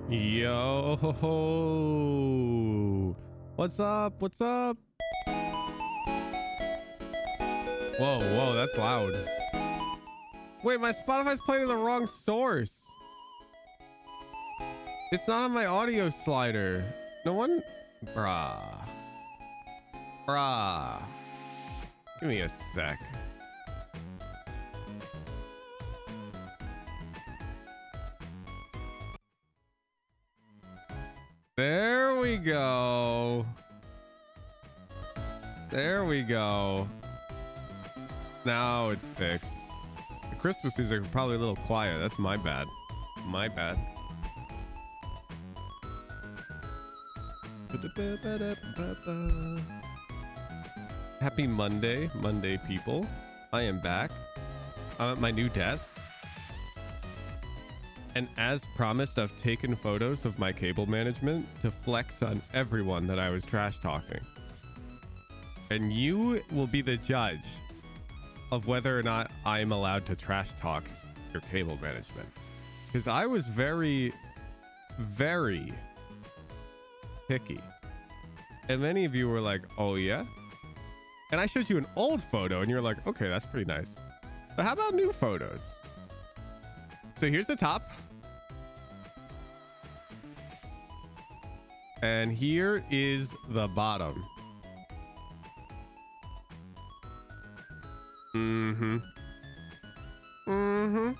Yo, what's up? What's up? Whoa, whoa, that's loud. Wait, my Spotify's playing in the wrong source. It's not on my audio slider. No one? Bruh. Bruh. Give me a sec. There we go. There we go. Now it's fixed. The Christmas music is probably a little quiet. That's my bad. My bad. Happy Monday, Monday people. I am back. I'm at my new desk. And as promised, I've taken photos of my cable management to flex on everyone that I was trash talking. And you will be the judge of whether or not I'm allowed to trash talk your cable management. Because I was very, very picky. And many of you were like, oh yeah? And I showed you an old photo and you're like, okay, that's pretty nice. But how about new photos? So here's the top. And here is the bottom. Mm-hmm. Mm-hmm.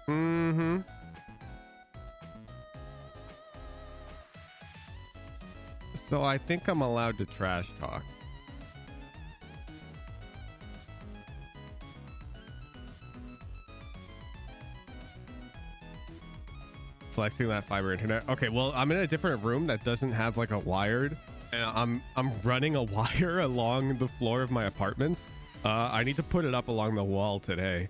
Mm-hmm. So I think I'm allowed to trash talk. Flexing that fiber internet. Okay, well, I'm in a different room that doesn't have like a wired, and I'm running a wire along the floor of my apartment. I need to put it up along the wall today,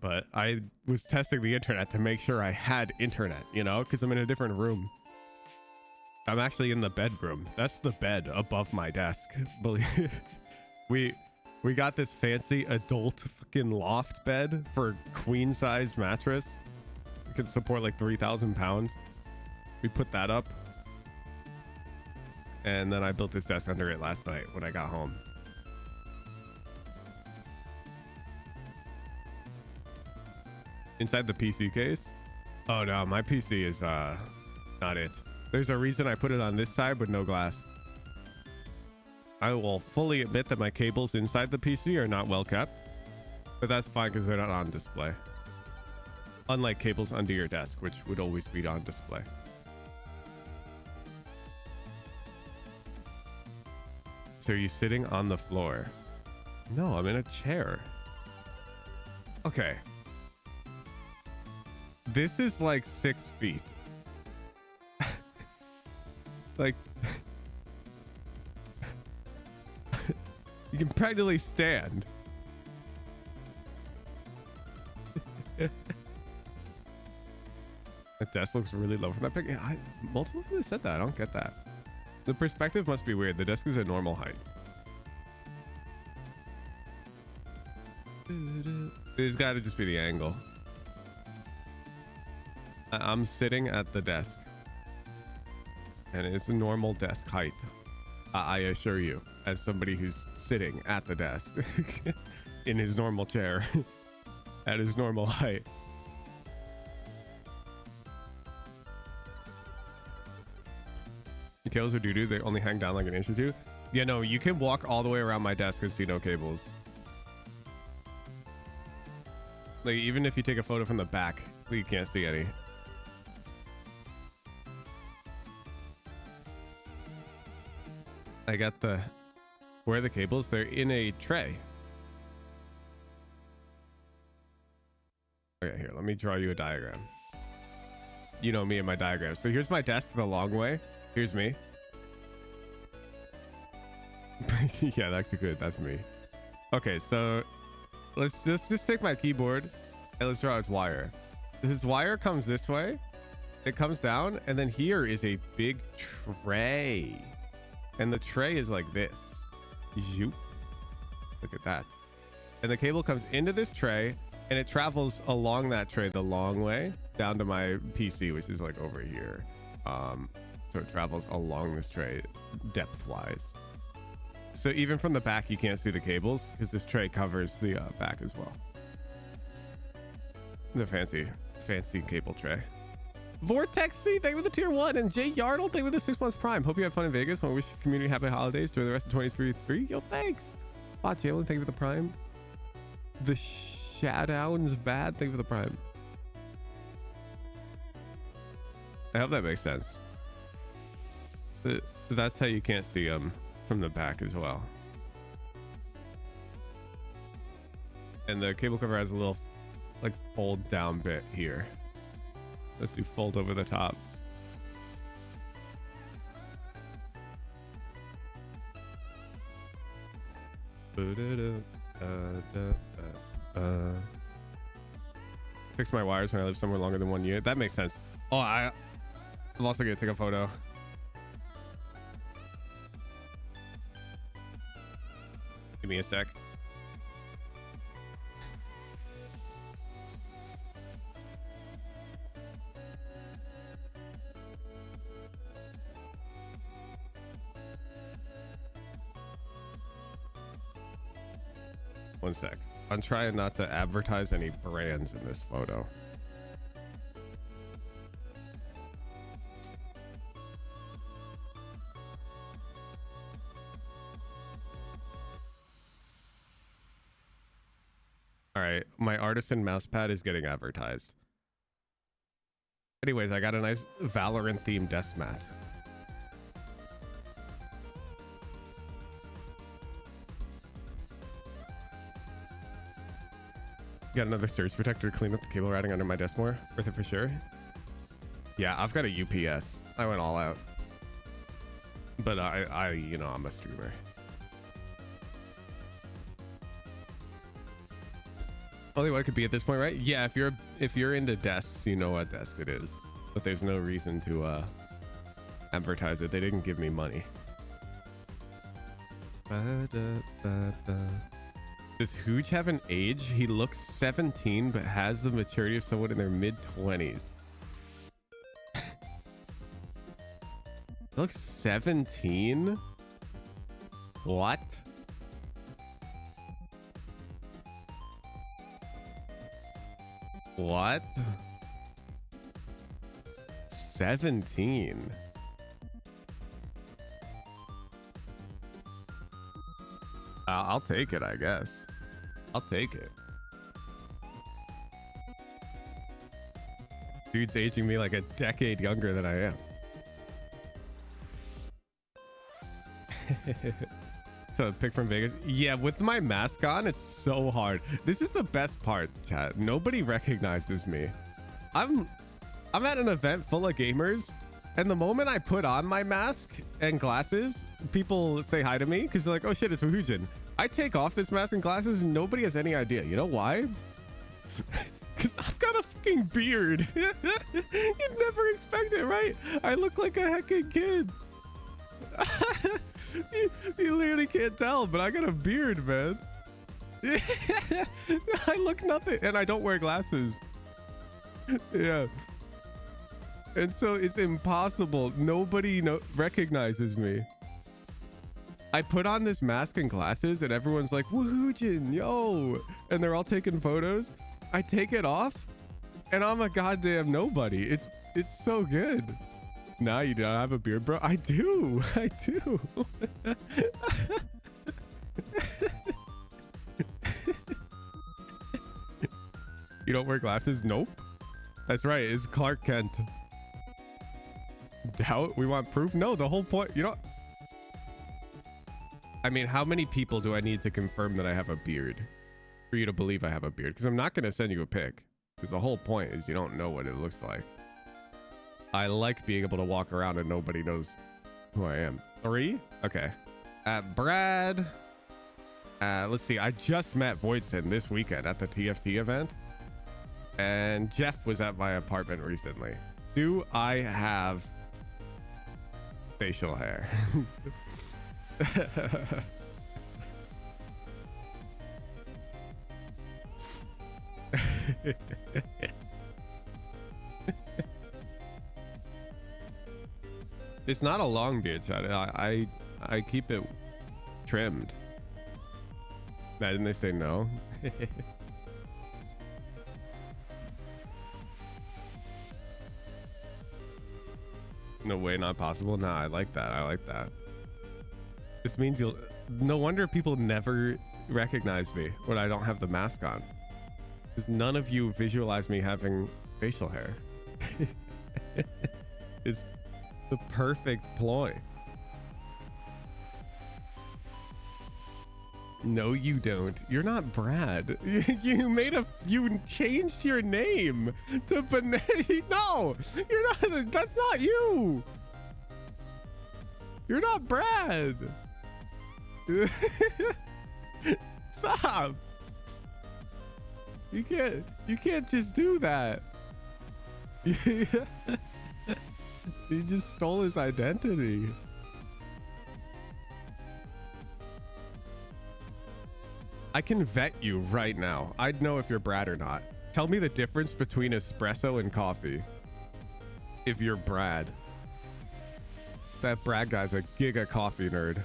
but I was testing the internet to make sure I had internet, you know, because I'm in a different room. I'm actually in the bedroom. That's the bed above my desk. we got this fancy adult fucking loft bed for queen sized mattress. Can support like 3,000 pounds. We put that up, and then I built this desk under it last night when I got home. Inside the PC case? Oh no, my PC is not it. There's a reason I put it on this side with no glass. I will fully admit that my cables inside the PC are not well kept, but that's fine because they're not on display. Unlike cables under your desk, which would always be on display. So are you sitting on the floor? No, I'm in a chair. Okay. This is like 6 feet. Like, you can practically stand. That desk looks really low for that pic. Yeah, multiple people said that. I don't get that. The perspective must be weird. The desk is a normal height. There's got to just be the angle. I'm sitting at the desk, and it's a normal desk height. I assure you, as somebody who's sitting at the desk in his normal chair at his normal height. Cables are doo-doo. They only hang down like an inch or two. Yeah, no, you can walk all the way around my desk and see no cables. Like, even if you take a photo from the back, you can't see any. I got the... Where are the cables? They're in a tray. Okay, here, let me draw you a diagram. You know me and my diagrams. So here's my desk the long way. Here's me. Yeah, that's good. That's me. Okay, so let's just take my keyboard and let's draw its wire. This wire comes this way. It comes down, and then here is a big tray. And the tray is like this. Zoop. Look at that. And the cable comes into this tray, and it travels along that tray the long way down to my PC, which is like over here. So it travels along this tray depth wise. So even from the back, you can't see the cables because this tray covers the back as well. The fancy cable tray. Vortex C, thank you for the tier 1. And Jay Yardle, thank you for the 6 months prime. Hope you have fun in Vegas. Want to wish the community happy holidays during the rest of 23-3. Yo, thanks. Bot Jalen, thank you for the prime. The Shadow's bad, thank you for the prime. I hope that makes sense. That's how you can't see them from the back as well. And the cable cover has a little like fold down bit here. Let's do fold over the top. Fix my wires when I live somewhere longer than 1 year. That makes sense. Oh, I'm also gonna take a photo. Give me a sec. One sec. I'm trying not to advertise any brands in this photo. All right, my artisan mousepad is getting advertised. Anyways, I got a nice Valorant themed desk mat. Got another surge protector to clean up the cable routing under my desk more. Worth it for sure. Yeah, I've got a UPS. I went all out. But I you know, I'm a streamer. Only one it could be at this point, right? Yeah, if you're into desks, you know what desk it is. But there's no reason to advertise it. They didn't give me money. Does Hooch have an age? He looks 17 but has the maturity of someone in their mid-20s. He looks 17? What? What? 17? I'll take it, I guess. I'll take it. Dude's aging me like a decade younger than I am. So pick from Vegas. Yeah, with my mask on, it's so hard. This is the best part, chat. Nobody recognizes me. I'm at an event full of gamers, and the moment I put on my mask and glasses, people say hi to me because they're like, oh shit, it's Wahujin. I take off this mask and glasses and nobody has any idea. You know why? Because I've got a fucking beard. You'd never expect it, right? I look like a heckin' kid. you literally can't tell, but I got a beard, man. I look nothing, and I don't wear glasses. Yeah. And so it's impossible. Nobody recognizes me. I put on this mask and glasses and everyone's like, Woohoojin, yo. And they're all taking photos. I take it off and I'm a goddamn nobody. It's so good. Nah, you don't have a beard, bro. I do. I do. You don't wear glasses? Nope. That's right. It's Clark Kent. Doubt? We want proof? No, the whole point, you know. I mean, how many people do I need to confirm that I have a beard for you to believe I have a beard? Because I'm not going to send you a pic. Because the whole point is you don't know what it looks like. I like being able to walk around and nobody knows who I am. 3? Okay. Brad. Let's see. I just met Voidson this weekend at the TFT event. And Jeff was at my apartment recently. Do I have facial hair? It's not a long beard, chat. I keep it trimmed. Imagine they say no. No way, not possible. Nah, I like that. I like that. This means you'll... No wonder people never recognize me when I don't have the mask on. Because none of you visualize me having facial hair. It's the perfect ploy. No, you don't. You're not Brad. You changed your name to Benet. No, you're not. That's not you. You're not Brad. Stop. You can't just do that. You just stole his identity. I can vet you right now. I'd know if you're Brad or not. Tell me the difference between espresso and coffee. If you're Brad. That Brad guy's a giga coffee nerd.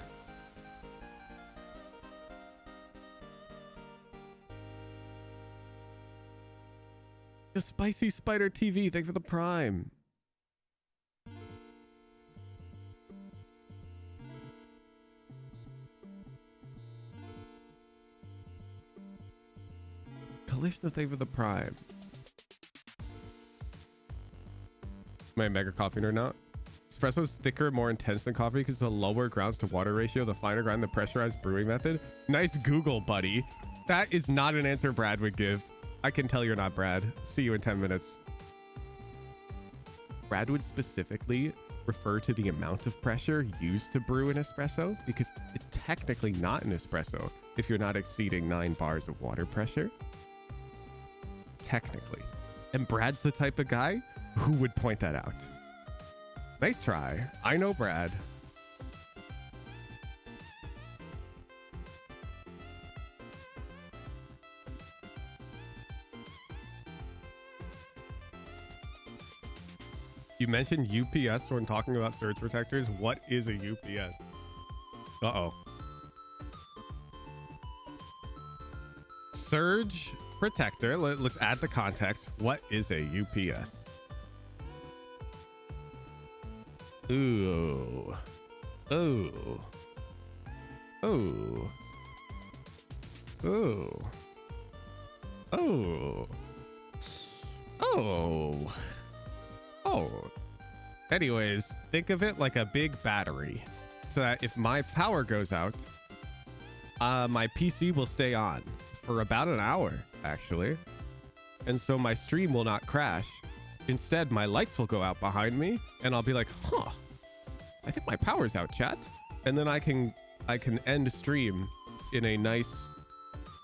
The Spicy Spider TV, thank you for the Prime. Kalishna, thank you for the Prime. Am I a mega coffee nerd now? Espresso is thicker, more intense than coffee because the lower grounds to water ratio, the finer grind, the pressurized brewing method. Nice Google, buddy. That is not an answer Brad would give. I can tell you're not Brad. See you in 10 minutes. Brad would specifically refer to the amount of pressure used to brew an espresso because it's technically not an espresso if you're not exceeding 9 bars of water pressure. Technically. And Brad's the type of guy who would point that out. Nice try. I know Brad. You mentioned UPS when talking about surge protectors. What is a UPS? Uh-oh. Surge protector. Let's add the context. What is a UPS? Ooh. Ooh. Ooh. Ooh. Oh. Oh. Oh. Anyways, think of it like a big battery so that if my power goes out, my PC will stay on for about an hour, actually. And so my stream will not crash. Instead, my lights will go out behind me and I'll be like, huh, I think my power's out, chat. And then I can end stream in a nice,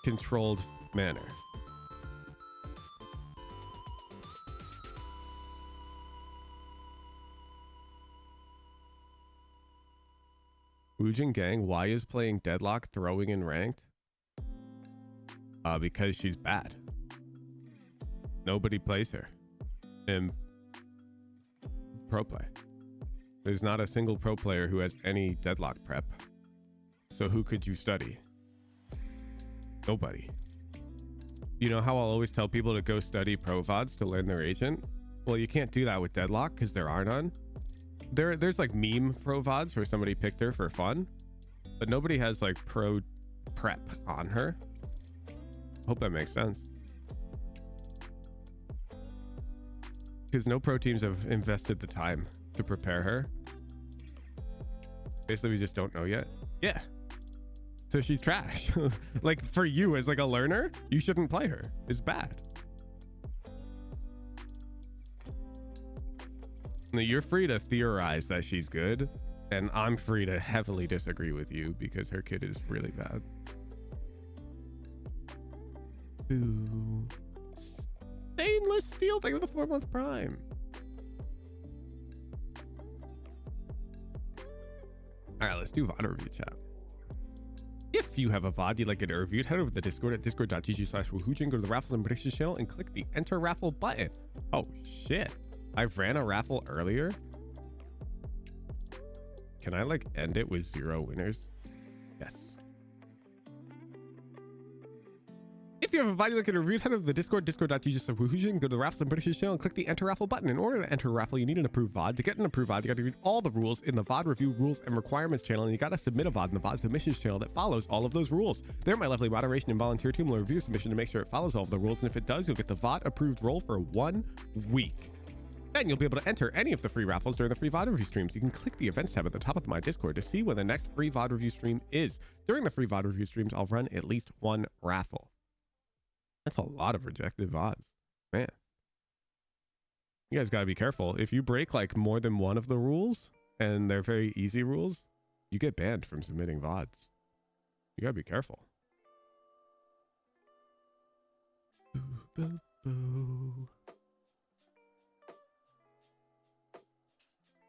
controlled manner. Woojin Gang, why is playing Deadlock throwing in ranked? Because she's bad. Nobody plays her in pro play. There's not a single pro player who has any Deadlock prep. So who could you study? Nobody. You know how I'll always tell people to go study pro VODs to learn their agent? Well, you can't do that with Deadlock because there are none. There's like meme pro VODs where somebody picked her for fun, but nobody has like pro prep on her. Hope that makes sense. Because no pro teams have invested the time to prepare her. Basically, we just don't know yet. Yeah. So she's trash. Like for you as like a learner, you shouldn't play her. It's bad. Now, you're free to theorize that she's good, and I'm free to heavily disagree with you because her kid is really bad. Ooh. Stainless steel, thank you for the 4-month Prime. All right, let's do VOD review chat. If If you have a VOD you'd like to get reviewed, head over to the Discord at discord.gg/woohoojin, go to the raffles and predictions channel and click the enter raffle button. Oh shit, I ran a raffle earlier. Can I like end it with 0 winners? Yes. If you have a VOD you'd like to get reviewed, head over to the Discord, discord.gg/woohoojin, go to the raffles and predictions channel and click the enter raffle button. In order to enter a raffle, you need an approved VOD. To get an approved VOD, you got to read all the rules in the VOD review rules and requirements channel, and you got to submit a VOD in the VOD submissions channel that follows all of those rules. There, my lovely moderation and volunteer team will review a submission to make sure it follows all of the rules, and if it does, you'll get the VOD approved role for 1 week. Then you'll be able to enter any of the free raffles during the free VOD review streams. You can click the events tab at the top of my Discord to see when the next free VOD review stream is. During the free VOD review streams, I'll run at least 1 raffle. That's a lot of rejected VODs, man. You guys got to be careful. If you break like more than one of the rules, and they're very easy rules, you get banned from submitting VODs. You got to be careful. Boo, boo, boo.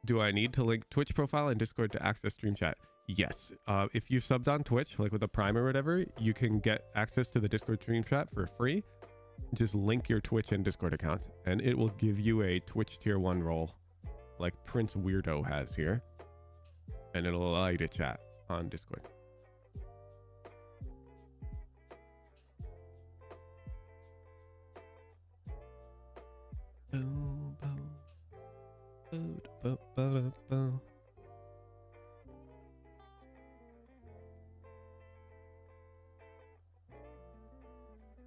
Do I need to link Twitch profile and Discord to access stream chat? Yes. If you've subbed on Twitch, like with a Prime or whatever, you can get access to the Discord stream chat for free. Just link your Twitch and Discord account, and it will give you a Twitch tier 1 role, like Prince Weirdo has here, and it'll allow you to chat on Discord. Boom, boom. Boom, boom, boom, boom.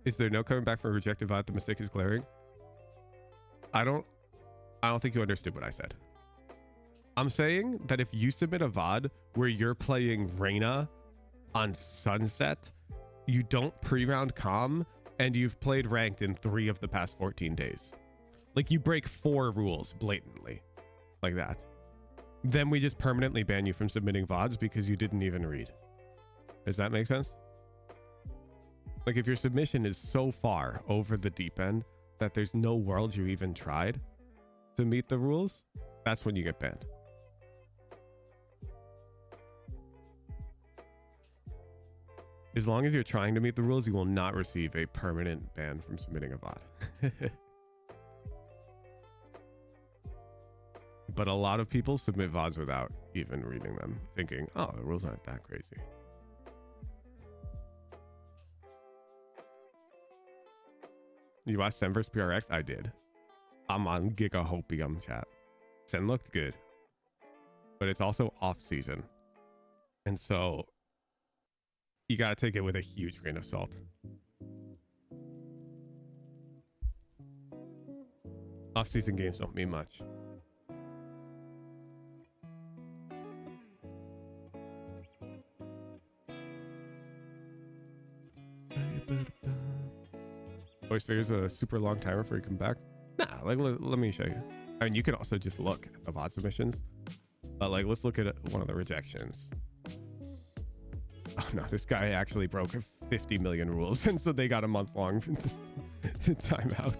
Is there no coming back from a rejected VOD? The mistake is glaring. I don't think you understood what I said. I'm saying that if you submit a VOD where you're playing Reyna on Sunset, you don't pre-round comm, and you've played ranked in 3 of the past 14 days. Like you break 4 rules blatantly. Like that. Then we just permanently ban you from submitting VODs because you didn't even read. Does that make sense? Like if your submission is so far over the deep end that there's no world you even tried to meet the rules, that's when you get banned. As long as you're trying to meet the rules, you will not receive a permanent ban from submitting a VOD. But a lot of people submit VODs without even reading them, thinking, oh, the rules aren't that crazy. You watched Sen vs PRX? I did. I'm on Giga Hopium chat. Sen looked good. But it's also off season. And so you gotta take it with a huge grain of salt. Off season games don't mean much. Voice figures a super long timer before you come back. Nah, like let me show you. I mean, you can also just look at the VOD submissions, but like let's look at one of the rejections. Oh no, this guy actually broke 50 million rules, and so they got a month-long timeout.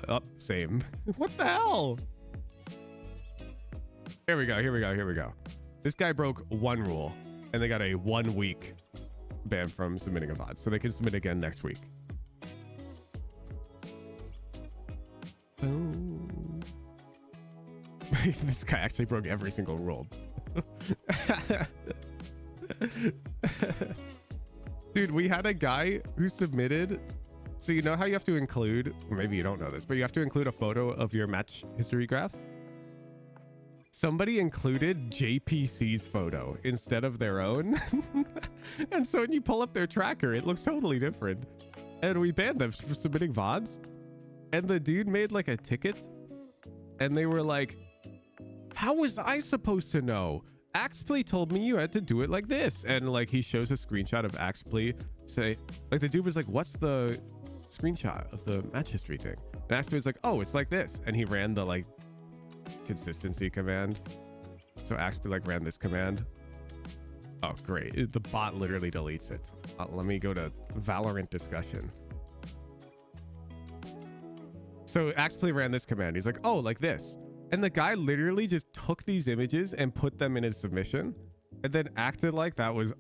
Oh, same. What the hell? Here we go. This guy broke 1 rule, and they got a 1-week ban from submitting a VOD, so they can submit again next week. This guy actually broke every single rule. Dude, we had a guy who submitted, so you know how you have to include, or maybe you don't know this, but you have to include a photo of your match history graph. Somebody included JPC's photo instead of their own. And so when you pull up their tracker, it looks totally different. And we banned them for submitting VODs. And the dude made like a ticket. And they were like, how was I supposed to know? Axpley told me you had to do it like this. And like he shows a screenshot of Axpley say, like the dude was like, what's the screenshot of the match history thing? And Axpley was like, oh, it's like this. And he ran the like consistency command. So Axpley like ran this command. Oh, great. The bot literally deletes it. Let me go to Valorant discussion. So Axpley ran this command. He's like, oh, like this. And the guy literally just took these images and put them in his submission and then acted like that was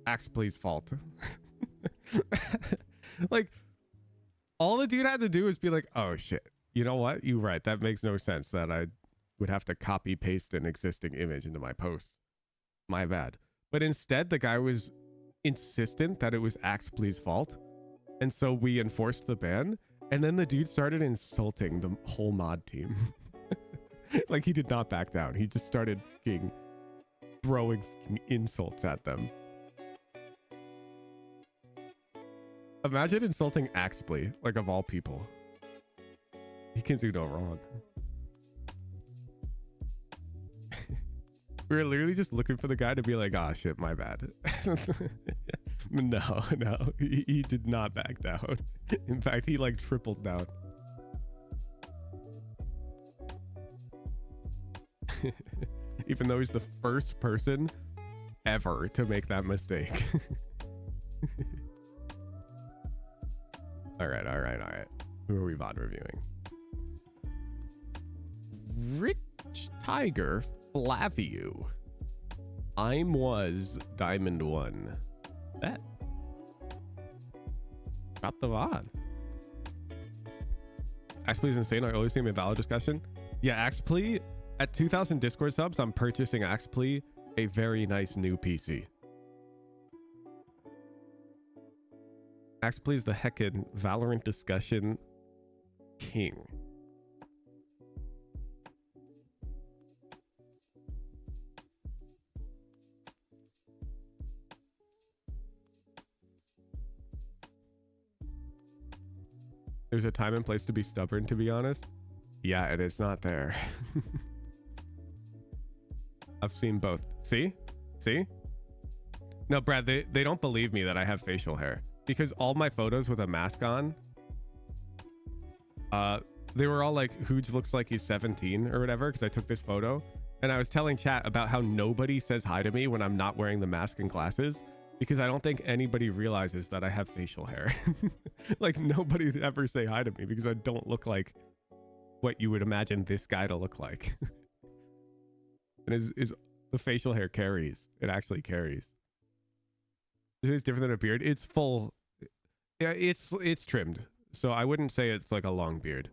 Axplay's fault. Like, all the dude had to do was be like, oh shit, you know what? You're right. That makes no sense that I would have to copy paste an existing image into my post. My bad. But instead, the guy was insistent that it was Axplay's fault. And so we enforced the ban. And then the dude started insulting the whole mod team. Like, he did not back down. He just started throwing insults at them. Imagine insulting Axplay, like, of all people. He can do no wrong. We were literally just looking for the guy to be like, ah, shit, my bad. No, he did not back down. In fact, he like tripled down. Even though he's the first person ever to make that mistake. All right. Who are we VOD reviewing? Rich Tiger Flaviu. I'm was Diamond 1. Bet. Drop the VOD. Axplay's insane. I always see him in valid discussion. Yeah, Axplay at 2,000 Discord subs. I'm purchasing Axplay a very nice new PC. Axplay's the heckin' Valorant discussion king. There's a time and place to be stubborn, to be honest. Yeah, and it's not there. I've seen both. See? No, Brad, they don't believe me that I have facial hair. Because all my photos with a mask on, they were all like, Hooge looks like he's 17 or whatever, because I took this photo. And I was telling chat about how nobody says hi to me when I'm not wearing the mask and glasses, because I don't think anybody realizes that I have facial hair. Like, nobody would ever say hi to me because I don't look like what you would imagine this guy to look like. And is the facial hair carries. It actually carries. It's different than a beard. It's full. Yeah, it's trimmed. So I wouldn't say it's like a long beard.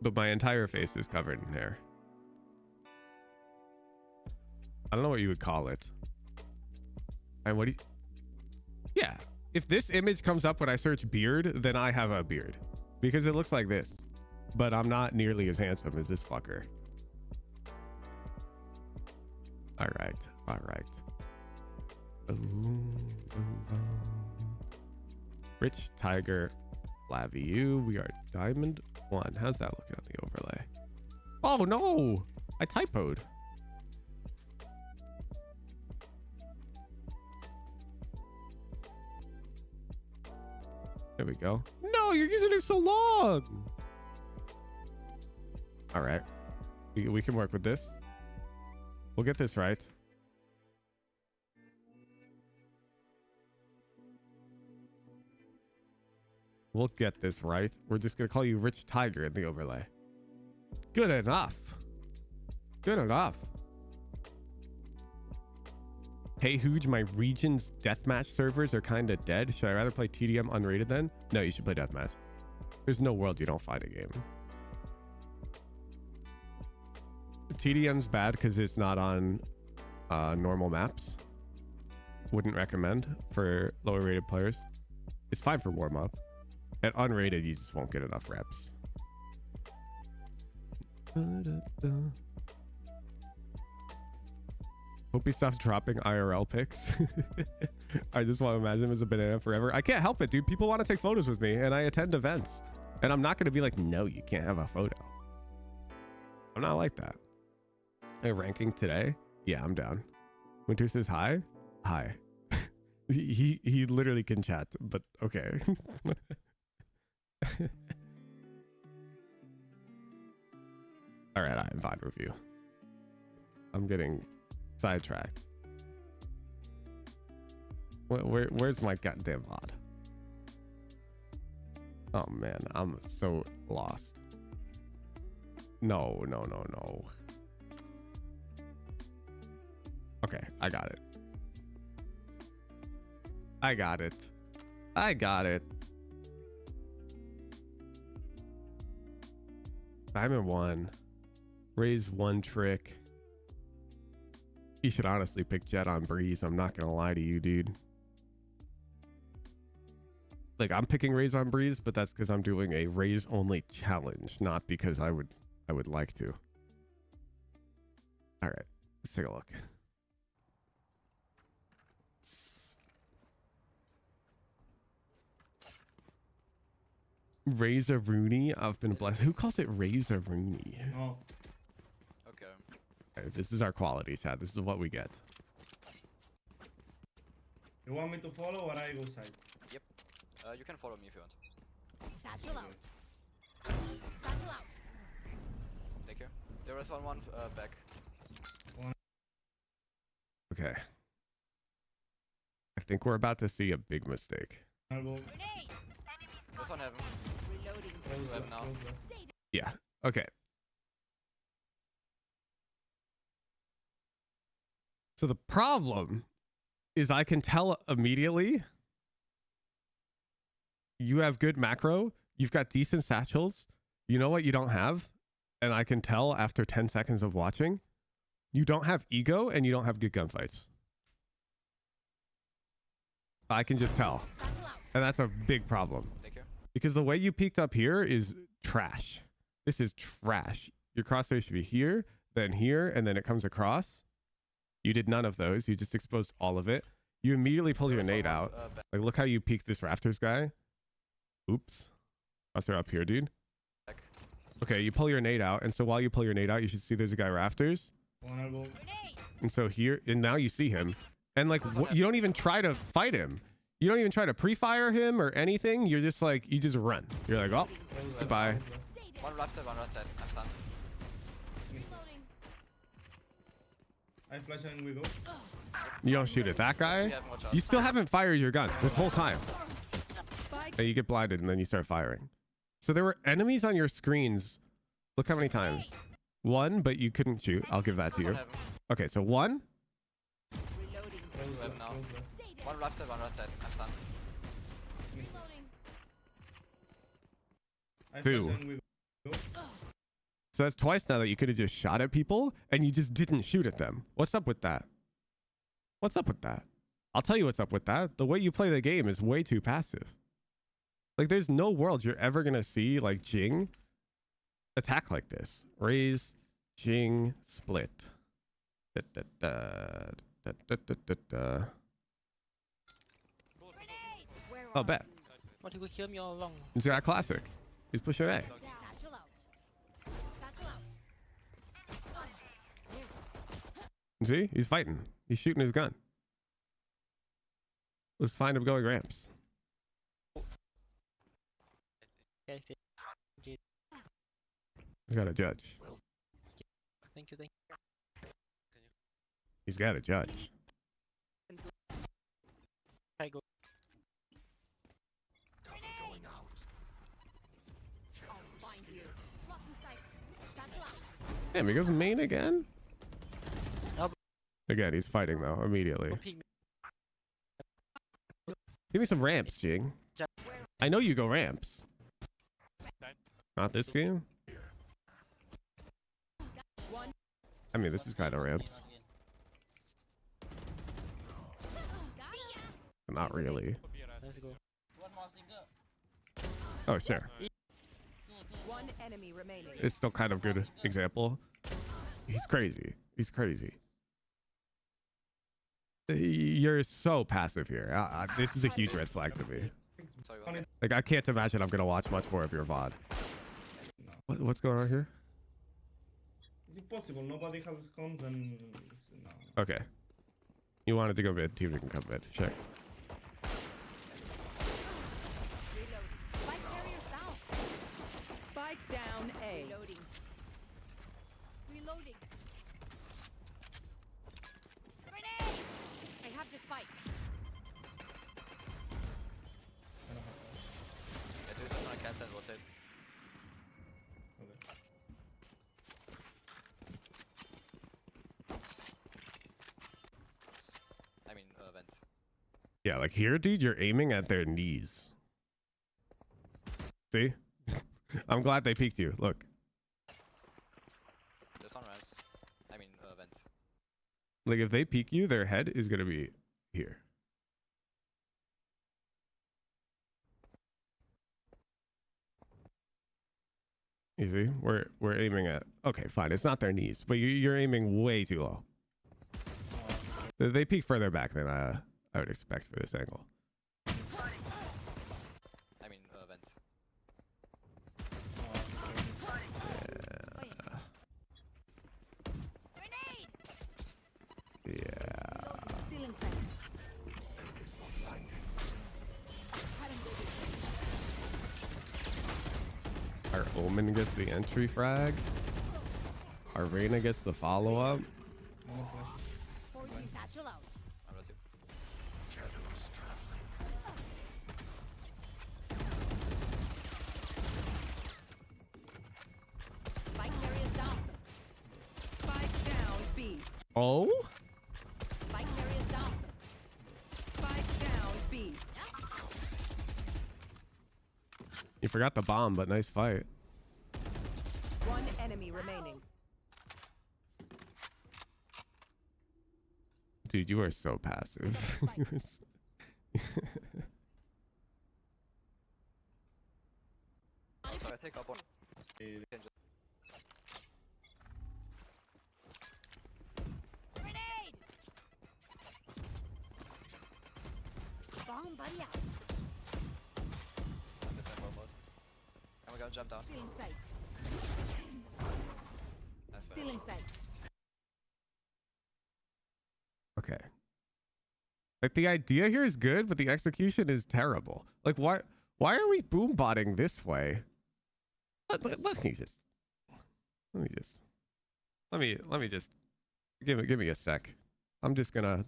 But my entire face is covered in hair. I don't know what you would call it. And what do you... Yeah. If this image comes up when I search beard, then I have a beard. Because it looks like this. But I'm not nearly as handsome as this fucker. Alright. Rich Tiger Flaviu. We are Diamond 1. How's that looking on the overlay? Oh no! I typoed. There we go. No, you're using it so long. All right. We can work with this. We'll get this right. We'll get this right. We're just going to call you Rich Tiger in the overlay. Good enough. Good enough. Hey, Hooge, my region's deathmatch servers are kind of dead. Should I rather play TDM unrated then? No, you should play deathmatch. There's no world you don't find a game. TDM's bad because it's not on normal maps. Wouldn't recommend for lower rated players. It's fine for warm up. At unrated, you just won't get enough reps. Hope he stops dropping IRL pics. I just want to imagine him as a banana forever. I can't help it, dude. People want to take photos with me, and I attend events. And I'm not going to be like, no, you can't have a photo. I'm not like that. Hey, ranking today? Yeah, I'm down. Winter says hi? Hi. he literally can chat, but okay. All right, I VOD review. I'm getting sidetracked. Where's my goddamn VOD? Oh man, I'm so lost. No, no, no, no. Okay, I got it. I got it. I got it. Diamond 1. Raze 1 trick. You should honestly pick Jet on Breeze. I'm not gonna lie to you, dude. Like, I'm picking Raze on Breeze, but that's because I'm doing a Raze only challenge, not because I would like to. All right, let's take a look. Razor Rooney, I've been blessed. Who calls it Razor Rooney? No. Okay. Okay, this is our quality, chat. This is what we get. You want me to follow or I go side? Yep. You can follow me if you want. Satchel out. Satchel out. Thank you. There is one back. Okay. I think we're about to see a big mistake. Elbow. Grenade. This one heaven. Reloading. This web now. Yeah. Okay. So the problem is I can tell immediately you have good macro, you've got decent satchels. You know what you don't have? And I can tell after 10 seconds of watching, you don't have ego and you don't have good gunfights. I can just tell. Satchel out. And that's a big problem. Thank you. Because the way you peeked up here is trash. This is trash. Your crosshair should be here, then here, and then it comes across. You did none of those. You just exposed all of it. You immediately pulled your nade out. Like, look how you peeked this rafters guy. Oops. Crosshair up here, dude. Back. Okay, you pull your nade out. And so while you pull your nade out, you should see there's a guy rafters. One elbow. Grenade. And so here, and now you see him. And like, you don't even try to fight him. You don't even try to pre-fire him or anything. You're just like, you just run. You're like, oh, goodbye. One left side, one right side. I'm stunned. Reloading. I flash and we go. You don't shoot at that guy. You still haven't fired your gun this whole time. And you get blinded and then you start firing. So there were enemies on your screens. Look how many times. One, but you couldn't shoot. I'll give that to you. Okay, so one. Reloading. This web now. One left side, one right side. I'm stunned. Reloading. I Two. flash and we go. So that's twice now that you could have just shot at people and you just didn't shoot at them. What's up with that? What's up with that? I'll tell you what's up with that. The way you play the game is way too passive. Like, there's no world you're ever going to see, like, Jing attack like this. Raze, Jing, split. Da, da, da, da, da, da, da, da. Grenade. Where Oh, are bet. What you kill me all along? He's got classic. He's pushing A. Satchel out. Satchel out. See? He's fighting. He's shooting his gun. Let's find him going ramps. Yes, He's got a judge. thank you. He's got a judge. I go. I'll find you. Blocking sight. Satchel out. Damn, he goes main again? Oh. Again, he's fighting though, immediately. Don't peek me. Give me some ramps, Jing. I know you go ramps. Not this game? I mean, this is kind of ramps. Not really. Let's go. Oh, sure. One enemy remaining. It's still kind of good example. He's crazy. He's crazy. You're so passive here. This is a huge red flag to me. Sorry, one. Like, I can't imagine I'm going to watch much more of your VOD. What's going on here? It's impossible. Nobody has comms and no. Okay. You wanted to go mid. Team can come mid. Check. Reloading. Spike carrier down. Spike down A. Reloading. Reloading. Grenade. I have the spike. Yeah, dude, that's when I cancel and rotate. Okay. Yeah, like here, dude, you're aiming at their knees. See? I'm glad they peeked you. Look. There's one Raze. I mean, vent. Like if they peek you, their head is gonna be here. You see? We're aiming at, okay, fine. It's not their knees, but you're aiming way too low. They peek further back than I would expect for this angle. I mean, vent. Yeah. Stealing sight. Our Omen gets the entry frag. Our Reyna gets the follow-up. Satchel out. I'm ready. Spike carrier down. Spike down B. Oh? Spike carrier down. Spike down B. You forgot the bomb, but nice fight. One enemy remaining. Dude, you are so passive. Oh, sorry, I take up one. Grenade. Bomb buddy out. I'm missing my mode. And we're gonna jump down. Stealing sight. That's fair. Stealing sight. Okay. Like the idea here is good, but the execution is terrible. Like why are we boom botting this way? Let me just give me a sec. I'm just gonna,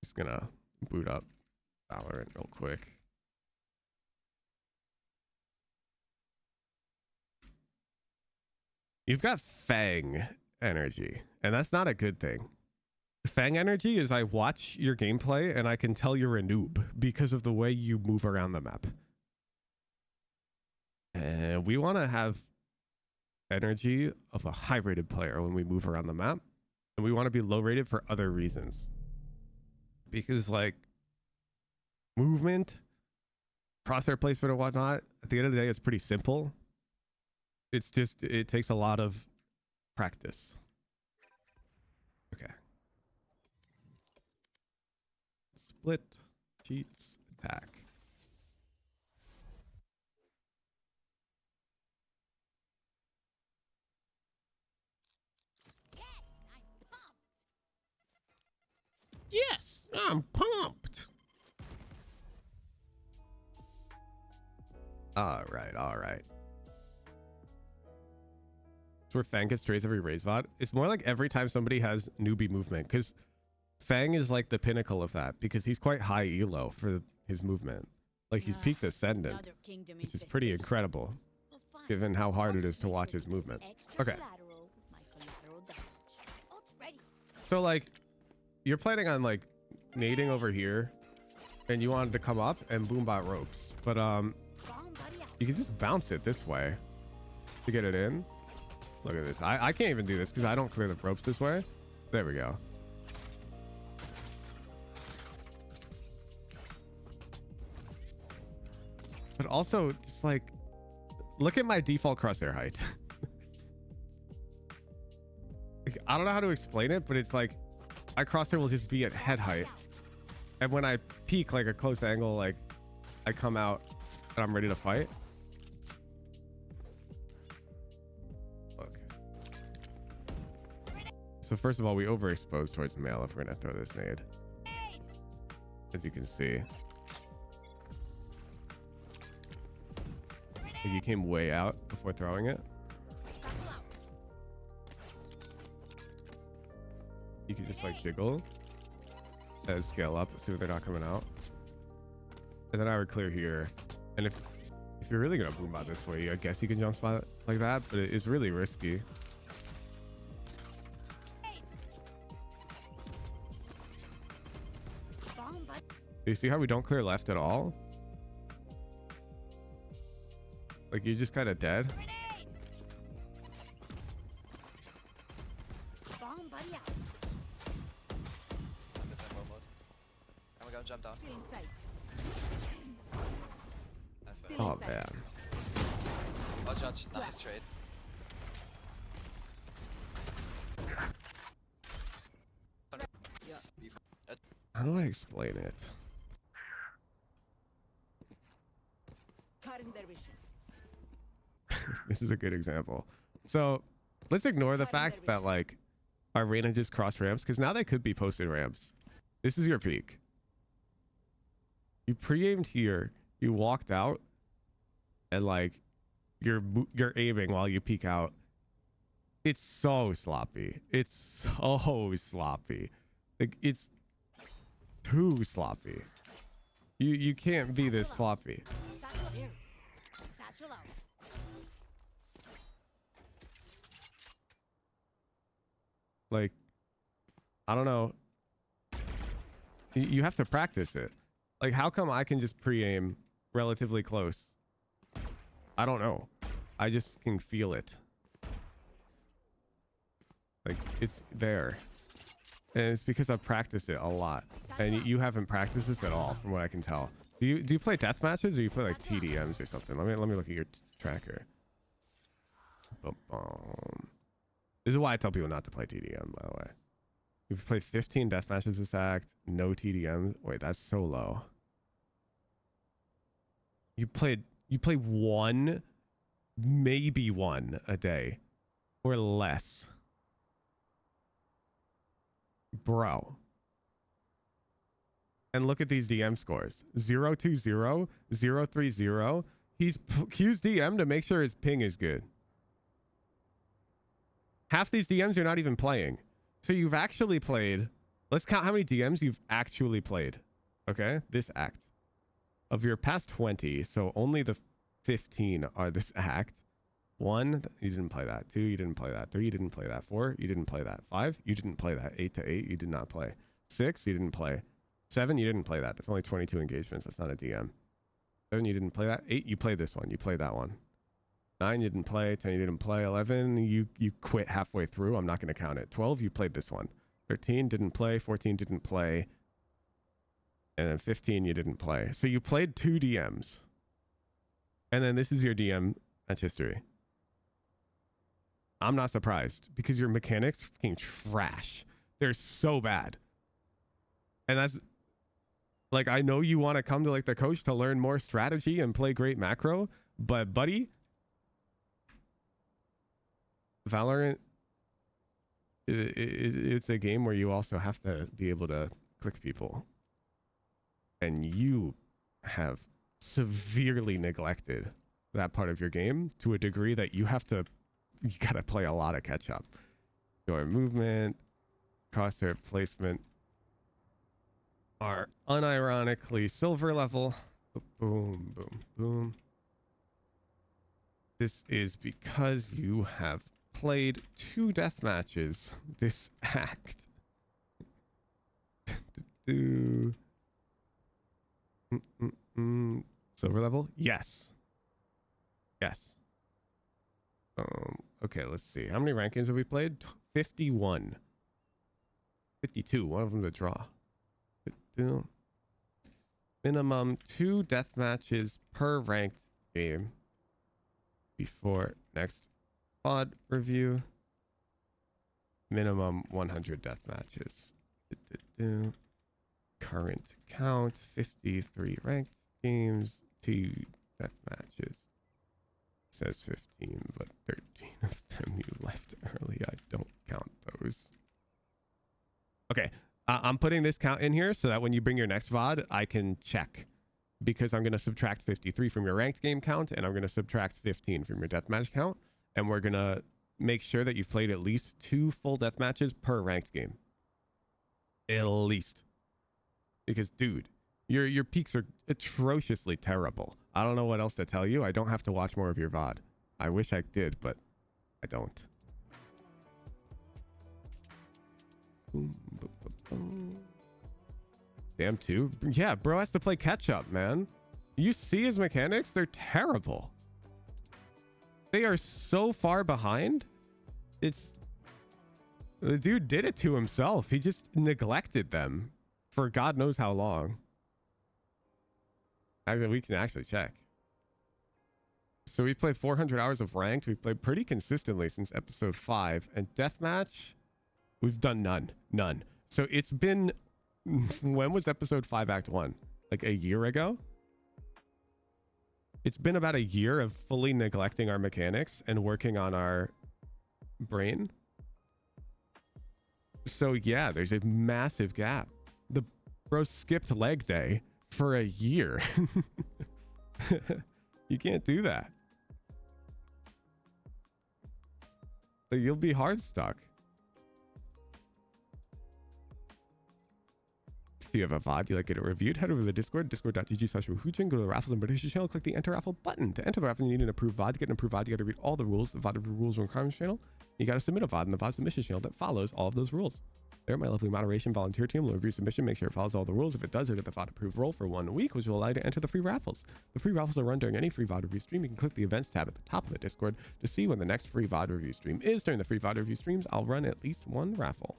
just gonna boot up Valorant real quick. You've got Fang energy, and that's not a good thing. Fang energy is I watch your gameplay and I can tell you're a noob because of the way you move around the map. And we want to have energy of a high rated player when we move around the map. And we want to be low rated for other reasons. Because like movement, crosshair placement and whatnot, at the end of the day, it's pretty simple. It's just, it takes a lot of practice. Okay. Split, cheats, attack. Yes, I'm pumped. Yes, I'm pumped. All right. It's where Fang gets trades every Raze VOD. It's more like every time somebody has newbie movement, because Fang is like the pinnacle of that, because he's quite high elo for his movement. Like he's peaked Ascendant, Another kingdom which is pretty infestation. incredible, Well, fine. given how hard I'll it is just to make watch sure his to do movement. extra Okay. collateral with my collateral damage. Ult's ready. So like, you're planning on like nading over here, and you wanted to come up and boombot ropes, but Bomb buddy out. you can just bounce it this way to get it in. Look at this. I can't even do this because I don't clear the ropes this way. There we go. But also, just like, look at my default crosshair height. Like, I don't know how to explain it, but it's like, my crosshair will just be at head height. And when I peek like a close angle, like, I come out and I'm ready to fight. Look. So first of all, we overexpose towards male if we're gonna throw this nade. As you can see. Like, you came way out before throwing it. You can just like jiggle as scale up, see if they're not coming out. And then I would clear here. And if you're really gonna boom out this way, I guess you can jump spot like that, but it's really risky. You see how we don't clear left at all? Like, you're just kind of dead. Bomb buddy out. I missed my bow mode. And we're gonna jump down. Still in sight. That's fair. Oh man. Oh, Judge. Nice trade. How do I explain it? Cutting their vision. This is a good example. So let's ignore the fact that like our Reyna just crossed ramps, because now they could be posted ramps. This is your peak. You pre-aimed here, you walked out, and like you're aiming while you peek out. It's so sloppy. It's so sloppy. Like, it's too sloppy. You can't be this sloppy. Satchel here. Satchel out. Like, I don't know. You have to practice it. Like, how come I can just pre-aim relatively close? I don't know. I just can feel it. Like, it's there. And it's because I've practiced it a lot. And you haven't practiced this at all, from what I can tell. Do you play death matches, or you play like TDMs or something? Let me look at your tracker. This is why I tell people not to play TDM, by the way. You've played 15 death matches this act, no TDM. Wait, that's so low. You play one, maybe one a day, or less. Bro. And look at these DM scores. 020, 030. He's Q's DM to make sure his ping is good. Half these DMs you're not even playing. So you've actually played. Let's count how many DMs you've actually played. Okay? This act. Of your past 20, so only the 15 are this act. 1, you didn't play that. 2, you didn't play that. 3, you didn't play that. 4, you didn't play that. 5, you didn't play that. 8 to 8, you did not play. 6, you didn't play. 7, you didn't play that. That's only 22 engagements. That's not a DM. 7, you didn't play that. 8, you played this one. You played that one. 9, you didn't play. 10, you didn't play. 11, you quit halfway through. I'm not going to count it. 12, you played this one. 13, didn't play. 14, didn't play. And then 15, you didn't play. So you played 2 DMs. And then this is your DM match history. I'm not surprised, because your mechanics fucking trash. They're so bad. And that's like, I know you want to come to like the coach to learn more strategy and play great macro, but buddy, Valorant, it's a game where you also have to be able to click people. And you have severely neglected that part of your game to a degree that you gotta play a lot of catch up. Your movement, crosshair placement are unironically silver level. Boom, boom, boom. This is because you have played 2 death matches this act. Silver level? Yes. Yes. Okay, let's see. How many rankings have we played? 51. 52. One of them to draw. Minimum 2 death matches per ranked game before next VOD review. Minimum 100 death matches. Current count 53 ranked games, 2 death matches. It says 15, but 13 of them you left early. I don't count those. Okay, I'm putting this count in here so that when you bring your next VOD, I can check, because I'm going to subtract 53 from your ranked game count, and I'm going to subtract 15 from your deathmatch count, and we're going to make sure that you've played at least 2 full death matches per ranked game. At least. Because, dude, your peaks are atrociously terrible. I don't know what else to tell you. I don't have to watch more of your VOD. I wish I did, but I don't. Boom, boom, boom, boom. Damn, too. Yeah, bro has to play catch up, man. You see his mechanics? They're terrible. They are so far behind. It's... The dude did it to himself. He just neglected them for God knows how long. Actually, we can actually check. So we played 400 hours of ranked. We've played pretty consistently since episode 5. And deathmatch, we've done none. So it's been... When was episode 5 act 1? Like a year ago? It's been about a year of fully neglecting our mechanics and working on our brain. So yeah, there's a massive gap. The bro skipped leg day for a year. You can't do that. Like, you'll be hard stuck. If you have a VOD you like it reviewed, head over to the Discord, discord.gg/woohoojin, go to the raffles and British channel, click the enter raffle button. To enter the raffle, you need an approved VOD. To get an approved VOD, you gotta read all the rules. The VOD rules and requirements channel. You gotta submit a VOD in the VOD submission channel that follows all of those rules. There, my lovely moderation volunteer team will review submission, make sure it follows all the rules. If it does, you'll get the VOD approved role for 1 week, which will allow you to enter the free raffles. The free raffles are run during any free VOD review stream. You can click the events tab at the top of the Discord to see when the next free VOD review stream is. During the free VOD review streams, I'll run at least 1 raffle.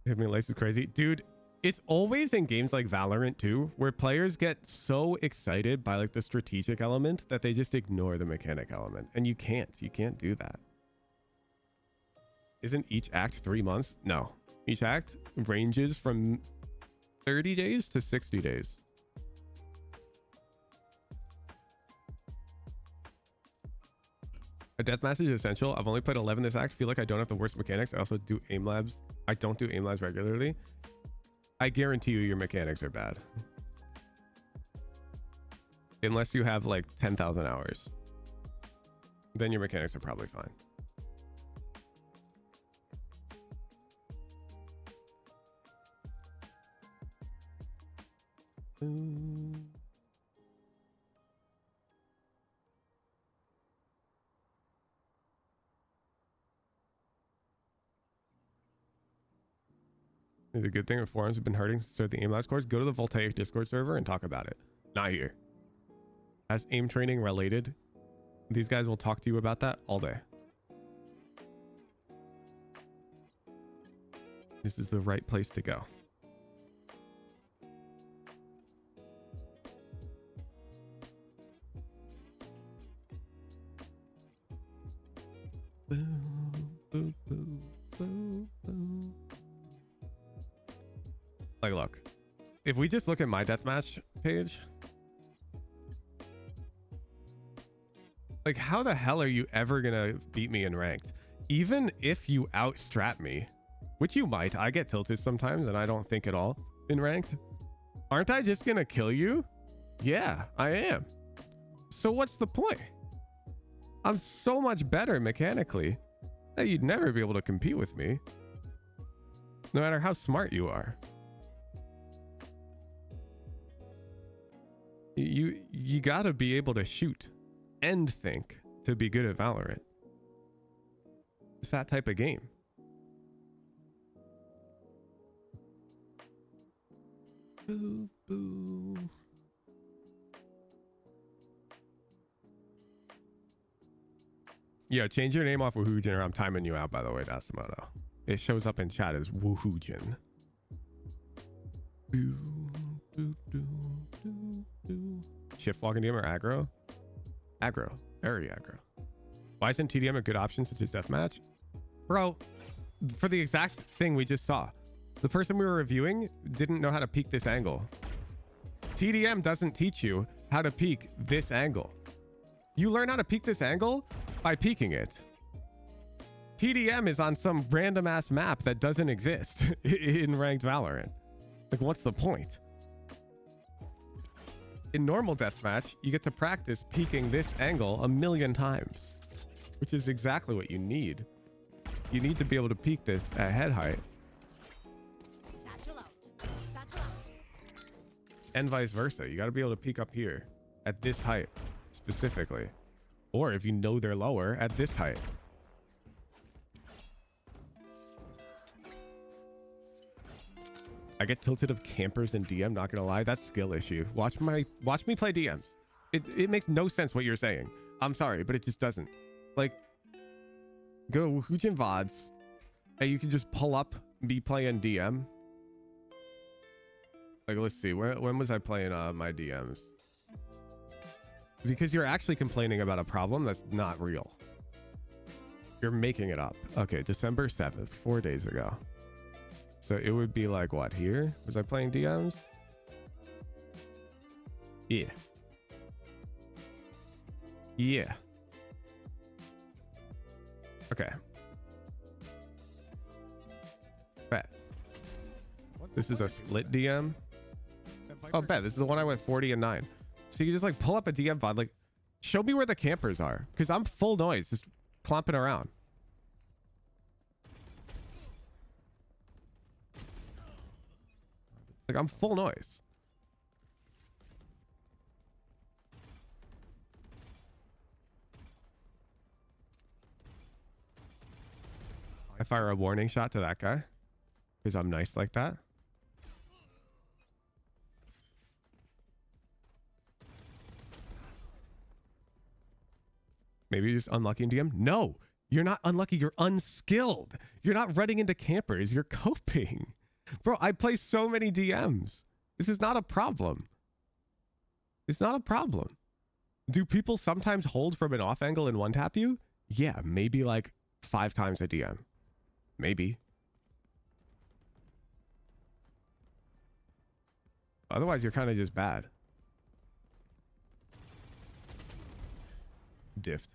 Hitting lights is crazy. Dude, it's always in games like Valorant too, where players get so excited by like the strategic element that they just ignore the mechanic element. And you can't do that. Isn't each act 3 months? No. Each act ranges from 30 days to 60 days. A deathmatch is essential. I've only played 11 this act. Feel like I don't have the worst mechanics. I also do aim labs. I don't do aim labs regularly. I guarantee you your mechanics are bad. Unless you have like 10,000 hours. Then your mechanics are probably fine. It's a good thing if forums have been hurting since the aim labs course. Go to the Voltaic Discord server and talk about it. Not here. As aim training related, these guys will talk to you about that all day. This is the right place to go. Boo, boo, boo, boo, boo. Like, look, if we just look at my deathmatch page, like, how the hell are you ever gonna beat me in ranked? Even if you outstrat me, which you might. I get tilted sometimes and I don't think at all in ranked. Aren't I just gonna kill you? Yeah, I am. So what's the point? I'm so much better mechanically that you'd never be able to compete with me, no matter how smart you are. You gotta be able to shoot and think to be good at Valorant. It's that type of game. Boo, boo. Yeah, change your name off Woohoojin or I'm timing you out, by the way, Dasimoto. It shows up in chat as Woohoojin. Boo, boo, boo, boo, boo. Shift walking DM or aggro? Aggro. Very aggro. Why isn't TDM a good option such as deathmatch? Bro, for the exact thing we just saw. The person we were reviewing didn't know how to peek this angle. TDM doesn't teach you how to peek this angle. You learn how to peek this angle by peeking it. TDM is on some random ass map that doesn't exist in ranked Valorant. Like, what's the point? In normal deathmatch, you get to practice peeking this angle 1,000,000 times, which is exactly what you need. You need to be able to peek this at head height. Satchel out. Satchel out. And vice versa. You got to be able to peek up here at this height specifically. Or if you know they're lower, at this height. I get tilted of campers and DM, not gonna lie. That's skill issue. Watch me play DMs. It makes no sense what you're saying. I'm sorry, but it just doesn't. Like, go to Hoojin VODs, and you can just pull up me playing DM. Like, let's see, when was I playing my DMs? Because you're actually complaining about a problem that's not real. You're making it up. Okay, December 7th, 4 days ago. So it would be like, what, here? Was I playing DMs? Yeah. Yeah. Okay. Bet. This is a split DM. Oh, bet. This is the one I went 40 and 9. So you just like pull up a DM VOD, like show me where the campers are. Because I'm full noise, just clomping around. Like I'm full noise. I fire a warning shot to that guy because I'm nice like that. Maybe you're just unlucky in DM. No, you're not unlucky. You're unskilled. You're not running into campers. You're coping. Bro, I play so many DMs. This is not a problem. It's not a problem. Do people sometimes hold from an off angle and one tap you? Yeah, maybe like 5 times a DM. Maybe. Otherwise, you're kind of just bad. Diffed.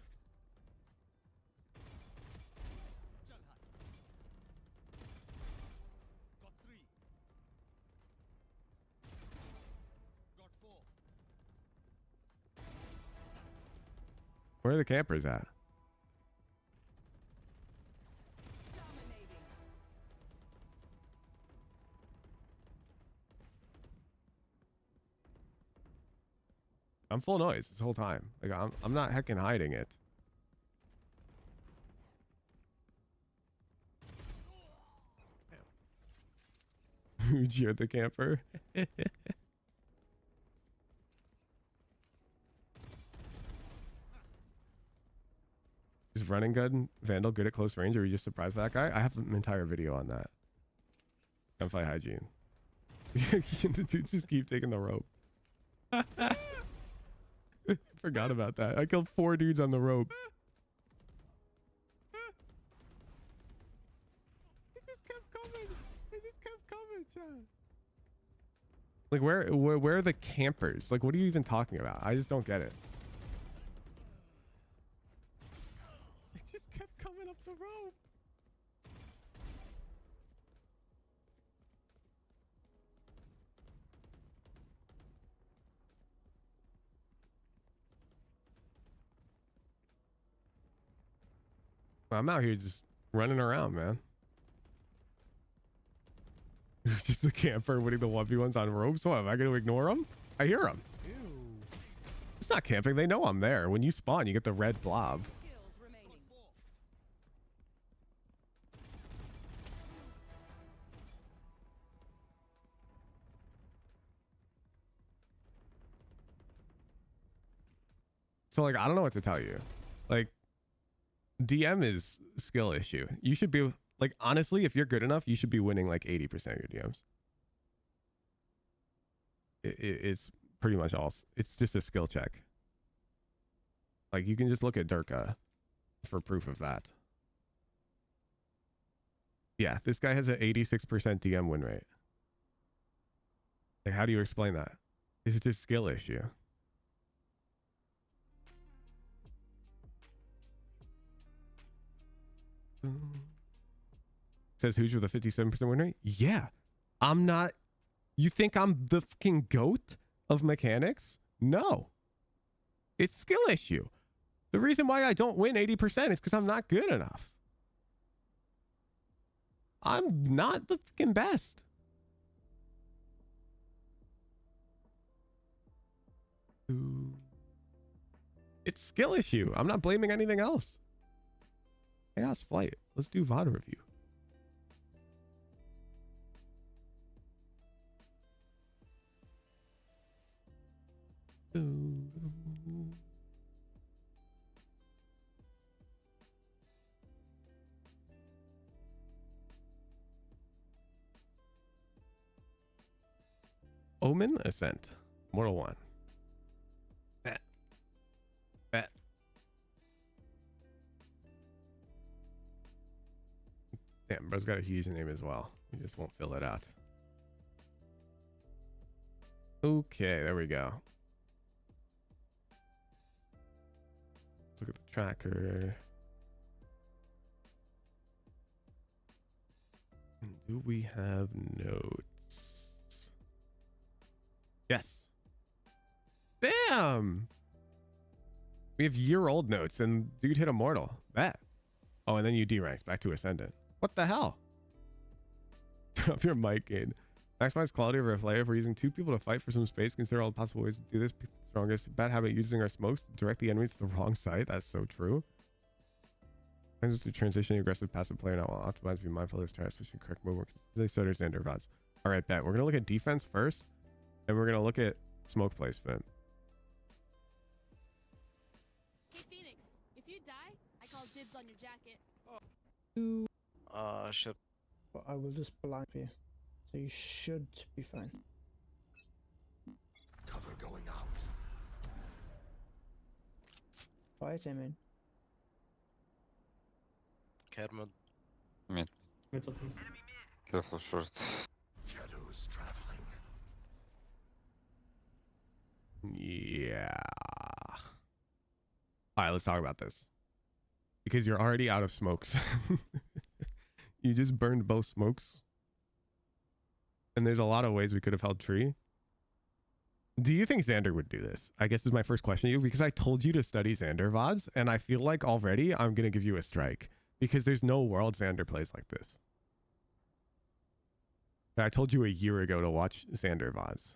Where are the campers at? I'm full noise this whole time. Like I'm not heckin' hiding it. You're the camper. Is running good, Vandal good at close range, or are you just surprised by that guy? I have an entire video on that. Gunfight hygiene. The dudes just keep taking the rope. Forgot about that. I killed 4 dudes on the rope. It just kept coming. It just kept coming, Chad. Like where are the campers? Like what are you even talking about? I just don't get it. It just kept coming up the rope. I'm out here just running around, man. Just the camper winning the 1v1s on ropes. What, am I going to ignore them? I hear them. Ew. It's not camping. They know I'm there. When you spawn, you get the red blob. So, like, I don't know what to tell you. Like, DM is skill issue. You should be like, honestly, if you're good enough, you should be winning like 80% of your DMs. It's pretty much all. It's just a skill check. Like you can just look at Durka for proof of that. Yeah, this guy has an 86% DM win rate. Like, how do you explain that? It's just a skill issue. Says Hoosier with a 57% win rate. Yeah, I'm not. You think I'm the fucking goat of mechanics? No, it's skill issue. The reason why I don't win 80% is because I'm not good enough. I'm not the fucking best. It's skill issue. I'm not blaming anything else. Chaos Flight. Let's do VOD review. Omen, Ascent, Immortal 1. Bet. Bet. Damn, bro's got a huge name as well. He just won't fill it out. Okay, there we go. Let's look at the tracker. Do we have notes? Yes. Damn. We have year-old notes, and dude hit Immortal. Bet. Oh, and then you D-ranks back to Ascendant. What the hell? Turn off your mic gain. Maximize quality of our play. If we're using 2 people to fight for some space, consider all the possible ways to do this. Pick the strongest. Bad habit using our smokes to direct the enemy to the wrong side. That's so true. And just to transition aggressive passive player now while optimize. Be mindful of this. Try especially correct movement. They started Xander VODs. All right, bet. We're gonna look at defense first, and we're gonna look at smoke placement. Hey Phoenix, if you die, I call dibs on your jacket. Shit. But I will just blind you. So you should be fine. Cover going out. Quiet, Omen. Kermod. Careful short. Shadows traveling. Yeah. All right, let's talk about this. Because you're already out of smokes. You just burned both smokes. And there's a lot of ways we could have held tree. Do you think Xander would do this? I guess is my first question to you, because I told you to study Xander VODs, and I feel like already I'm going to give you a strike. Because there's no world Xander plays like this. I told you a year ago to watch Xander VODs.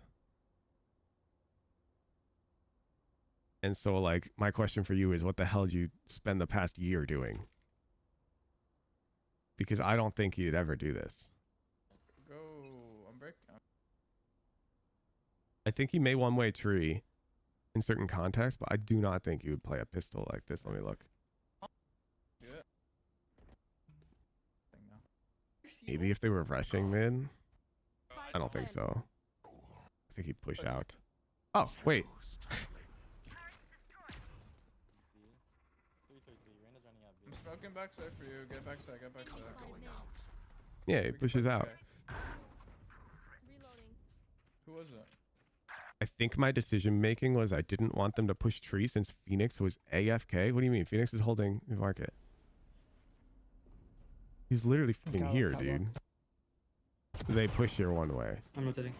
And so, like, my question for you is, what the hell did you spend the past year doing? Because I don't think he'd ever do this. Go, I'm breaking. I think he may one-way tree in certain contexts, but I do not think he would play a pistol like this. Let me look. Yeah. Maybe if they were rushing mid. I don't think so. I think he'd push out. Oh, wait. I'm smoking backside for you. Get backside, get backside. Yeah, he pushes out. Reloading. Who was it? I think my decision making was I didn't want them to push tree since Phoenix was AFK. What do you mean? Phoenix is holding the market. He's literally fucking here, dude. They push here one way. I'm rotating.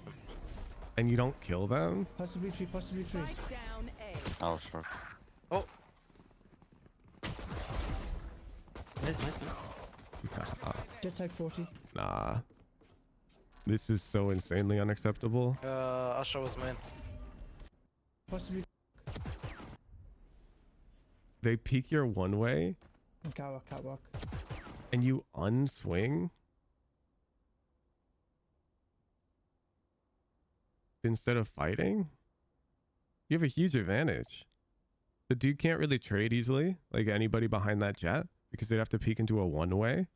And you don't kill them? Possibly tree, possibly trees. Strike down A. Oh, short. Nice. Jet tag 40. Nah. This is so insanely unacceptable. Astra was main. Possibly They peek your one way catwalk. and you unswing instead of fighting. You have a huge advantage. The dude can't really trade easily, like anybody behind that jet, because they'd have to peek into a one-way.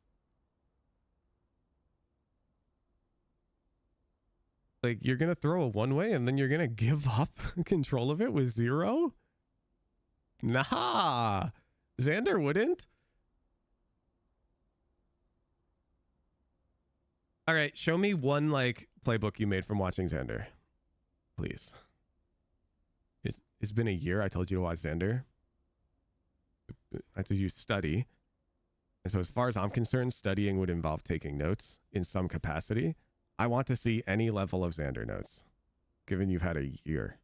Like, you're gonna throw a one-way and then you're gonna give up control of it with 0? Nah, Xander wouldn't. All right, show me one like playbook you made from watching Xander, please. It's been a year. I told you to watch Xander. I told you to study. And so as far as I'm concerned, studying would involve taking notes in some capacity. I want to see any level of Xander notes, given you've had a year.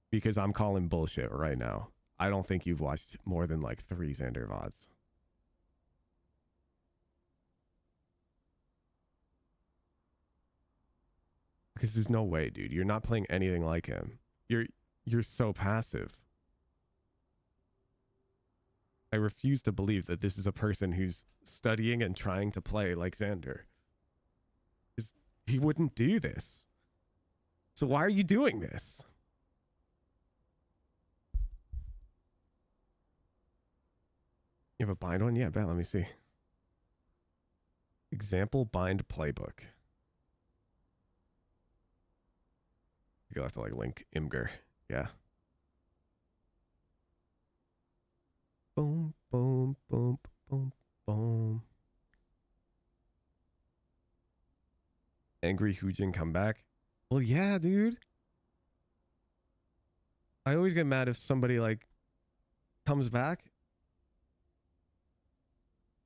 Because I'm calling bullshit right now. I don't think you've watched more than like 3 Xander VODs. Because there's no way, dude. You're not playing anything like him. You're so passive. I refuse to believe that this is a person who's studying and trying to play like Xander. He wouldn't do this. So why are you doing this? You have a bind one? Yeah, bet. Let me see. Example bind playbook. You'll have to like link Imgur. Yeah. Boom, boom, boom, boom, boom. Angry Hoojin comeback. Well, yeah, dude. I always get mad if somebody like comes back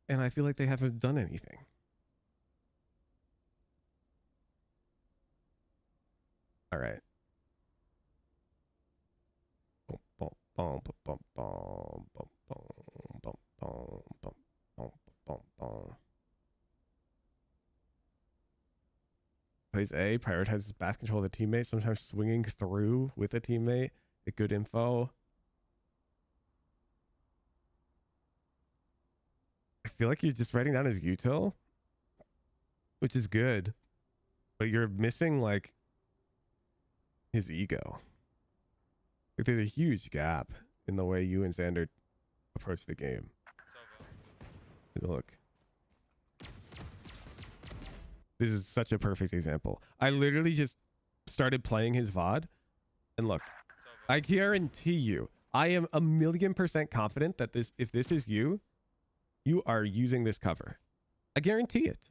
and I feel like they haven't done anything. All right. Bum, bum, bum, bum, bum, bum, bum, bum, bum, bum, bum, bum. Plays A, prioritizes back control of the teammate, sometimes swinging through with a teammate. Get good info. I feel like you're just writing down his util, which is good, but you're missing like his ego. Like there's a huge gap in the way you and Xander approach the game. Look. This is such a perfect example. I literally just started playing his VOD and look, I guarantee you, I am 1,000,000% confident that this, if this is you, you are using this cover. I guarantee it.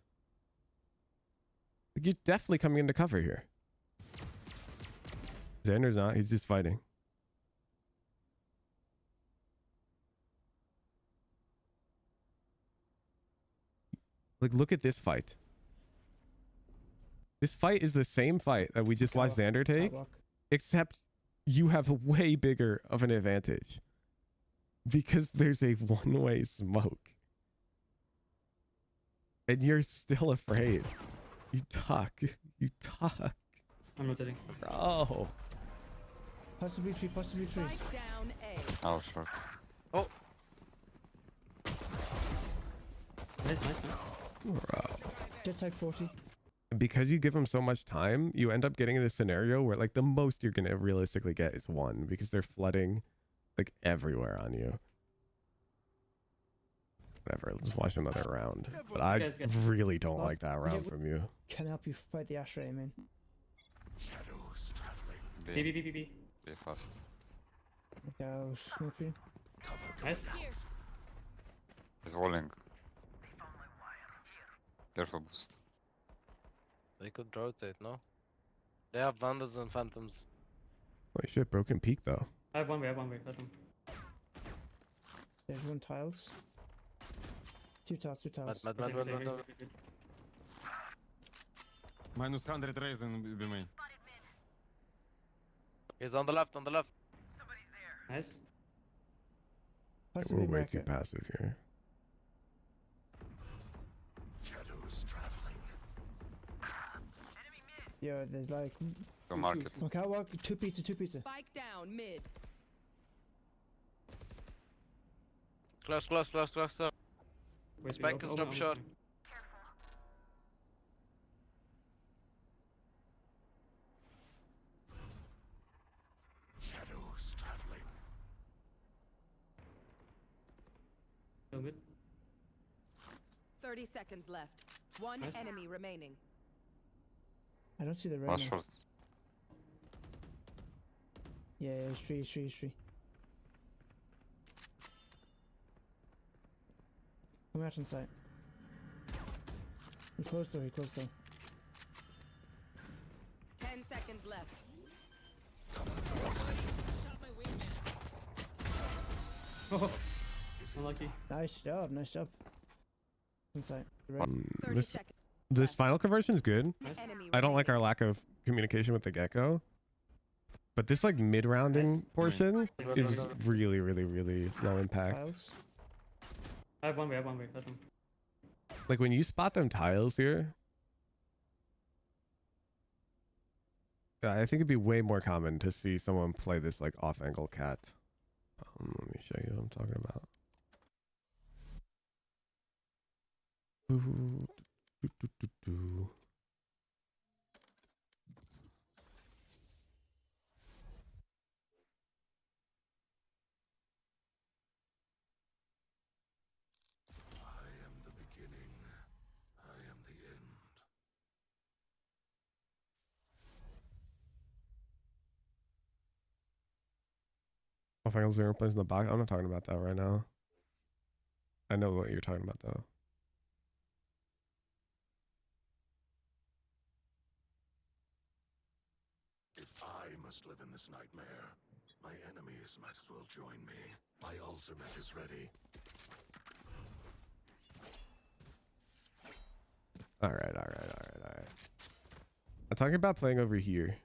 Like, you're definitely coming into cover here. Xander's not, he's just fighting. Like, look at this fight. This fight is the same fight that we just watched Xander take, except you have a way bigger of an advantage because there's a one-way smoke. And you're still afraid. You talk. You talk. I'm rotating. Bro. Possibly tree, possibly tree. Spike down A. Oh, short. Oh, Nice, nice, nice. Bro. Jet type 40. Because you give them so much time, you end up getting in this scenario where like the most you're going to realistically get is one because they're flooding like everywhere on you. Whatever, let's watch another round. But I really don't like that round from you. Can I help you fight the Ashtray, man? Shadows traveling. B. B, B, B, B, B. B fast. Okay, I'll smoke for you. Nice. He's walling. Careful boost. they could rotate, no? They have Vandals and Phantoms. Holy shit, broken peak though. I have one way, Let them. There's one tiles. Two tiles, two tiles. Mad. Minus 100 Raze in B main. He's on the left, Nice. Possibly We're way too market. passive here. Shadows traveling. Yo, there's like... Go market. Okay, I'll walk. Two pizza, two pizza. Spike down mid. Close. Wait, Spike open, is open, drop open. short. Shadows traveling. Still mid. 30 seconds left. One Nice. enemy remaining. I don't see the red Last now. short. Yeah, it's tree, it's tree, it's tree. Come out on site. He closed door, he closed door. 10 seconds left. Oh, unlucky. Nice job, nice job. On site. Red. 30 This seconds. final conversion is good. Nice. Enemy I don't like our remaining. lack of communication with the gecko. But this like mid-rounding Nice. portion is Run. really, really, really low impact. Tiles. I have one way, Let them. Like when you spot them tiles here, I think it'd be way more common to see someone play this like off-angle cat. Let me show you what I'm talking about. Ooh, do, do, do, do. Oh, finals zero plays in the box. I'm not talking about that right now. I know what you're talking about though. If I must live in this nightmare, my enemies might as well join me. My ultimate is ready. All right. I'm talking about playing over here.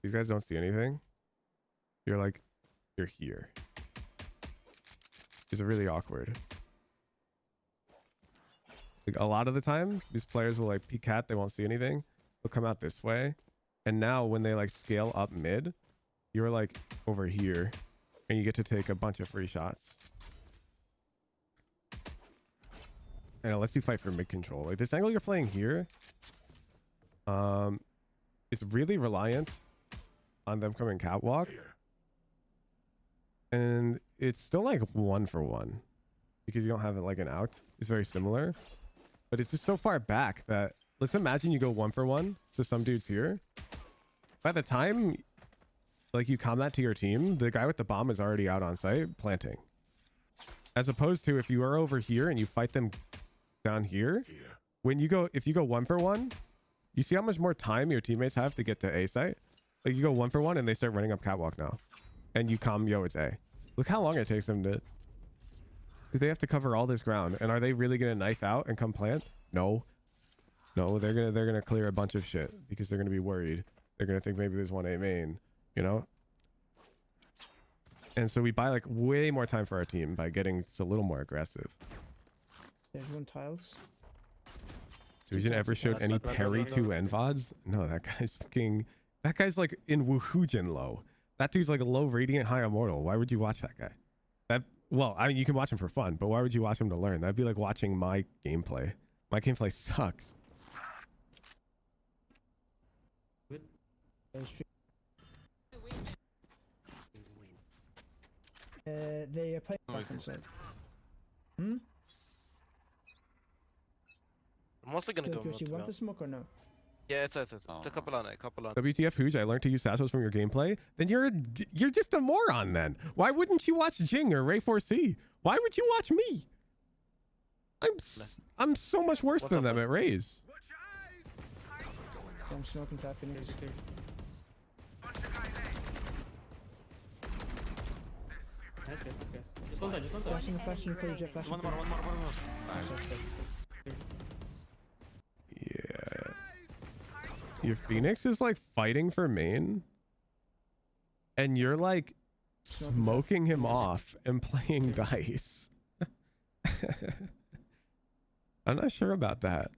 These guys don't see anything. You're here. It's really awkward. Like a lot of the time, these players will like peek at, they won't see anything. They'll come out this way. And now when they like scale up mid, you're like over here and you get to take a bunch of free shots. And it lets you fight for mid control. Like this angle you're playing here, it's really reliant on them coming catwalk. And it's still like 1-for-1 because you don't have it like an out. It's very similar, but it's just so far back that let's imagine you go 1-for-1. So some dudes here, by the time like you come that to your team, the guy with the bomb is already out on site planting. As opposed to if you are over here and you fight them down here, when you go, if you go 1-for-1, you see how much more time your teammates have to get to A site. Like you go 1-for-1 and they start running up catwalk now, and you come, yo, it's A. Look how long it takes them to. They have to cover all this ground, and are they really gonna knife out and come plant? No, they're gonna clear a bunch of shit because they're gonna be worried. They're gonna think maybe there's one A main, you know. And so we buy like way more time for our team by getting just a little more aggressive. There's one tiles. Susan ever showed any parry to NVODs? No, that guy's like in Wuhujin low. That dude's like a low radiant, high immortal. Why would you watch that guy? Well, I mean, you can watch him for fun, but why would you watch him to learn? That'd be like watching my gameplay. My gameplay sucks. They are playing back inside. I'm mostly gonna go Chris, mid, you to be want the honest. smoke or no? Yeah, it's a couple on it, couple on. WTF Hooge, I learned to use Sassos from your gameplay. Then you're just a moron then. Why wouldn't you watch Jing or Ray4C? Why would you watch me? I'm so much worse than them at Raze. I'm smoking top Phoenix. Flashing, flashing, play jet, flashing. One more. Yeah. Your Phoenix is like fighting for main. And you're like smoking him off and playing dice. I'm not sure about that.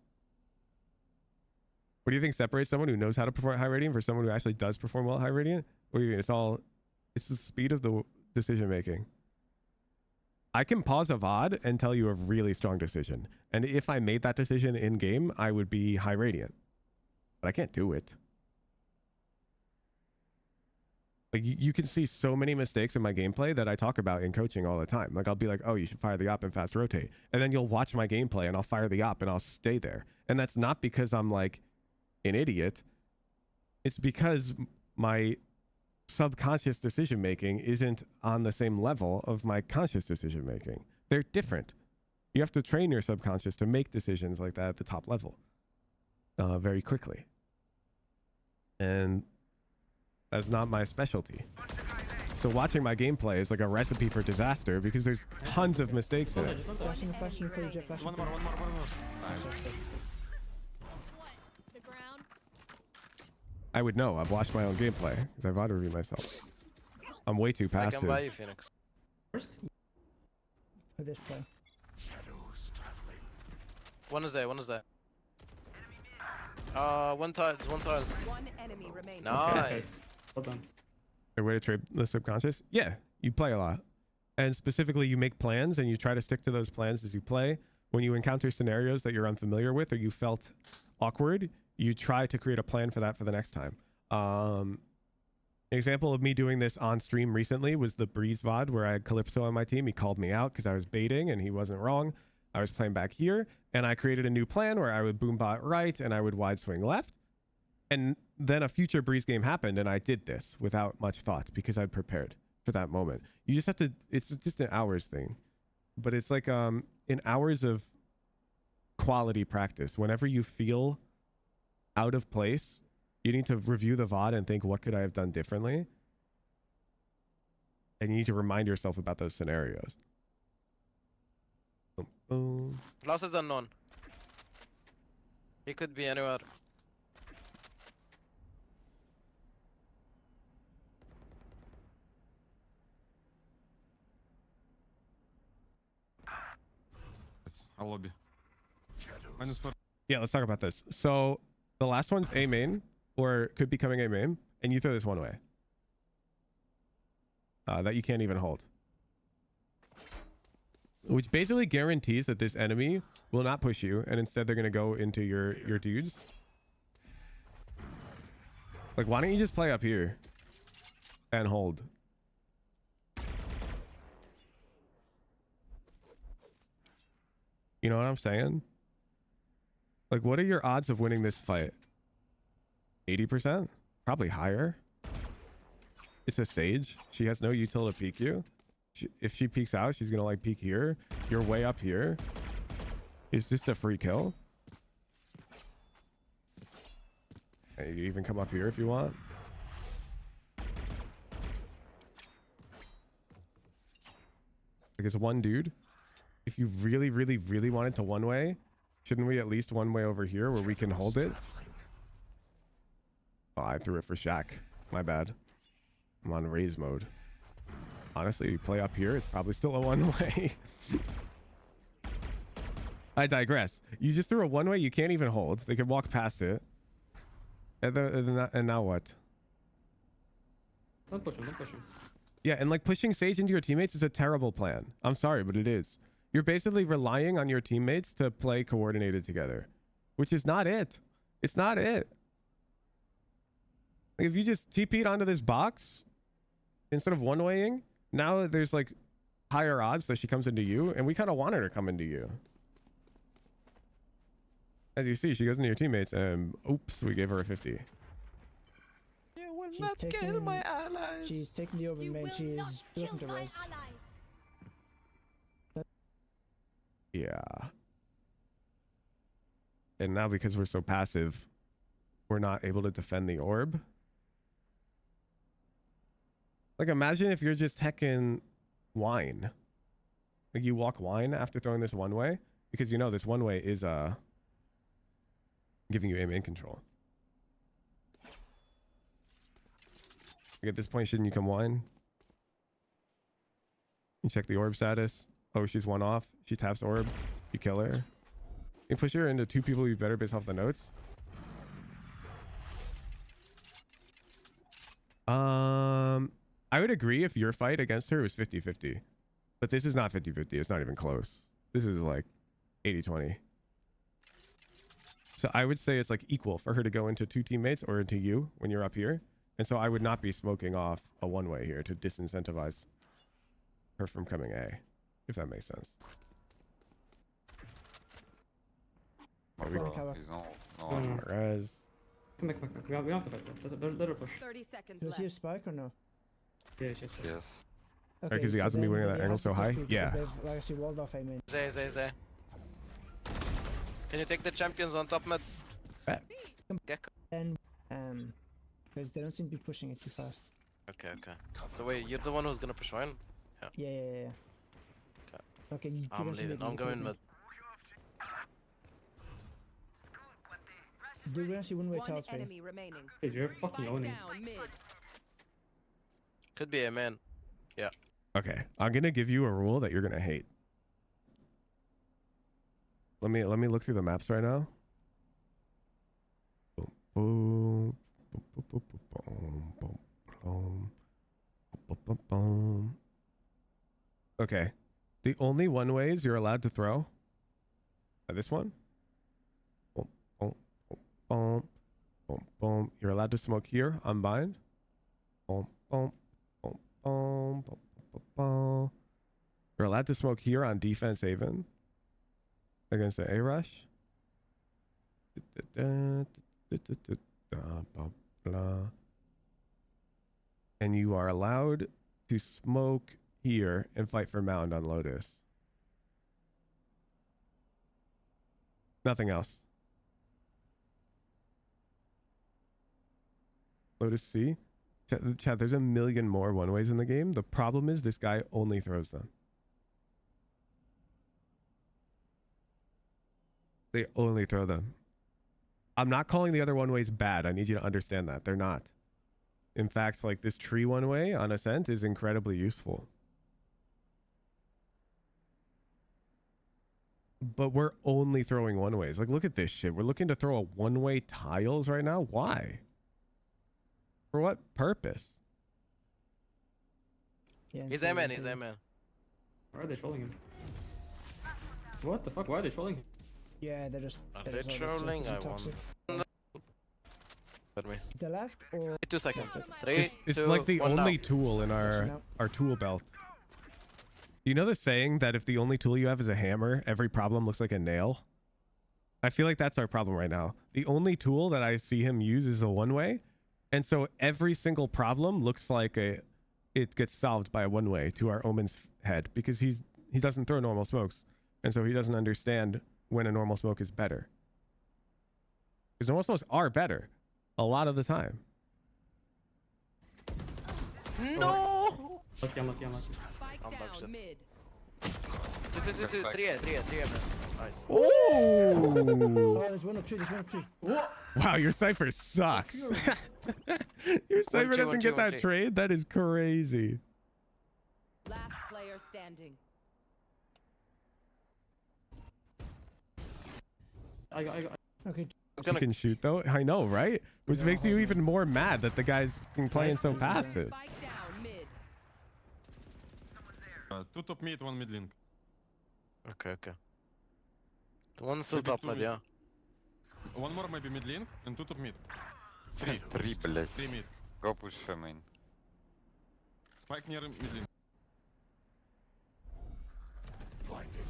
What do you think separates someone who knows how to perform at high radiant for someone who actually does perform well at high radiant? What do you mean? It's the speed of the decision making. I can pause a VOD and tell you a really strong decision. And if I made that decision in game, I would be high radiant. But I can't do it. Like you can see so many mistakes in my gameplay that I talk about in coaching all the time. Like I'll be like, oh, you should fire the op and fast rotate. And then you'll watch my gameplay and I'll fire the op and I'll stay there. And that's not because I'm like an idiot. It's because my subconscious decision making isn't on the same level of my conscious decision making. They're different. You have to train your subconscious to make decisions like that at the top level very quickly. And that's not my specialty. So watching my gameplay is like a recipe for disaster because there's tons of mistakes in it. Flashing, flashing, play jet, flashing. One more. The ground. I would know. I've watched my own gameplay because I've auto-reviewed myself. I'm way too I passive. can buy you, Phoenix. For this play. Shadows traveling. One is there. One tiles. One enemy remaining. Nice. A way to trade the subconscious? Yeah, you play a lot. And specifically, you make plans and you try to stick to those plans as you play. When you encounter scenarios that you're unfamiliar with or you felt awkward, you try to create a plan for that for the next time. An example of me doing this on stream recently was the Breeze VOD where I had Calypso on my team. He called me out because I was baiting and he wasn't wrong. I was playing back here, and I created a new plan where I would boom bot right and I would wide swing left. And then a future Breeze game happened, and I did this without much thought because I'd prepared for that moment. You just have to, it's just an hours thing. But it's like in hours of quality practice. Whenever you feel out of place, you need to review the VOD and think, what could I have done differently? And you need to remind yourself about those scenarios. Boom, boom. Loss is unknown. He could be anywhere. It's a lobby. -4. Yeah, let's talk about this. So the last one's A main, or could be coming A main, and you throw this one way. That you can't even hold. Which basically guarantees that this enemy will not push you, and instead they're going to go into your dudes. Like, why don't you just play up here and hold? You know what I'm saying? Like, what are your odds of winning this fight? 80%? Probably higher. It's a Sage. She has no util to peek you. If she peeks out, she's going to like peek here. You're way up here. It's just a free kill. And you even come up here if you want. Like, it's one dude. If you really, really, really wanted to one way, shouldn't we at least one way over here where we can hold it? Oh, I threw it for Shaq. My bad. I'm on Raze mode. Honestly, you play up here, it's probably still a one way. I digress. You just threw a one way you can't even hold. They can walk past it. And now what? Don't push him, don't push him. Yeah, and like pushing Sage into your teammates is a terrible plan. I'm sorry, but it is. You're basically relying on your teammates to play coordinated together, which is not it. It's not it. Like, if you just TP'd onto this box instead of one-waying, now there's like higher odds that she comes into you, and we kind of want her to come into you. As you see, she goes into your teammates, and oops, we gave her a 50. You will not kill my allies. She's taking the open main. She is looking to Raze. Yeah. And now because we're so passive, we're not able to defend the orb. Like, imagine if you're just heckin' wine. Like, you walk wine after throwing this one way, because you know this one way is giving you aim in control. Like, at this point, shouldn't you come wine? You check the orb status. Oh, she's one off. She taps orb. You kill her. You push her into two people you better based off the notes. I would agree if your fight against her was 50-50. But this is not 50-50. It's not even close. This is like 80-20. So I would say it's like equal for her to go into two teammates or into you when you're up here. And so I would not be smoking off a one-way here to disincentivize her from coming A, if that makes sense. Raze. Come back. We have to fight. Let her push. 30 seconds Do you left. see a spike or no? Yes. Yes. Okay, Because the odds of me then winning that they angle have so to push high? through Yeah. because they've actually walled off A main. Zay. Can you take the champions on top mid? Gecko. And because they don't seem to be pushing it too fast. Okay. So wait, you're the one who's gonna push one? Yeah. Okay. Okay, you I'm don't seem leaving. to I'm be going pushing. mid. Do we actually one-way One tower stream? enemy remaining. Dude, you're fucking Spike owning. down mid. Could be a man. Okay. I'm going to give you a rule that you're going to hate. Let me look through the maps right now. Boom, boom, boom, boom, boom, boom. Okay. The only one ways you're allowed to throw are this one. Boom, boom, boom, boom, boom. You're allowed to smoke here on bind. Boom, boom, boom, boom, boom, boom, boom. You're allowed to smoke here on defense haven. against the A rush. And you are allowed to smoke here and fight for mound on Lotus. Nothing else. Lotus C. Chat, there's a million more one-ways in the game. The problem is this guy only throws them. They only throw them. I'm not calling the other one-ways bad. I need you to understand that. They're not. In fact, like this tree one-way on Ascent is incredibly useful. But we're only throwing one-ways. Like, look at this shit. We're looking to throw a one-way tiles right now. Why? For what purpose? Yeah, He's Amen, he's Amen. Why are they trolling him? What the fuck? Why are they trolling him? Yeah, they're just. Are they're they just all trolling? I toxic. wonder. Let me. The left or 2 seconds. 3, It's 2, like the 1 only now. tool in our tool belt. You know the saying that if the only tool you have is a hammer, every problem looks like a nail? I feel like that's our problem right now. The only tool that I see him use is a one-way. And so every single problem looks like it gets solved by a one-way to our Omen's head because he doesn't throw normal smokes. And so he doesn't understand when a normal smoke is better. Because normal smokes are better a lot of the time. No! Lucky, I'm lucky. Spike I'm down upset. mid. 3 Nice. Oh! Oh, there's one up tree. There's one up tree. What? Wow, your cipher sucks. Your cipher two, doesn't one, get two, that one, two. trade? That is crazy. Last player standing. I got. Okay. It's You gonna can shoot though. I know, right? Which Yeah, makes you hold even more mad that the guy's playing so Nice. passive. Spike down mid. 2 top mid, 1 mid link. Okay. One still Maybe top two mid, mid. yeah. 1 more maybe mid link and 2 top mid. 3, блять. 3 mid. Go push main. Spike near mid link. Blinding.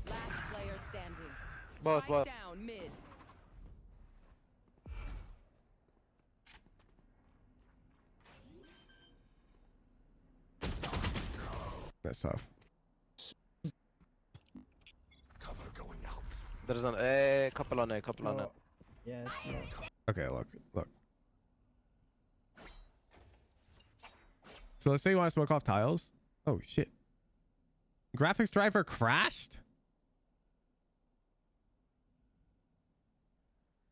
Last player standing. Both, Spike both. down mid. That's tough. Cover going out. There's an A, couple on A. Oh, yeah. It's not. Okay, look. So let's say you want to smoke off tiles. Oh shit. Graphics driver crashed?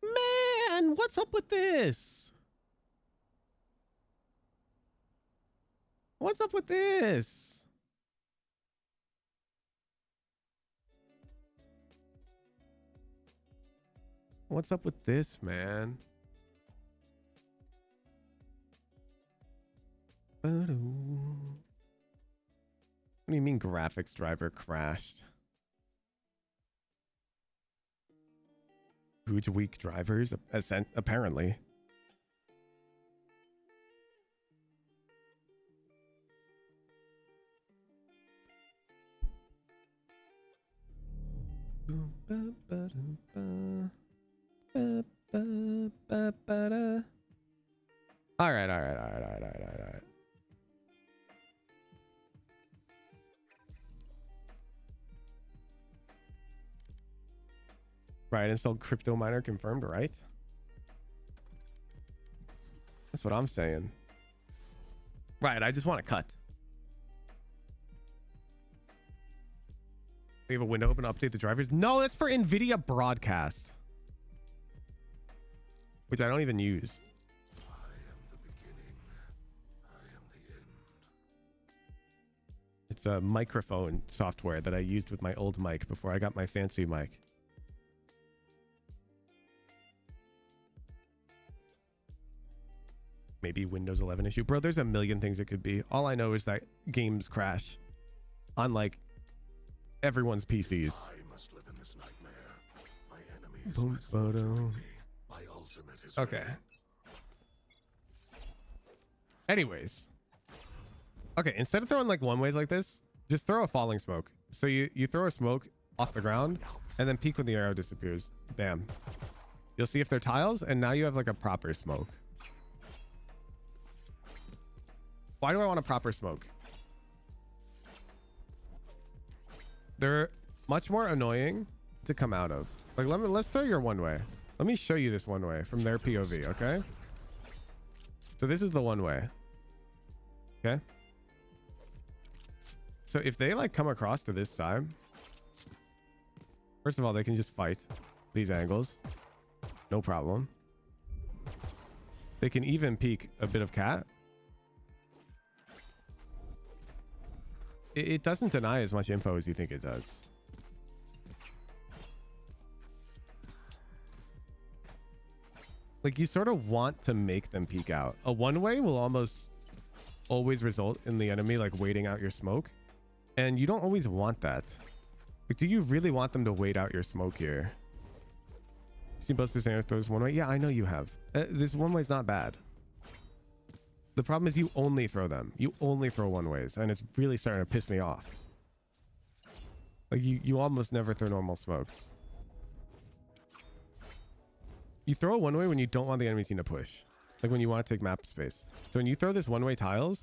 Man, what's up with this? What's up with this? What's up with this, man? What do you mean graphics driver crashed? Huge weak drivers, Ascent, apparently. All right. Right, installed crypto miner confirmed, right? That's what I'm saying. Right, I just want to cut. We have a window open to update the drivers. No, that's for NVIDIA broadcast, which I don't even use. I am the beginning. I am the end. It's a microphone software that I used with my old mic before I got my fancy mic. Maybe Windows 11 issue. Bro, there's a million things it could be. All I know is that games crash on like everyone's PCs. I must live in this nightmare. My enemies Boom, might as well join ba-dum. me. My ultimate is Okay. ready. Anyways. Okay, instead of throwing like one ways like this, just throw a falling smoke. So you throw a smoke off the ground, and then peek when the arrow disappears. Bam. You'll see if they're tiles, and now you have like a proper smoke. Why do I want a proper smoke? They're much more annoying to come out of. Like, let's throw your one way. Let me show you this one way from their POV, okay? So this is the one way. Okay. So if they like come across to this side, first of all, they can just fight these angles. No problem. They can even peek a bit of cat. It doesn't deny as much info as you think it does. Like, you sort of want to make them peek out. A one-way will almost always result in the enemy like waiting out your smoke, and you don't always want that. Like, do you really want them to wait out your smoke here? Seen Buster Sanders throws one way? Yeah, I know you have. This one way's not bad. The problem is you only throw them. You only throw one ways, and it's really starting to piss me off. Like, you almost never throw normal smokes. You throw a one way when you don't want the enemy team to push. Like when you want to take map space. So when you throw this one way tiles,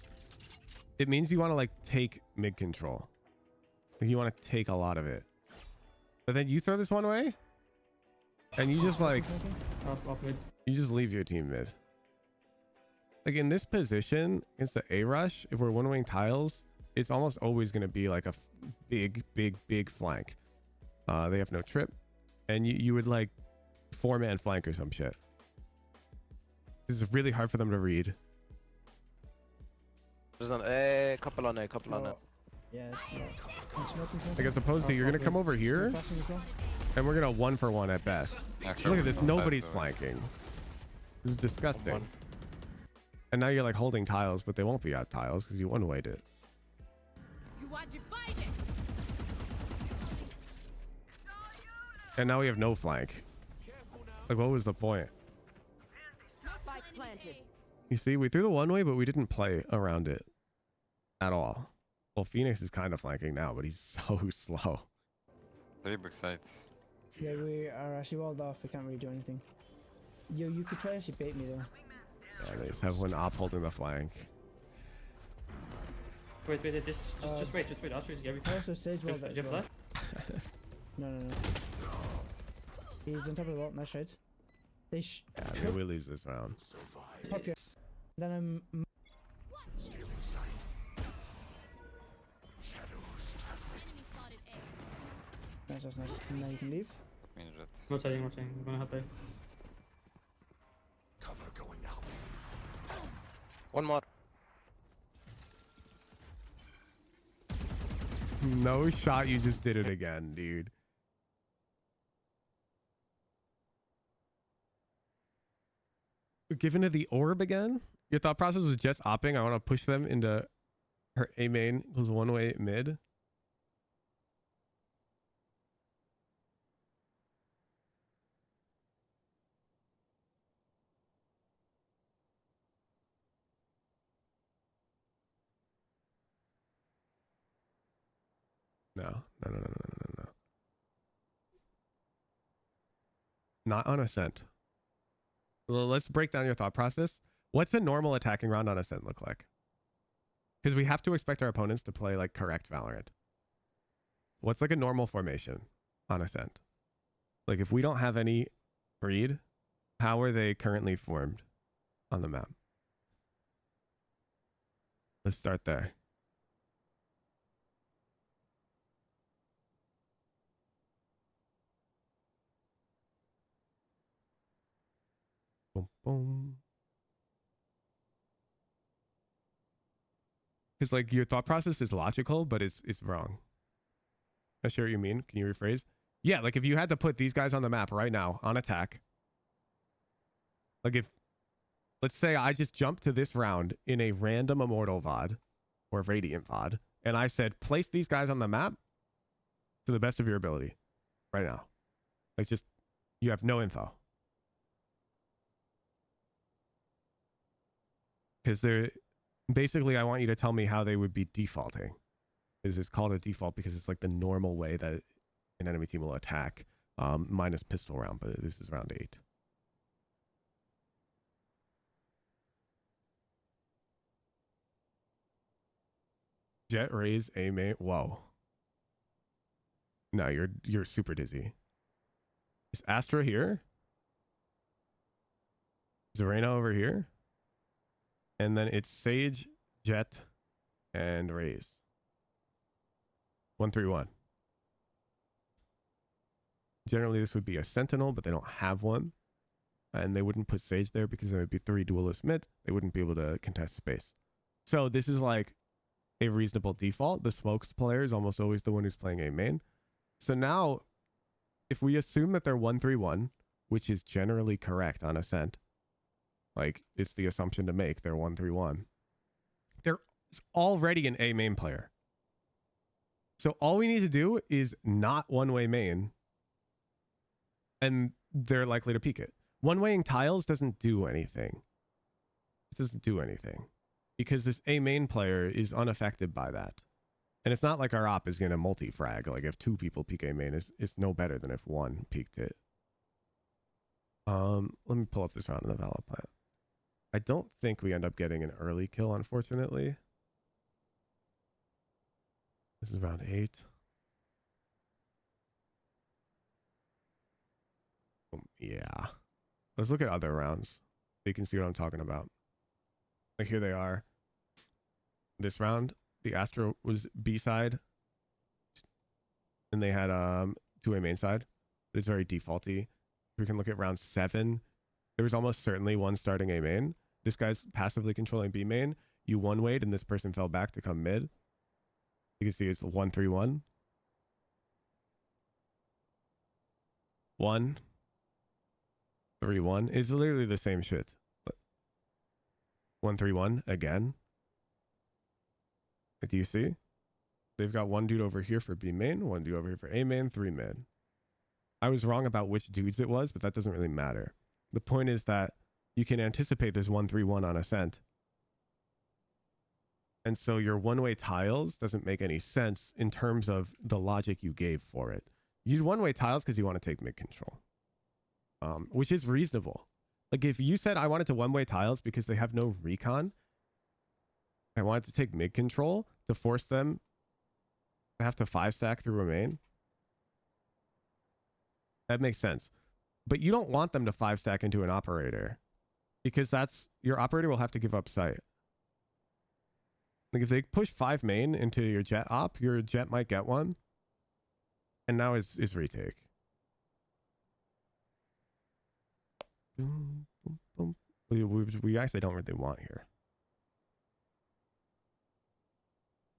it means you want to like take mid control. Like you want to take a lot of it. But then you throw this one way and you just like, you just leave your team mid. Like in this position against the A rush, if we're one wing tiles, it's almost always going to be like a big flank. They have no trip, and you would like 4-man flank or some shit. This is really hard for them to read. There's a couple on it, couple on it. Yeah, Like as opposed to you're gonna come over here and we're gonna 1-for-1 at best. Look at this, nobody's flanking. This is disgusting. And now you're like holding tiles, but they won't be out tiles because you one-wayed it. You are divided. And now we have no flank. Like, what was the point? Spike planted. You see, we threw the one way, but we didn't play around it at all. Well, Phoenix is kind of flanking now, but he's so slow. 3 big sides. Yeah, we are actually walled off. We can't really do anything. You could try actually bait me though. Yeah, they just have one op holding the flank. Wait, just wait. I'll show you everything. Also, stage wall that as well. No. He's on top of the wall. Nice shot. Yeah, we lose this round. Pop here. Then I'm Stealing sight. Shadows traveling. nice. Now you can leave. No saying. I'm gonna help you. Cover going out. One more. No shot, you just did it again, dude. Given to the orb again? Your thought process was just opping. I want to push them into her A main, who's one way mid. No. Not on Ascent. Well, let's break down your thought process. What's a normal attacking round on Ascent look like? Because we have to expect our opponents to play like correct Valorant. What's like a normal formation on Ascent? Like if we don't have any read, how are they currently formed on the map? Let's start there. Boom, boom. Because like your thought process is logical, but it's wrong. I sure what you mean. Can you rephrase? Yeah, like if you had to put these guys on the map right now on attack, like if, let's say I just jumped to this round in a random Immortal VOD or Radiant VOD, and I said, place these guys on the map to the best of your ability right now. Like just, you have no info. Because they're basically, I want you to tell me how they would be defaulting. Is it's called a default because it's like the normal way that an enemy team will attack, minus pistol round, but this is round 8. Jet, Raze, A main. Whoa. No, you're super dizzy. Is Astra here? Zarena over here? And then it's Sage, Jet, and Raze. 1-3-1. Generally, this would be a Sentinel, but they don't have one. And they wouldn't put Sage there because there would be 3 duelists mid. They wouldn't be able to contest space. So this is like a reasonable default. The smokes player is almost always the one who's playing A main. So now, if we assume that they're 1-3-1, which is generally correct on Ascent, like it's the assumption to make, they're 1-3-1, there's already an A main player. So all we need to do is not one-way main, and they're likely to peek it. One-waying tiles doesn't do anything. It doesn't do anything because this A main player is unaffected by that. And it's not like our op is going to multi-frag. Like if 2 people peek A main, it's no better than if 1 peeked it. Let me pull up this round in the Valor plant. I don't think we end up getting an early kill, unfortunately. This is round 8. Yeah. Let's look at other rounds so you can see what I'm talking about. Like here they are. This round, the Astra was B side. And they had 2A main side. But it's very defaulty. We can look at round 7. There was almost certainly one starting A main. This guy's passively controlling B main. You one-wayed and this person fell back to come mid. You can see it's the 1-3-1. 1-3-1. It's literally the same shit. 1-3-1 again. Do you see? They've got one dude over here for B main, one dude over here for A main, 3 mid. I was wrong about which dudes it was, but that doesn't really matter. The point is that you can anticipate this 1-3-1 on Ascent. And so your one-way tiles doesn't make any sense in terms of the logic you gave for it. You do one-way tiles because you want to take mid control, which is reasonable. Like if you said I wanted to one-way tiles because they have no recon, I wanted to take mid control to force them to have to 5-stack through a main, that makes sense. But you don't want them to 5-stack into an operator because that's your operator will have to give up sight. Like if they push 5 main into your jet op, your jet might get one. And now is retake. We actually don't really want here.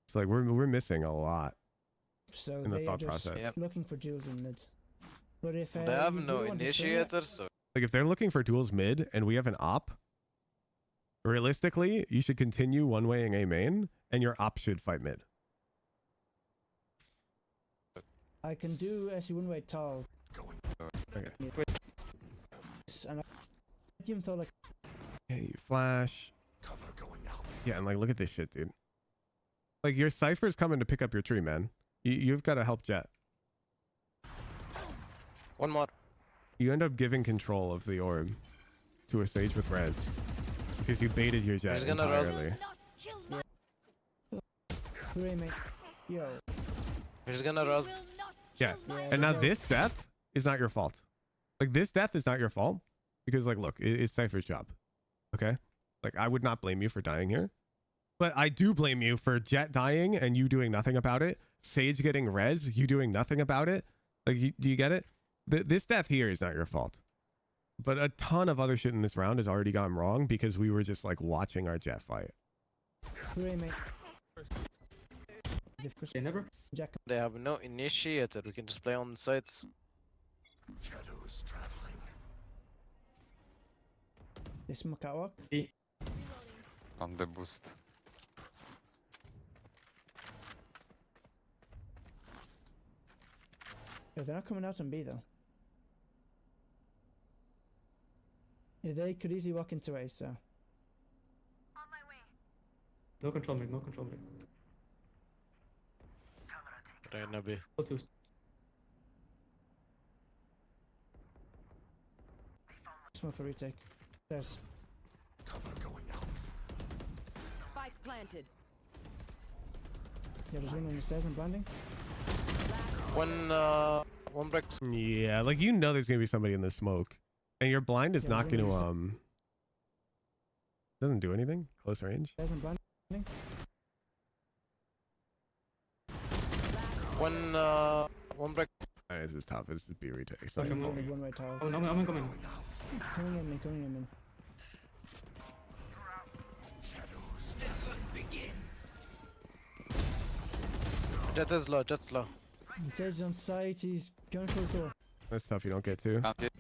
It's like we're missing a lot So in the they are thought just process. looking for duels in mid. But if They have you do no want to swing it- initiators, so Like if they're looking for duels mid and we have an op, realistically, you should continue one-waying A main and your op should fight mid. I can do actually one-way tile. Okay. And I even thought like Yeah, you flash. Cover going out. Yeah, and like look at this shit, dude. Like your Cypher's coming to pick up your tree, man. You've got to help Jet. one more. You end up giving control of the orb to a Sage with Rez because you baited your Jet He's gonna res. entirely. hooray mate. Yo. He's gonna res. Yeah, Yeah, and now so- this death is not your fault. Like this death is not your fault because like look, it's Cypher's job. Okay, like I would not blame you for dying here, but I do blame you for Jet dying and you doing nothing about it. Sage getting res, you doing nothing about it. Like, do you get it? This death here is not your fault, but a ton of other shit in this round has already gone wrong because we were just like watching our Jet fight. Hooray mate. Jack. They have no initiator. We can just play on the sides. Shadows traveling. This my catwalk. On the boost. Yeah, they're not coming out on B though. Yeah, they could easily walk into A, so. No control mid, no control mid. Reyna B. Go to smoke for retake. There's. Cover going out. Spike planted. Yeah, there's one on the stairs. I'm blinding. One breaks. Yeah, like you know there's gonna be somebody in the smoke. And your blind is Yeah, not there's gonna one doesn't do anything. Close range. Stairs. I'm blinding. One break. This is tough. This is B retake. One So way towers. Oh no, I'm coming. Coming in, coming in. Jet's low. The stairs on site. He's going for the door. that's tough. You don't get to. Can't get.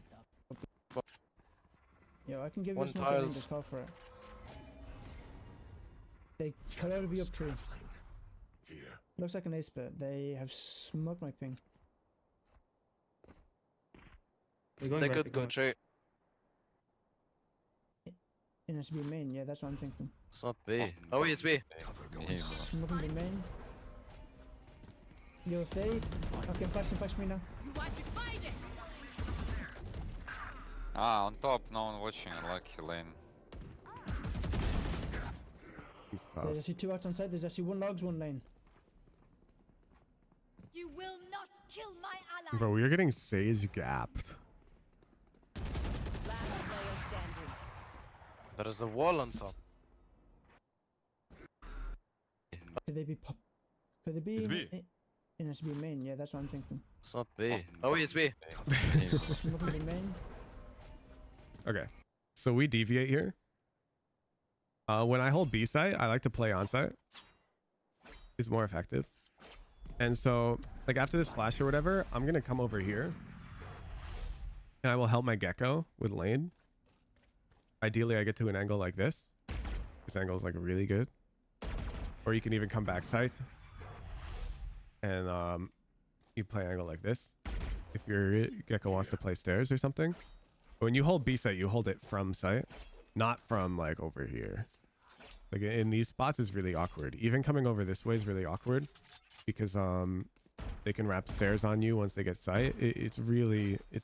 Yeah, I can give you One a smoke and tiles. just call for it. They could out be up to. Here. Looks like an ace bet. They have smoked my ping. They could go trade. And it should be main. Yeah, that's what I'm thinking. It's not B. Oh, it's B. Cover Yeah, going out. Smoking the main. Yo, fade. Okay, flash me now. You want to fight it? Ah, on top, no one watching. Lucky lane. He's tough. There's actually 2 outs on side. There's actually 1 logs, 1 lane. You will not kill my ally. Bro, we are getting Sage gapped. Last player standing. There is a wall on top. Could they be pop? Could they be? It's B. And it should be main. Yeah, that's what I'm thinking. It's not B. Oh, it's B. Smoking the main. Okay. So we deviate here. When I hold B site, I like to play on site. It's more effective. And so, like after this flash or whatever, I'm gonna come over here. And I will help my gecko with lane. Ideally, I get to an angle like this. This angle is like really good. Or you can even come back site. And you play angle like this. If your gecko wants to play stairs or something. But when you hold B site, you hold it from site. Not from like over here. Like in these spots is really awkward. Even coming over this way is really awkward. Because they can wrap stairs on you once they get sight. It's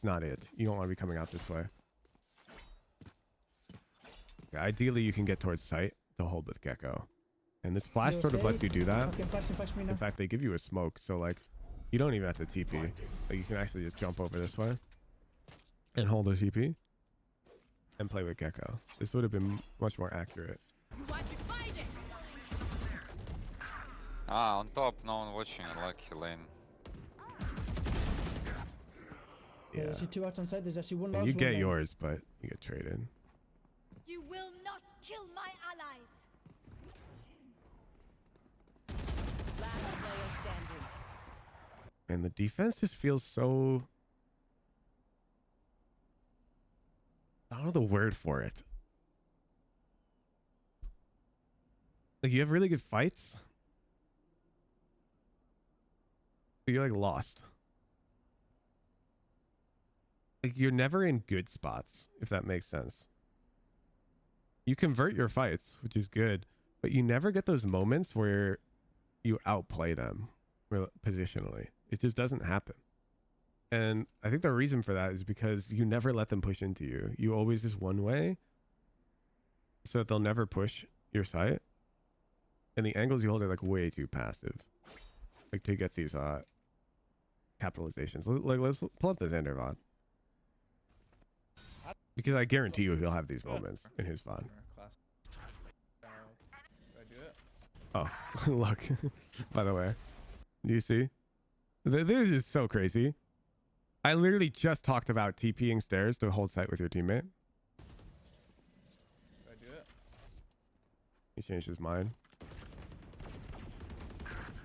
not it. You don't want to be coming out this way. Yeah, ideally, you can get towards sight to hold with gecko. And this flash Yo, sort of lets fade. you do that. Okay, flash me now. In fact, they give you a smoke. So like, you don't even have to TP. Like you can actually just jump over this way. And hold a TP. And play with gecko. This would have been much more accurate. You want to fight it? Ah, on top, no one watching. Lucky lane. Yeah, Yeah. there's actually 2 outs on side. There's actually 1 And logs. you 1 get lane. yours, but you get traded. You will not kill my allies. Last player standing. And the defense just feels so... I don't know the word for it. Like, you have really good fights. But you're, like, lost. Like, you're never in good spots, if that makes sense. You convert your fights, which is good. But you never get those moments where you outplay them positionally. It just doesn't happen. And I think the reason for that is because you never let them push into you. You always just one way so that they'll never push your site. And the angles you hold are like way too passive. Like to get these capitalizations. Like let's pull up the Xander VOD. Because I guarantee you he'll have these moments in his VOD. Class. Do I do it? Oh, look. By the way. Do you see? This is so crazy. I literally just talked about TPing stairs to hold sight with your teammate. Do I do it? He changed his mind. Wait,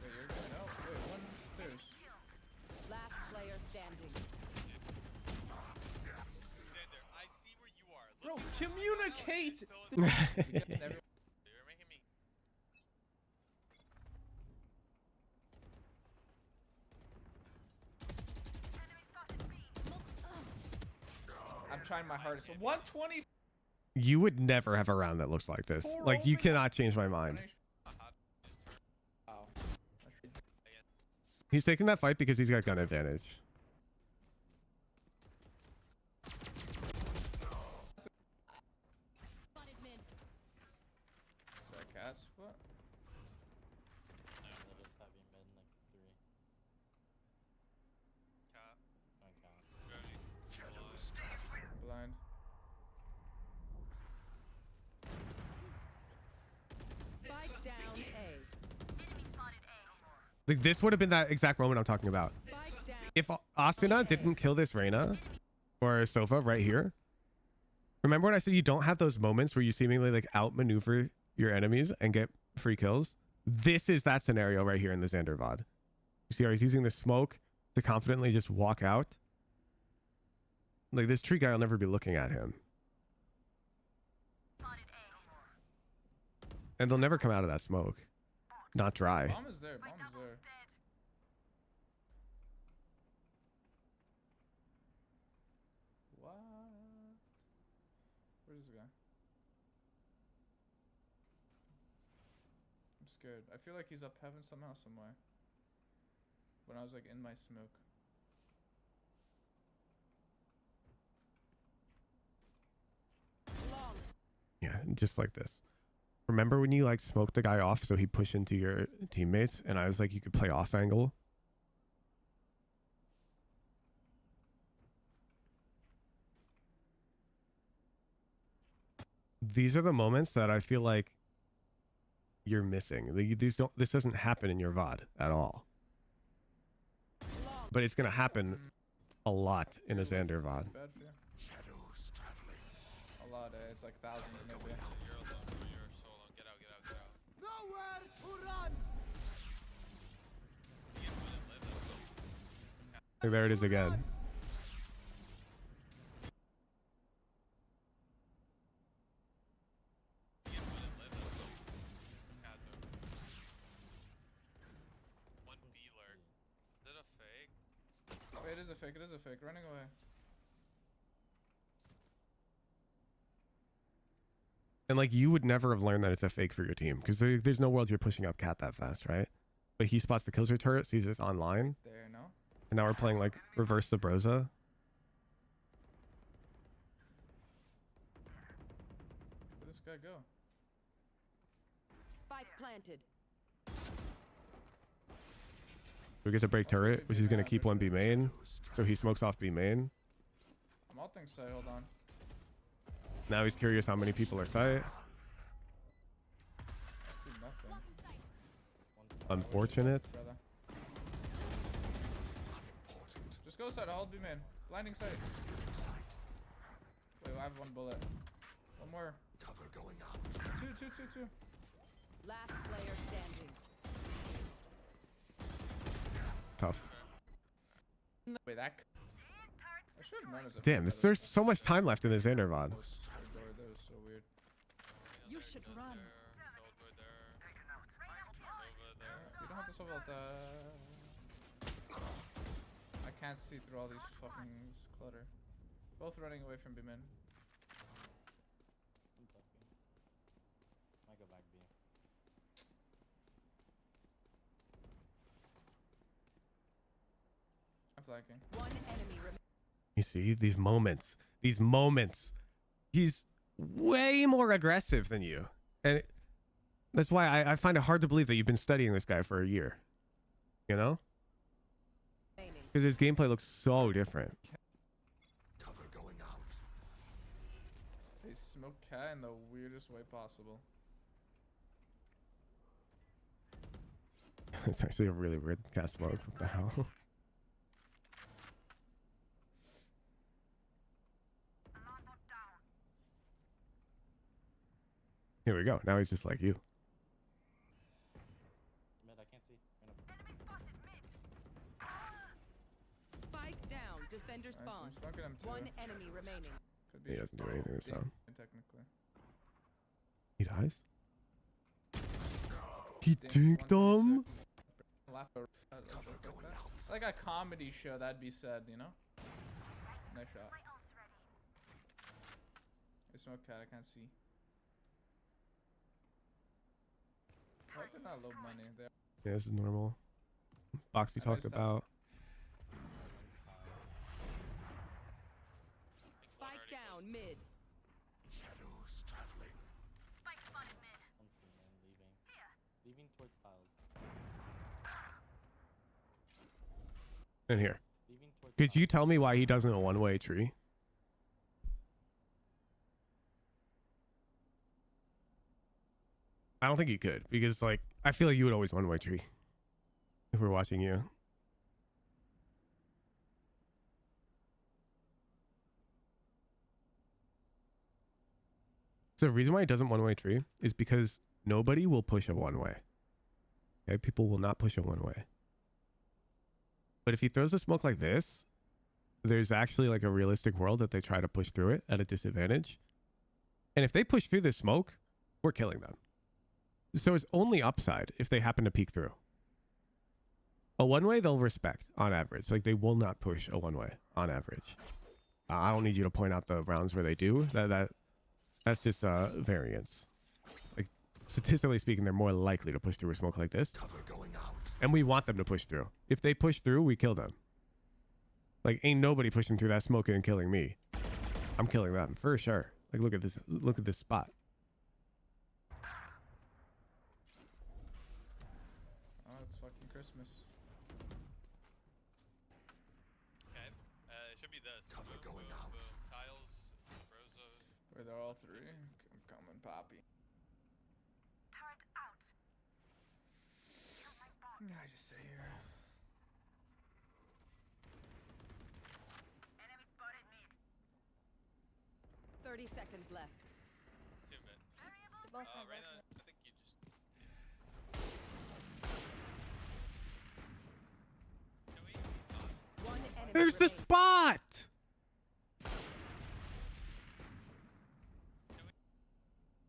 you're going out? Wait, one stairs. Last player standing. Bro, communicate! I'm trying my hardest. 120. You would never have a round that looks like this. Like, you cannot change my mind. Wow. He's taking that fight because he's got gun advantage. Like this would have been that exact moment I'm talking about. If Asuna didn't kill this Reyna or Sofa right here, remember when I said you don't have those moments where you seemingly like outmaneuver your enemies and get free kills? This is that scenario right here in the Xander VOD. You see how he's using the smoke to confidently just walk out? Like this tree guy will never be looking at him. And they'll never come out of that smoke. Not dry. Bomb is there. Bomb is there. What? Where's this guy? I'm scared. I feel like he's up heaven somehow, somewhere. When I was like in my smoke. Yeah, just like this. Remember when you like smoked the guy off so he pushed into your teammates and I was like you could play off angle? These are the moments that I feel like you're missing. This doesn't happen in your VOD at all. But it's going to happen a lot in a Xander VOD. Bad for you. Shadows traveling. A lot, eh? It's like thousands maybe. There it is again. Wait, it is a fake. It is a fake. Running away. And like you would never have learned that it's a fake for your team because there's no world you're pushing up cat that fast, right? But he spots the killjoy turret, sees it's online. There, no? And now we're playing like reverse Sabrosa. Where'd this guy go? Spike planted. We get to break turret, which is going to keep one B main. So he smokes off B main. I'm ulting side, hold on. Now he's curious how many people are sight. I see nothing. Unfortunate. Brother. Just go side, hold B man. Blinding sight. Wait, I have one bullet. One more. Cover going out. Two. Last player standing. Tough. Wait, that. I should have known it was a Damn, fake there's so much time left in the Xander VOD. That was so weird. You should run. You don't have to solve all that. I can't see through all these fucking clutter. Both running away from B-men. I go back B. I'm flanking. One enemy remaining. You see these moments. He's way more aggressive than you. And that's why I find it hard to believe that you've been studying this guy for a year. You know? Because his gameplay looks so different. Cover going out. They smoke cat in the weirdest way possible. It's actually a really weird cast smoke. What the hell? Here we go. Now he's just like you. Mid, I can't see. Spike down. Defender Nice, spawn. I'm smoking him too. One enemy remaining. Could be He doesn't do anything this time. technically. He dies? He Dinked dinked him? Laugh over that, like a comedy show, that'd be said, you know? Nice shot. I smoke cat, I can't see. I hope they're not low money. They're Yeah, this is normal. Boxy I talked missed that. about. Spike down mid. Shadows traveling. Leaving towards tiles. In here. Leaving towards Could you tell me why he doesn't a one-way tree? I don't think you could, because like I feel like you would always one-way tree. if we're watching you. So the reason why it doesn't one-way tree is because nobody will push a one-way. Okay, people will not push a one-way. But if he throws the smoke like this, there's actually like a realistic world that they try to push through it at a disadvantage. And if they push through this smoke, we're killing them. So it's only upside if they happen to peek through. A one-way they'll respect on average. Like they will not push a one-way on average. I don't need you to point out the rounds where they do. That's just variance. Like statistically speaking, they're more likely to push through a smoke like this. Cover going out. And we want them to push through. If they push through, we kill them. Like ain't nobody pushing through that smoke and killing me. I'm killing them for sure. Like look at this spot. Oh, it's fucking Christmas. Okay. It should be this. Cover going out. Tiles, Rosa. Wait, they're all three? I'm coming, Poppy. I just sit here. Enemy spotted mid. 30 seconds left. 2 mid. Both Reyna, I think you just... Can we... One enemy There's the remaining. spot.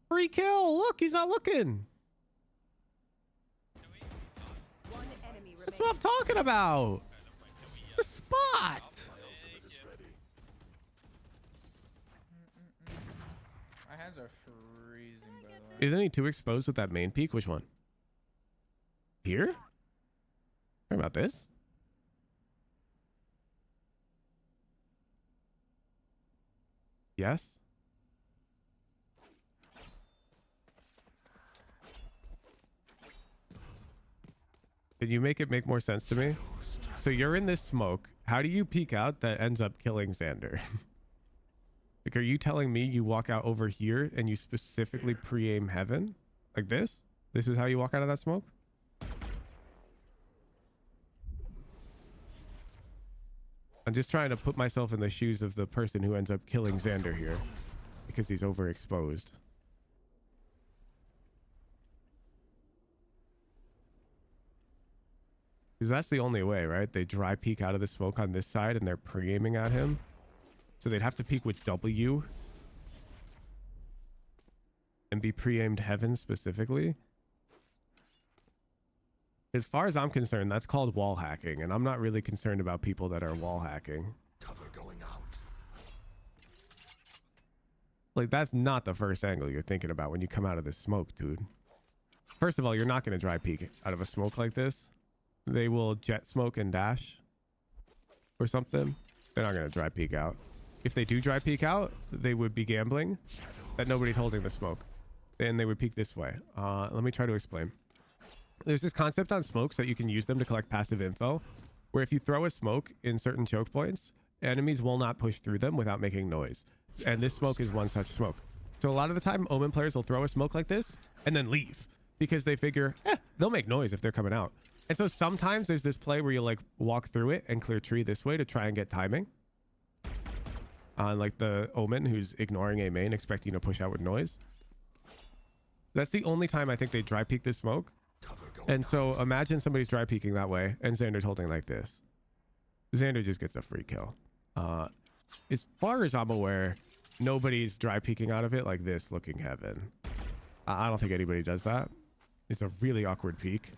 Free kill. Look, he's not looking. One enemy That's remaining. what I'm talking about. The spot. My ultimate is ready. My hands are freezing, by the way. Isn't he too exposed with that main peak? Which one? Here? What about this? Yes. Did you make it make more sense to me? So you're in this smoke. How do you peek out that ends up killing Xander? Like, are you telling me you walk out over here and you specifically pre-aim heaven? Like this? This is how you walk out of that smoke? I'm just trying to put myself in the shoes of the person who ends up killing Xander here. Because he's overexposed. Because that's the only way, right? They dry peek out of the smoke on this side and they're pre-aiming at him. So they'd have to peek with W. And be pre-aimed heaven specifically. As far as I'm concerned, that's called wall hacking. And I'm not really concerned about people that are wall hacking. Cover going out. Like, that's not the first angle you're thinking about when you come out of this smoke, dude. First of all, you're not going to dry peek out of a smoke like this. They will jet smoke and dash or something. They're not going to dry peek out. If they do dry peek out, they would be gambling that nobody's holding the smoke. And they would peek this way. Let me try to explain. There's this concept on smokes that you can use them to collect passive info, where if you throw a smoke in certain choke points, enemies will not push through them without making noise. And this smoke is one such smoke. So a lot of the time, Omen players will throw a smoke like this and then leave because they figure, they'll make noise if they're coming out. And so sometimes there's this play where you like walk through it and clear tree this way to try and get timing. On like the Omen who's ignoring a main, expecting to push out with noise. That's the only time I think they dry peek this smoke. And so imagine somebody's dry peeking that way and Xander's holding like this. Xander just gets a free kill. As far as I'm aware, nobody's dry peeking out of it like this looking heaven. I don't think anybody does that. It's a really awkward peek.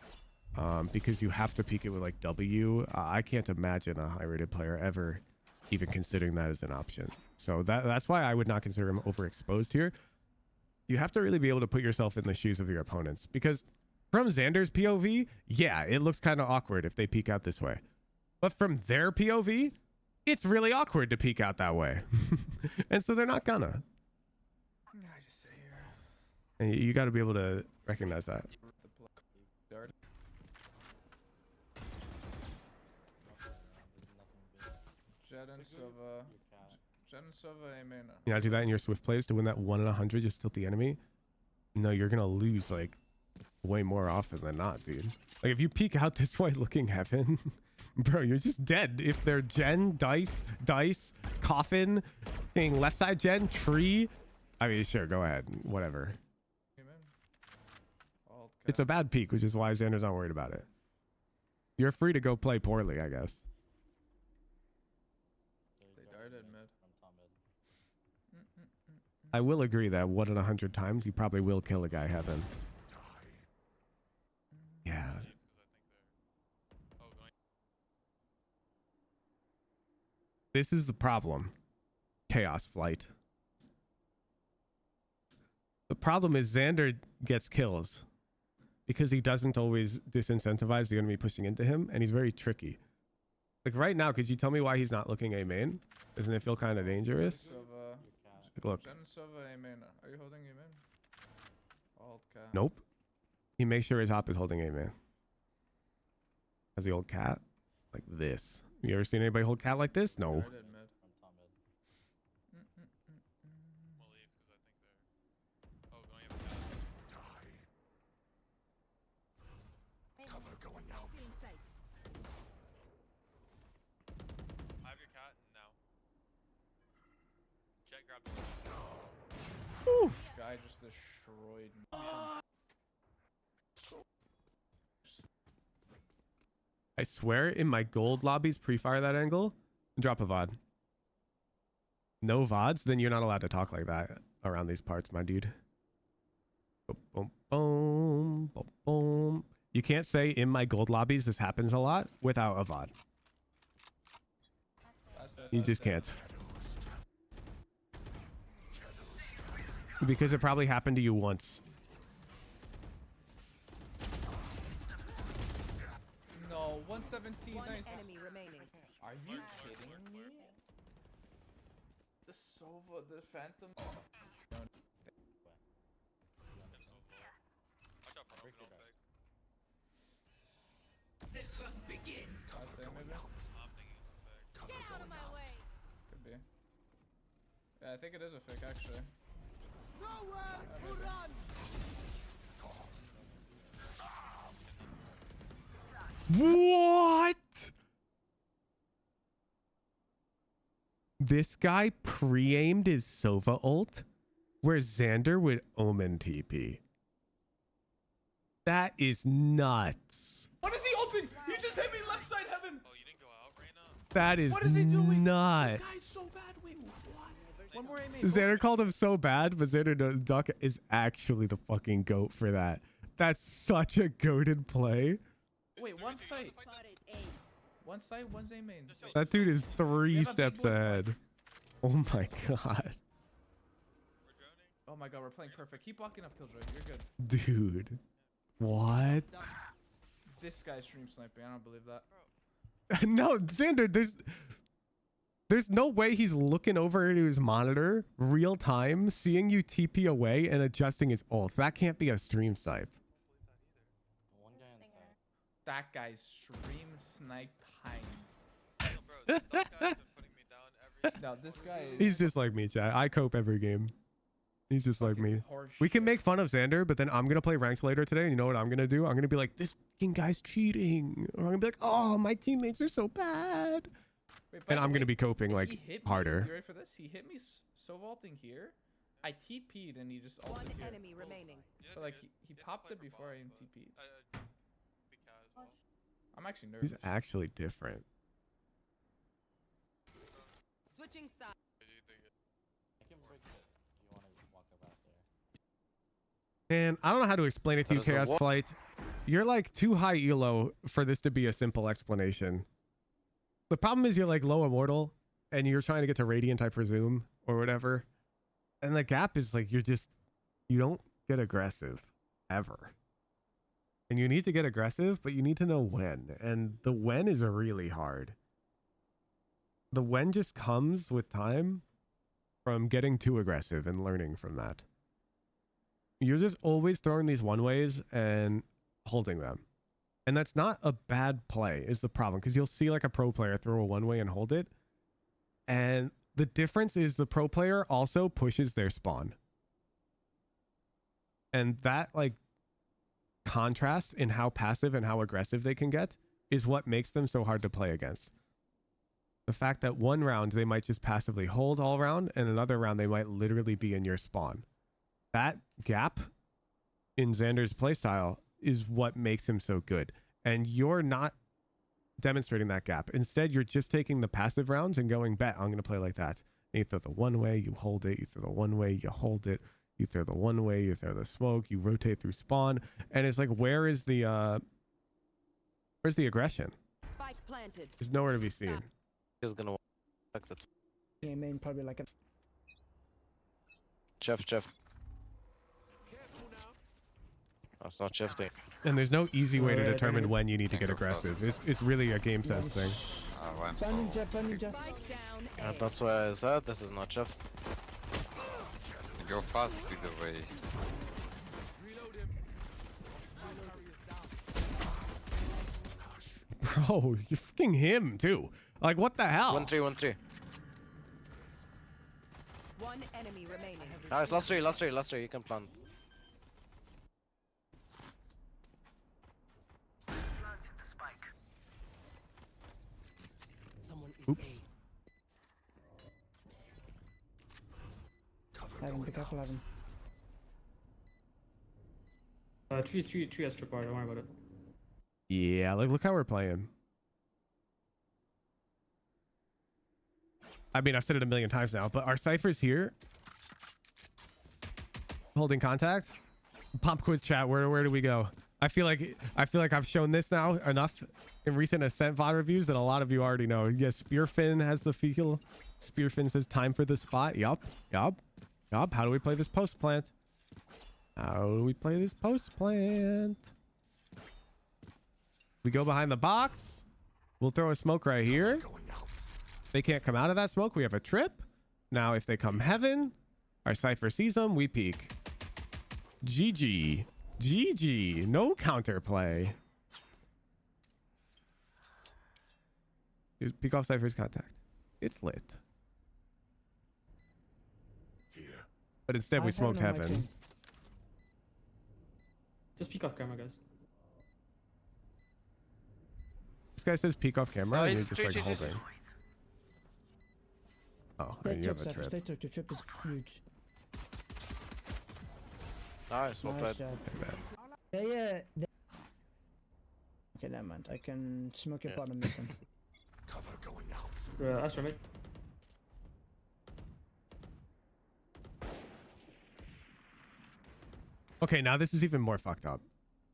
Because you have to peek it with like W. I can't imagine a high-rated player ever even considering that as an option. So that's why I would not consider him overexposed here. You have to really be able to put yourself in the shoes of your opponents. Because from Xander's POV, yeah, it looks kind of awkward if they peek out this way. But from their POV, it's really awkward to peek out that way. And so they're not gonna. I just sit here. And you got to be able to recognize that. Jet and Sova. Jet and Sova, amen. You know, do that in your Swift plays to win that 1 in 100, just tilt the enemy. No, you're gonna lose like way more often than not, dude. Like if you peek out this way looking heaven, bro, you're just dead. If they're gen, dice, coffin, thing, left side gen, tree. I mean, sure, go ahead, whatever. It's a bad peak, which is why Xander's not worried about it. You're free to go play poorly, I guess. They died at mid. I will agree that 1 in 100 times you probably will kill a guy heaven. Yeah. This is the problem. Chaos Flight. The problem is Xander gets kills because he doesn't always disincentivize the enemy pushing into him, and he's very tricky. Like right now, could you tell me why he's not looking A main? Doesn't it feel kind of dangerous? Like, look. Are you holding A main? Alt cat. Nope. He makes sure his hop is holding A main. As the old cat, like this. You ever seen anybody hold cat like this? No. Cover going out. I have your cat now. Jet grab. Guy just destroyed me. I swear in my gold lobbies pre-fire that angle and drop a VOD. No VODs? Then you're not allowed to talk like that around these parts, my dude. Boom, boom, boom, boom, boom. You can't say in my gold lobbies this happens a lot without a VOD. You just can't. Because it probably happened to you once. No, 117. Nice. Enemy remaining. Are you kidding me? The Sova, the Phantom. The hunt begins. Get out of my way. Could be. Yeah, I think it is a fake actually. Nowhere to run. What? This guy pre-aimed his Sova ult where Xander would Omen TP. That is nuts. What is he ulting? He just hit me left side heaven. Oh, you didn't go out right now? That is What is he doing? nuts. This guy's so bad. Wait, what? One more aim. Xander called him so bad, but Xander Duck is actually the fucking GOAT for that. That's such a goated play. Wait, one site. One site, one's A main. That dude is 3 steps ahead. Oh my god. Oh my god, we're playing perfect. Keep walking up, Killjoy. You're good. Dude. What? This guy's stream sniping. I don't believe that. No, Xander, there's no way he's looking over into his monitor real time, seeing you TP away and adjusting his ult. That can't be a stream snipe. That guy's stream sniping. No, this guy is... He's just like me, chat. I cope every game. He's just like me. We can make fun of Xander, but then I'm gonna play ranked later today, and you know what I'm gonna do? I'm gonna be like, this fucking guy's cheating, or I'm gonna be like, oh, my teammates are so bad. Wait, And I'm gonna be coping like he hit me. harder. You ready for this? He hit me so vaulting here. I TP'd and he just ulted One here. enemy remaining. So like he popped it before I even TP'd. I'm actually nervous. He's actually different. Switching sides. Man, I don't know how to explain it to you, That is a Chaos wa- Flight. You're like too high elo for this to be a simple explanation. The problem is you're like low Immortal, and you're trying to get to Radiant, I presume, or whatever. And the gap is like you don't get aggressive ever. And you need to get aggressive, but you need to know when. And the when is really hard. The when just comes with time from getting too aggressive and learning from that. You're just always throwing these one ways and holding them. And that's not a bad play is the problem. Because you'll see like a pro player throw a one way and hold it. And the difference is the pro player also pushes their spawn. And that like contrast in how passive and how aggressive they can get is what makes them so hard to play against. The fact that one round they might just passively hold all round, and another round they might literally be in your spawn. That gap in Xander's playstyle is what makes him so good. And you're not demonstrating that gap. Instead, you're just taking the passive rounds and going, bet, I'm going to play like that. And you throw the one way, you hold it. You throw the one way, you hold it. You throw the one way, you throw the smoke, you rotate through spawn. And it's like, where's the aggression? Spike planted. There's nowhere to be seen. He's gonna like that. Yeah, main probably like a. Jeff. That's not shifting. And there's no easy way to Alright, determine okay. when you need to get aggressive. It's really a game sense thing. I'm Banding so... jet, banding jet. Spike down. Yeah, A. that's why I said this is not Jeff. Go fast either way. Bro, you're fucking him too. Like, what the hell? 1-3. One enemy remaining. Nice, last three, you can plant. Oops. Heaven, be careful, Heaven. Tree has trip bar, don't worry about it. Yeah, like, look how we're playing. I mean, I've said it a million times now, but our ciphers here, holding contact. Pop quiz chat. Where do we go? I feel like I've shown this now enough in recent Ascent VOD reviews that a lot of you already know. Yes, Spearfin has the feel. Spearfin says time for the spot. Yup. How do we play this post plant? We go behind the box. We'll throw a smoke right here. They can't come out of that smoke. We have a trip. Now, if they come heaven, our cipher sees them. We peek. GG. No counterplay. Just peek off cipher's contact. It's lit. But instead, we smoked heaven. Just peek off camera, guys. This guy says peek off camera, and he's you're just like tree. holding. Oh, Stay and you have trip, a Cypher, trip. stay trip. The trip is huge. Nice, well played. job. Amen. Okay, never mind. I can smoke your bottom mid then. Cover going out. Astra, mate. Okay, now this is even more fucked up.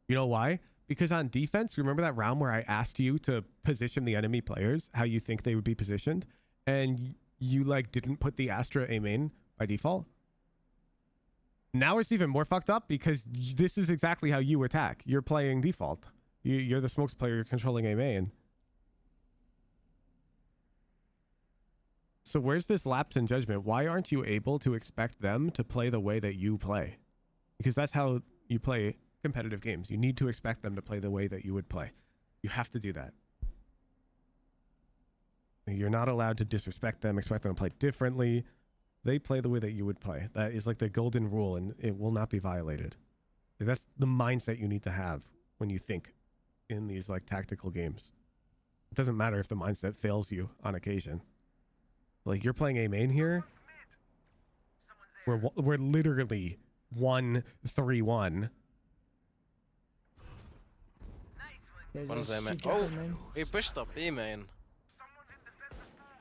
You know why? Because on defense, remember that round where I asked you to position the enemy players, how you think they would be positioned, and you like didn't put the Astra A main by default? Now it's even more fucked up because this is exactly how you attack. You're playing default. You're the smokes player, you're controlling A main. So where's this lapse in judgment? Why aren't you able to expect them to play the way that you play? Because that's how you play competitive games. You need to expect them to play the way that you would play. You have to do that. You're not allowed to disrespect them, expect them to play differently. They play the way that you would play. That is like the golden rule, and it will not be violated. That's the mindset you need to have when you think in these like tactical games. It doesn't matter if the mindset fails you on occasion. Like, you're playing A main here. We're literally 1-3-1. One is A main. Oh, he pushed up B main.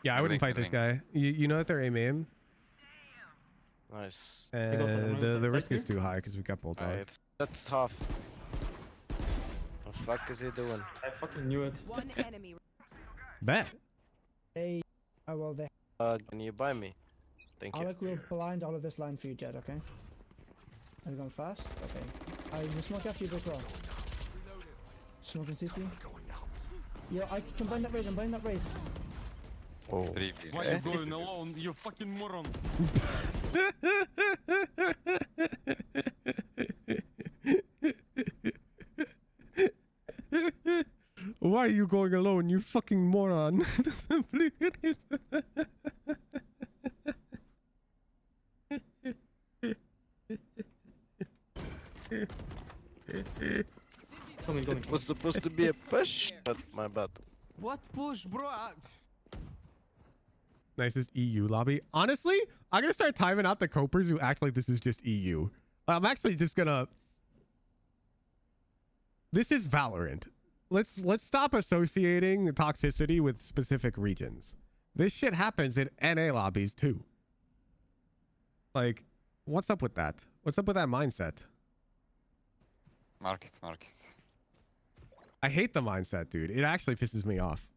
Yeah, I wouldn't fight this guy. You know that they're A main? Nice. And the risk is too high because we got bolt Alright, that's half. The fuck is he doing? I fucking knew it. One enemy. Bet. They. Oh well, they. Can you buy me? Thank you. Alec will blind all of this line for you, Jet. Okay. Are you going fast? Okay. I will smoke after you go crawl. Smoking CT. Yo, I can bind that raise. I'm buying that raise. Oh. 3v. Why you going alone, you fucking moron? Why are you going alone, you fucking moron? It was supposed to be a push, but my bad. What push, bro? Nicest EU lobby. Honestly, I'm gonna start timing out the copers who act like this is just EU. I'm actually just gonna. This is Valorant. Let's stop associating toxicity with specific regions. This shit happens in NA lobbies too. Like, what's up with that? What's up with that mindset? Market. I hate the mindset, dude. It actually pisses me off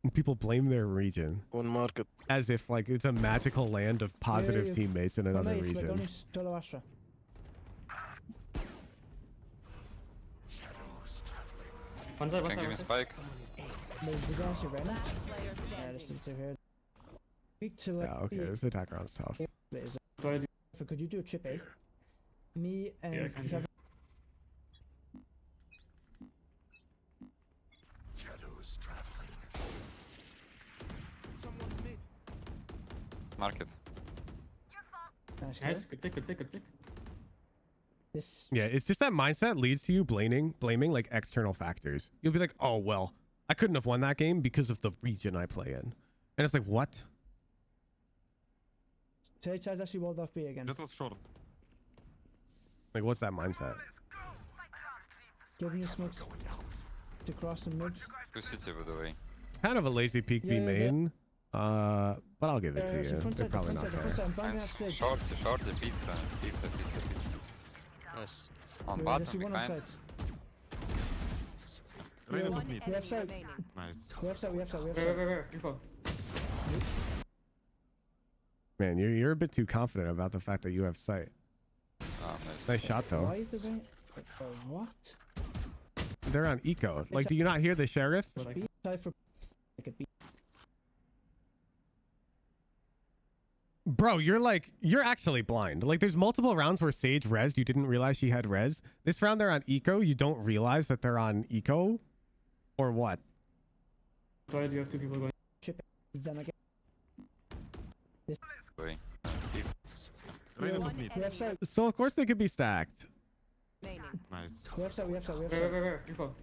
when people blame their region. One market. As if like it's a magical land of positive teammates in another region. Like only solo Astra. Can you give me spike? Maybe we don't actually run it. Yeah, this is too here. Speak to like. Yeah, okay. This attack round's tough. Could you do a chip A? Me and Yeah, I can Seven. Shadows traveling. Market. Nice. Nice, Good. good pick. This. Yeah, it's just that mindset leads to you blaming like external factors. You'll be like, oh well, I couldn't have won that game because of the region I play in, and it's like, what? Sage has actually walled off B again. That was short. Like, what's that mindset? Giving you smokes to cross the mid. Two city, by the way. Kind of a lazy peek B Yeah, main. But I'll give it to So you. front They're side, probably the not front side, there. I'm banging out Nice. Sage. Short, pizza. Nice. On There's bottom, actually one behind. outside. Reyna Yeah, took mid. we have side. Nice. We have side. Where? Info. Man, you're a bit too confident about the fact that you have sight. Oh, nice. Nice shot though. Why is the rain? What? They're on eco. Like, do you not hear the sheriff? B side for. Like a B. Bro, you're actually blind. Like, there's multiple rounds where Sage res. You didn't realize she had res. This round they're on eco. You don't realize that they're on eco, or what? Why do you have two people going? Then again. Way. Reyna took mid. We have side. So of course they could be stacked. Nice. We have side. Where? Info.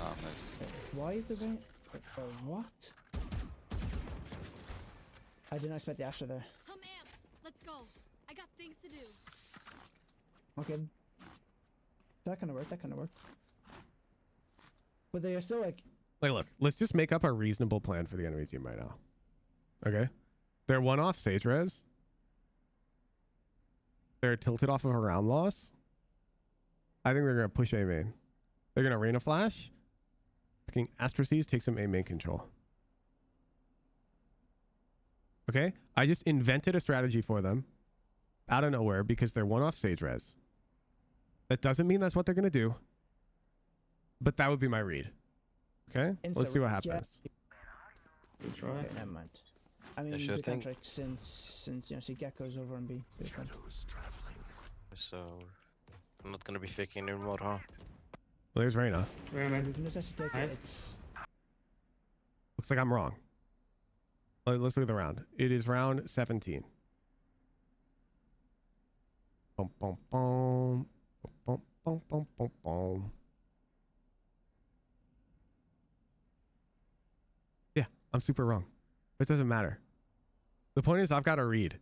Oh, nice. Why is the rain? What? I did not expect the Astra there. I'm amped. Let's go. I got things to do. Okay. That kind of worked. But they are still like. Like, look, let's just make up a reasonable plan for the enemy team right now. Okay? They're one off Sage res. They're tilted off of a round loss. I think they're going to push A main. They're going to Reyna flash. Fucking Astraces take some A main control. Okay? I just invented a strategy for them out of nowhere because they're one off Sage res. That doesn't mean that's what they're going to do. But that would be my read. Okay? Let's see what happens. Good try. Okay, never mind. I mean, sure the thing. contract since you know, see Gecko's over on B. So it's fine. Shadows traveling. So I'm not gonna be faking anymore, huh? Well, there's Reyna. Where am We I? can just actually take Nice. it. It's Looks like I'm wrong. Let's look at the round. It is round 17. Boom, boom, boom. Boom, boom, boom, boom, boom. Yeah, I'm super wrong. It doesn't matter. The point is I've got a read.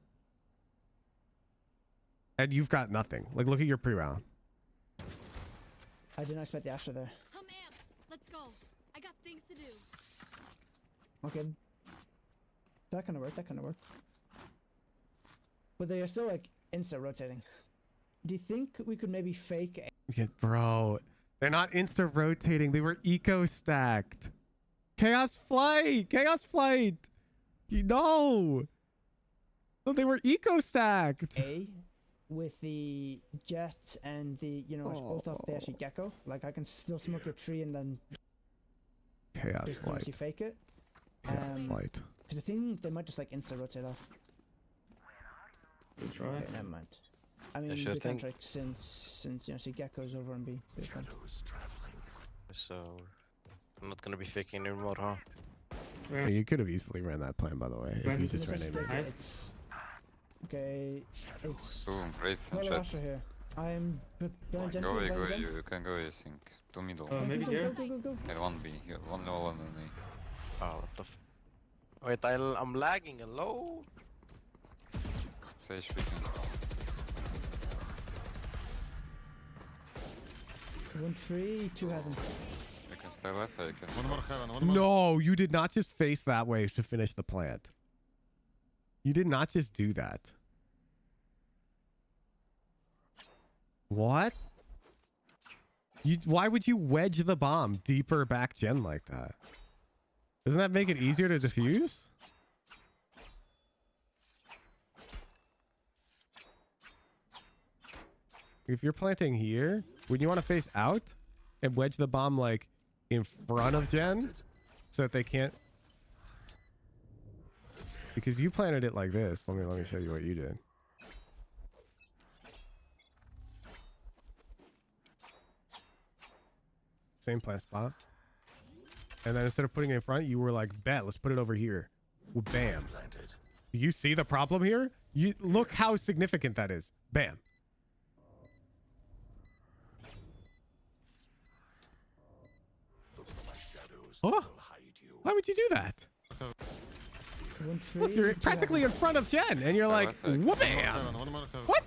And you've got nothing. Like, look at your pre-round. I did not expect the Astra there. I'm amped. Let's go. I got things to do. Okay. That kind of worked. But they are still like insta rotating. Do you think we could maybe fake? Yeah, bro. They're not insta-rotating. They were eco-stacked. Chaos Flight! No, they were eco-stacked. A with the Jet and the both off the actually Gecko. Like I can still smoke your tree and then Chaos just Flight. actually fake it. Chaos Flight. Because I think they might just like insta rotate off. Good try. Okay, never mind. I mean, sure the thing. contract since you know, see Gecko's over on B. So it's fine. Shadows traveling. So I'm not gonna be faking anymore, huh? Yeah, you could have easily ran that plan, by the way, if you just ran A main. It's okay. It's Boom, Raze and Solo shot. Astra here. I'm going Go away, go away. You can go away, I think. To middle. Maybe go, here. Go, go, go, go. And one B. Here, one low, one on A. Oh, what the f... Wait, I'm lagging and low. Sage picking. 1-3, 2 heaven. You can stay left, or you can... One more heaven, one more. No, you did not just face that way to finish the plant. You did not just do that. What? Why would you wedge the bomb deeper back gen like that? Doesn't that make it easier to defuse? If you're planting here, wouldn't you want to face out and wedge the bomb like in front of gen so that they can't? Because you planted it like this. Let me show you what you did. Same plant spot. And then instead of putting it in front, you were like, bet, let's put it over here. Well, bam. Do you see the problem here? You look how significant that is. Bam. Oh, why would you do that? Look, you're practically in front of Jen, and you're like, wha-bam! What?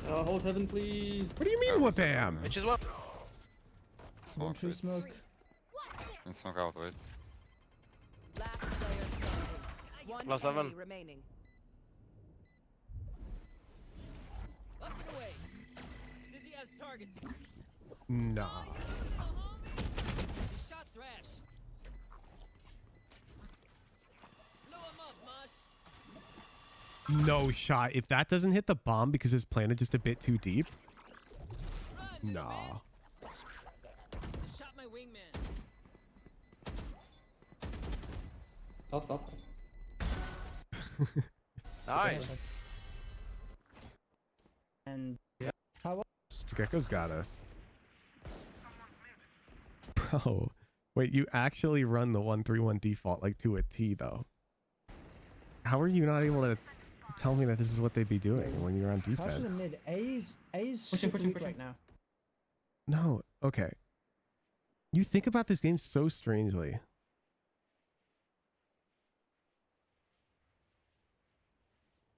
Hold heaven, please. What do you mean, wha-bam? Which is what? Smoke, wait. Smoke. And smoke out, wait. Last player standing. One Last enemy 7. remaining. Nah. No shot. If that doesn't hit the bomb because it's planted just a bit too deep. Nah. Shot my wingman. Up. Nice. And how Gecko's got us. Bro. Wait, you actually run the 1-3-1 default like to a T though. How are you not able to tell me that this is what they'd be doing when you're on defense? the mid. A's Pushing. right now. No. Okay. You think about this game so strangely.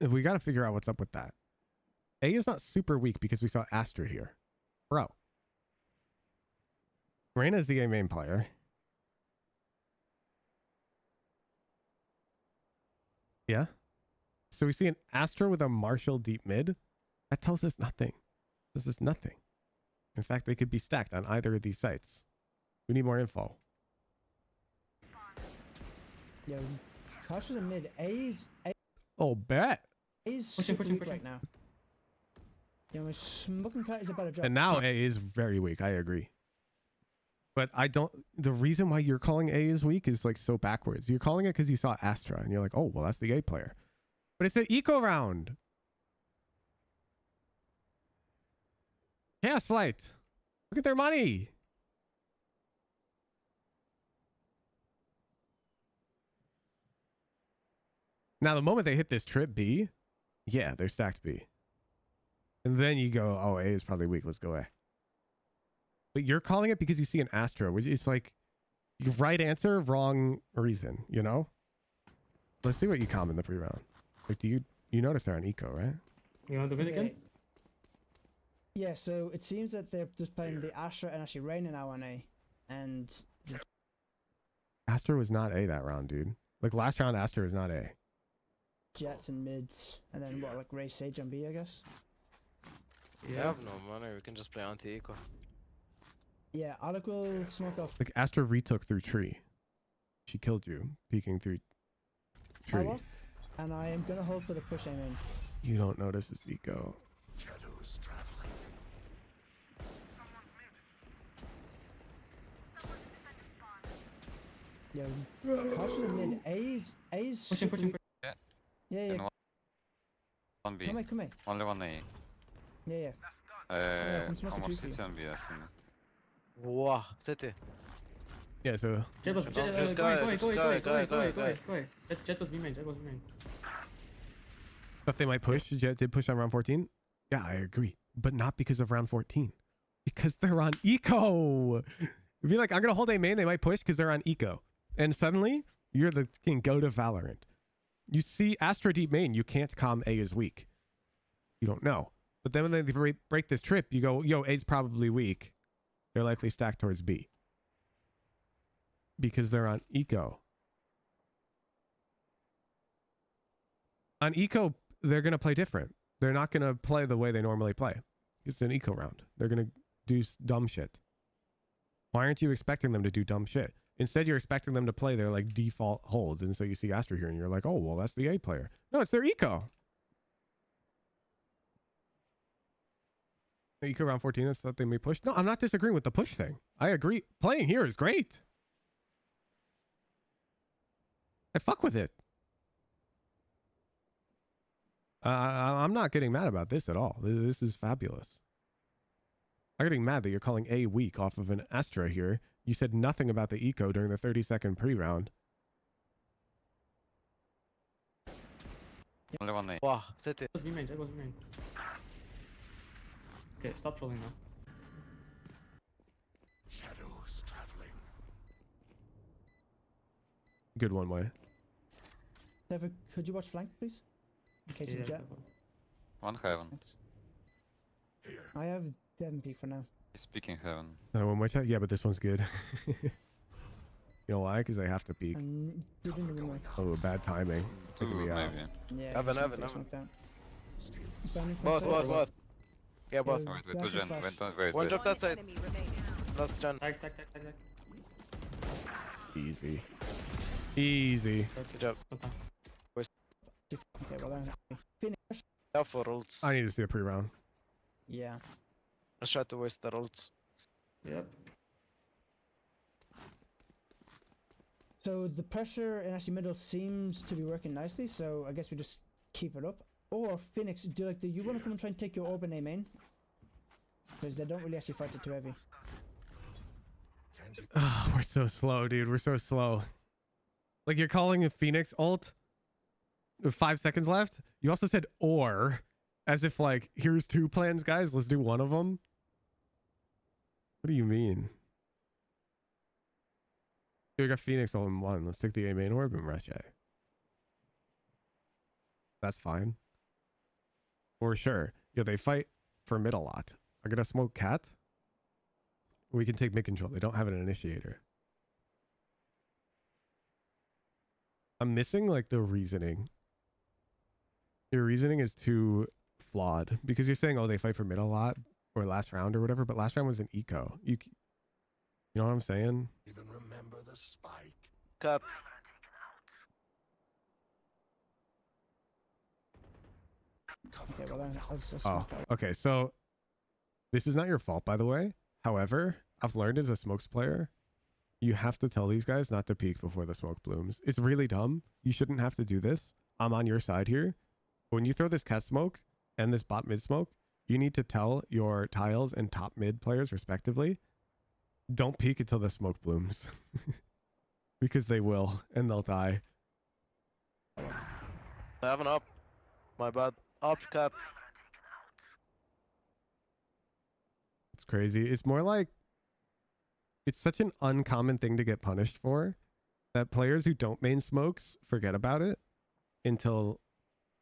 We got to figure out what's up with that. A is not super weak because we saw Astra here. Bro. Reyna is the A main player. Yeah. So we see an Astra with a Marshall deep mid. That tells us nothing. This is nothing. In fact, they could be stacked on either of these sites. We need more info. Yeah, cautious in mid. A's Oh, bet. pushing right now. Yeah, my smoking cat is about to drop. And now A is very weak. I agree. But I don't. The reason why you're calling A is weak is like so backwards. You're calling it because you saw Astra and you're like, oh, well, that's the A player. But it's an eco round. Chaos Flight. Look at their money. Now, the moment they hit this trip B, yeah, they're stacked B. And then you go, oh, A is probably weak. Let's go A. But you're calling it because you see an Astra, which is like right answer, wrong reason, you know? Let's see what you comment in the pre-round. Like, you notice they're on eco, right? You want to win again? Yeah, so it seems that they're just playing the Astra and actually Reyna now on A. And Astra was not A that round, dude. Like, last round, Astra was not A. Jets and mids. And then what, like Raze Sage on B, I guess? We have no money, we can just play anti-eco. Yeah, Alec will smoke off. Like, Astra retook through tree. She killed you, peeking through tree. Power, and I am gonna hold for the push aim in. You don't notice it's eco. Shadows traveling. Yeah, cautious in mid. A's Pushing. Yeah. One B. Come here. Only one A. Yeah. Uh, smoke almost a juicy. city on B, I think. Wow, city. Yeah, so Jet was Just go ahead. Jet was B main. thought they might push. Jet did push on round 14. Yeah, I agree. But not because of round 14. Because they're on eco. If you're like, I'm going to hold A main, they might push because they're on eco. And suddenly, you're the king. Go to Valorant. You see Astra deep main, you can't calm A is weak. You don't know. But then when they break this trip, you go, yo, A's probably weak. They're likely stacked towards B. Because they're on eco. On eco, they're going to play different. They're not going to play the way they normally play. It's an eco round. They're going to do dumb shit. Why aren't you expecting them to do dumb shit? Instead, you're expecting them to play their like default holds. And so you see Astra here and you're like, oh, well, that's the A player. No, it's their eco. Eco round 14, that's what they may push. No, I'm not disagreeing with the push thing. I agree. Playing here is great. I fuck with it. I'm not getting mad about this at all. This is fabulous. I'm getting mad that you're calling A weak off of an Astra here. You said nothing about the eco during the 30-second pre-round. Only one A. Wow, city. It was B main, it was B main. Okay, stop trolling now. Shadows traveling. Good one way. Trevor, could you watch flank, please? In case of jet. One heaven. Thanks. I have MP for now. He's peeking heaven. One way chat? Yeah, but this one's good. You know why? Because I have to peek. And you're doing the wrong way. Oh, bad timing. Taking Ooh, me out. maybe. Yeah, Heaven, just heaven, get heaven. smoked out. Both. Yeah, both. Yeah. Wait, That's two a gen. flash. Wait. One drop that side. Enemy remaining. Last gen. Tag. Easy. Easy. Good job. Okay, well then. Finish. Yeah, for ults. I need to see a pre-round. Yeah. Let's try to waste their ults. Yep. So the pressure in actually middle seems to be working nicely, so I guess we just keep it up. Or Phoenix, do you want to come and try and take your Omen A main? Because they don't really actually fight it too heavy. Oh, we're so slow, dude. We're so slow. Like, you're calling a Phoenix ult with 5 seconds left. You also said or, as if like, here's 2 plans, guys. Let's do one of them. What do you mean? We got Phoenix all in one. Let's take the A main orb and rush A. That's fine. For sure. Yo, they fight for mid a lot. I'm gonna smoke cat. We can take mid control. They don't have an initiator. I'm missing like the reasoning. Your reasoning is too flawed because you're saying, oh, they fight for mid a lot or last round or whatever, but last round was an eco. You know what I'm saying? Even remember the spike. Cut. Okay, well then. I'll just Oh, smoke out. okay. So this is not your fault, by the way. However, I've learned as a smokes player, you have to tell these guys not to peek before the smoke blooms. It's really dumb. You shouldn't have to do this. I'm on your side here. When you throw this cat smoke and this bot mid smoke, you need to tell your tiles and top mid players respectively, don't peek until the smoke blooms. Because they will, and they'll die. Heaven up. My bad. Up, cut. It's crazy. It's more like, it's such an uncommon thing to get punished for that players who don't main smokes forget about it until,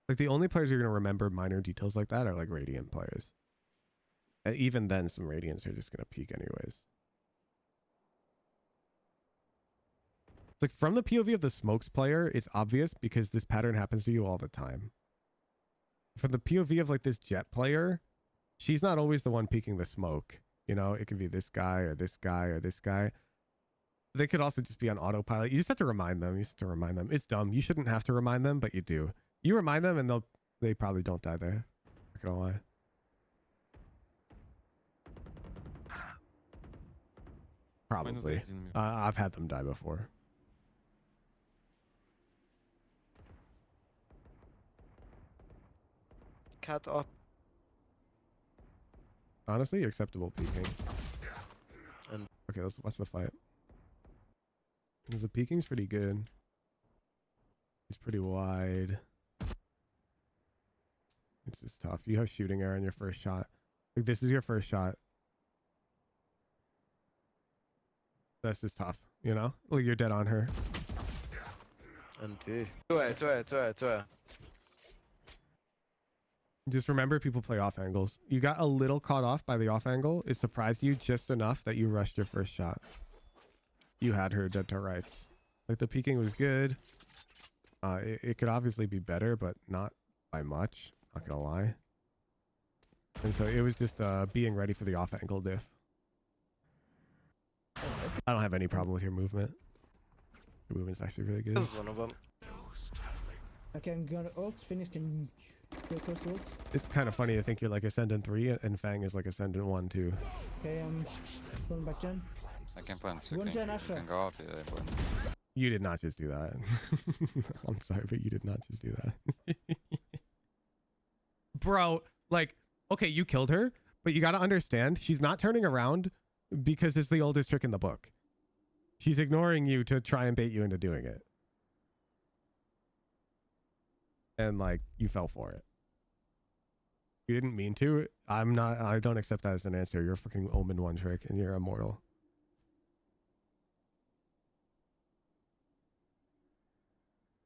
like, the only players you're going to remember minor details like that are like Radiant players. And even then, some Radiants are just going to peek anyways. It's like, from the POV of the smokes player, it's obvious because this pattern happens to you all the time. From the POV of like this Jet player, she's not always the one peeking the smoke. You know, it could be this guy or this guy or this guy. They could also just be on autopilot. You just have to remind them. You just have to remind them. It's dumb. You shouldn't have to remind them, but you do. You remind them and they probably don't die there. Not gonna lie. Probably. I've had them die before. Cat up. Honestly, acceptable peeking. And okay, let's watch the fight. Because the peeking's pretty good. He's pretty wide. It's just tough. You have shooting error on your first shot. Like, this is your first shot. That's just tough, you know? Like, you're dead on her. Anti. 2A. Just remember, people play off angles. You got a little caught off by the off angle. It surprised you just enough that you rushed your first shot. You had her dead to rights. Like, the peeking was good. It could obviously be better, but not by much. Not gonna lie. And so it was just being ready for the off angle diff. I don't have any problem with your movement. Your movement's actually really good. This is one of them. Okay, I'm gonna ult. Phoenix can go close to ult. It's kind of funny. I think you're like Ascendant 3 and Fang is like Ascendant 1 too. Okay, I'm going back Gen. I can plant. You One can, Gen you Astra. can go out. Yeah, but You did not just do that. I'm sorry, but you did not just do that. Bro, like, okay, you killed her, but you got to understand, she's not turning around because it's the oldest trick in the book. She's ignoring you to try and bait you into doing it. And, like, you fell for it. You didn't mean to. I don't accept that as an answer. You're a fucking Omen 1 trick and you're immortal.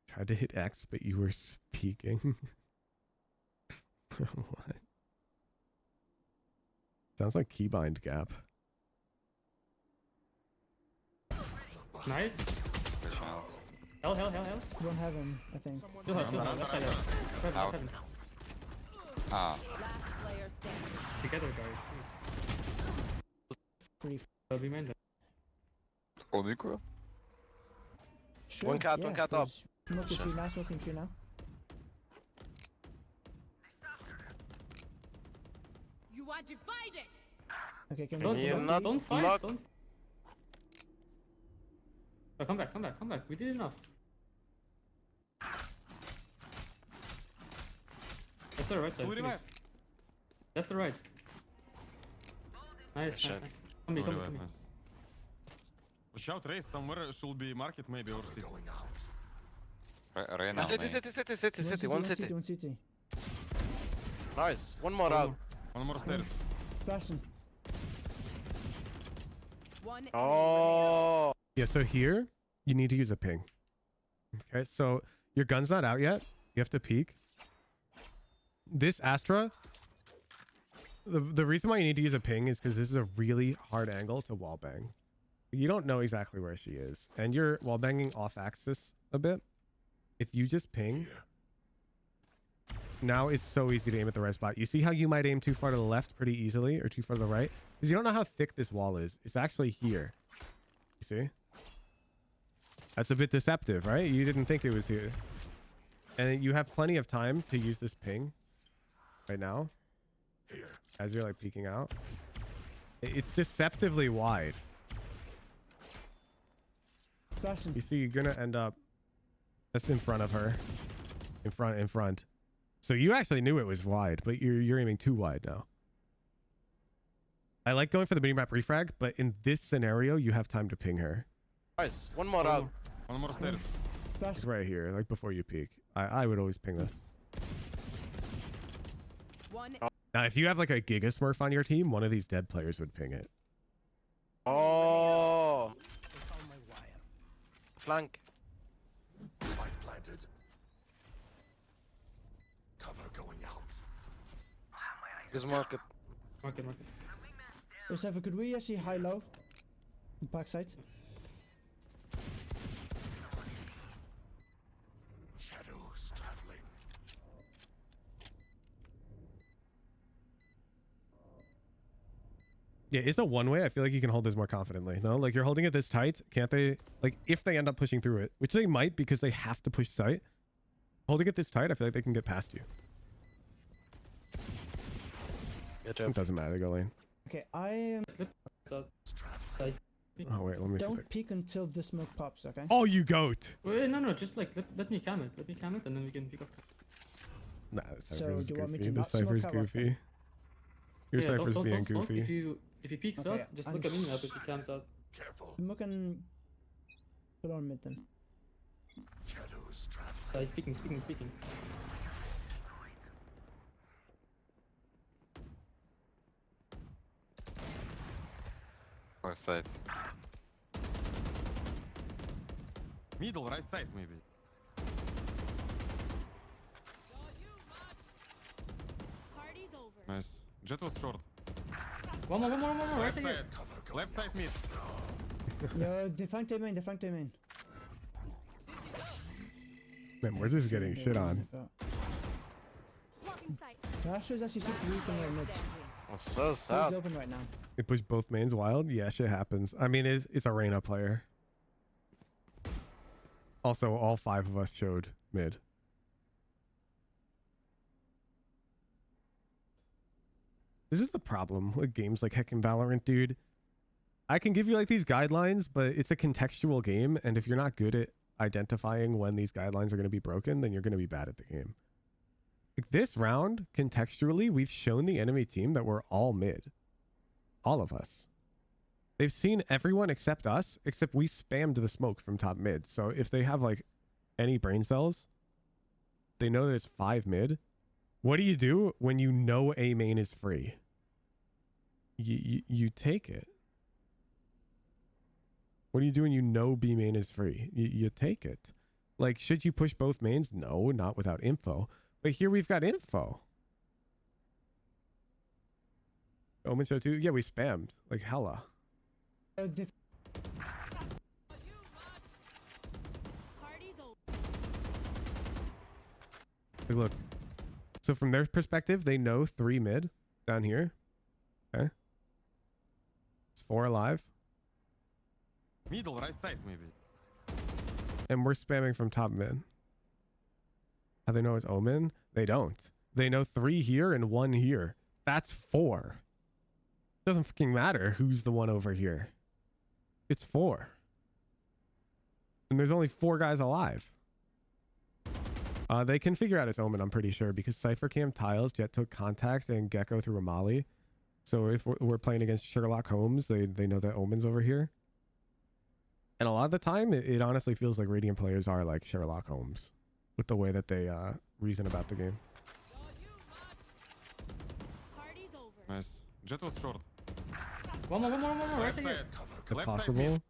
Tried to hit X, but you were speaking. What? Sounds like keybind gap. Nice. Hell. One heaven, I think. Still have, left side. Out. Heaven. Ah, Last player standing. Together, guys, please. Be main then. Onico? Sure, One cat up. Smoking tree now, smoking tree now. You are divided. Okay, can Don't, we You're go not don't fight. blocked. Don't. Oh, come back. We did enough. Left to the right side. Full Please. revive. Left to right. Nice. Shit. Come here. Nice. Shout Raze somewhere should be market maybe or city. Right now. City. One city. One city. Nice. One more out. One more stairs. Flashing. One Oh. Yeah, so here, you need to use a ping. Okay, so your gun's not out yet. You have to peek. This Astra, the reason why you need to use a ping is because this is a really hard angle to wallbang. You don't know exactly where she is. And you're wallbanging off axis a bit. If you just ping, now it's so easy to aim at the right spot. You see how you might aim too far to the left pretty easily or too far to the right? Because you don't know how thick this wall is. It's actually here. You see? That's a bit deceptive, right? You didn't think it was here. And you have plenty of time to use this ping right now as you're like peeking out. It's deceptively wide. Flashing. You see, you're gonna end up just in front of her. In front. So you actually knew it was wide, but you're aiming too wide now. I like going for the mini map refrag, but in this scenario, you have time to ping her. Nice. One more out. One more stairs. It's right here, like before you peek. I would always ping this. One. Now, if you have like a Giga Smurf on your team, one of these dead players would ping it. Oh. Flank. Spike planted. Cover going out. Is market. Market. Seven, could we actually high-low? Backside. Shadows traveling. Yeah, it's a one-way. I feel like you can hold this more confidently. No, like you're holding it this tight. Can't they? Like if they end up pushing through it, which they might because they have to push sight. Holding it this tight, I feel like they can get past you. It doesn't matter. They go lane. Okay, I am. So, Oh wait, let me see. Don't peek until the smoke pops, okay? Oh, you goat! wait, no, just like let me cam it. Let me cam it, and then we can pick up. Nah, the So, Cypher's do you want me goofy. to The not smoke Cypher's cover? goofy. Your Cypher's don't being smoke. goofy. If he peeks Okay, up, just I'm look at me now. If he cams out. Careful. Smoke and put on mid then. Shadows traveling. Speaking. Left side. Middle, right side maybe. Party's over. Nice. Jet was short. One more, right Left here. side. Left side mid. Yo, defang main, defang main. Man, we're just getting shit on. Blocking sight. Asher is actually super weak in their mid. That's so He's sad. open right now. They push both mains wild. Yeah, shit happens. I mean, it's a Reyna player. Also, all 5 of us showed mid. This is the problem with games like Heckin' Valorant, dude. I can give you like these guidelines, but it's a contextual game, and if you're not good at identifying when these guidelines are going to be broken, then you're going to be bad at the game. Like this round, contextually, we've shown the enemy team that we're all mid. All of us. They've seen everyone except us, except we spammed the smoke from top mid. So if they have like any brain cells, they know that it's 5 mid. What do you do when you know A main is free? You take it. What do you do when you know B main is free? You take it. Like, should you push both mains? No, not without info. But here we've got info. Omen show 2? Yeah, we spammed. Like, hella. Party's over. Like, look. So from their perspective, they know 3 mid down here. Okay. It's 4 alive. Middle, right side maybe. And we're spamming from top mid. How they know it's Omen? They don't. They know 3 here and 1 here. That's 4. Doesn't fucking matter who's the one over here. It's 4. And there's only 4 guys alive. They can figure out it's Omen, I'm pretty sure, because Cypher cam tiles, Jet took contact, and Gecko threw a molly. So if we're playing against Sherlock Holmes, they know that Omen's over here. And a lot of the time, it honestly feels like Radiant players are like Sherlock Holmes with the way that they reason about the game. Party's over. Nice. Jet was short. One more, right Left here. side. Is Left side possible? mid.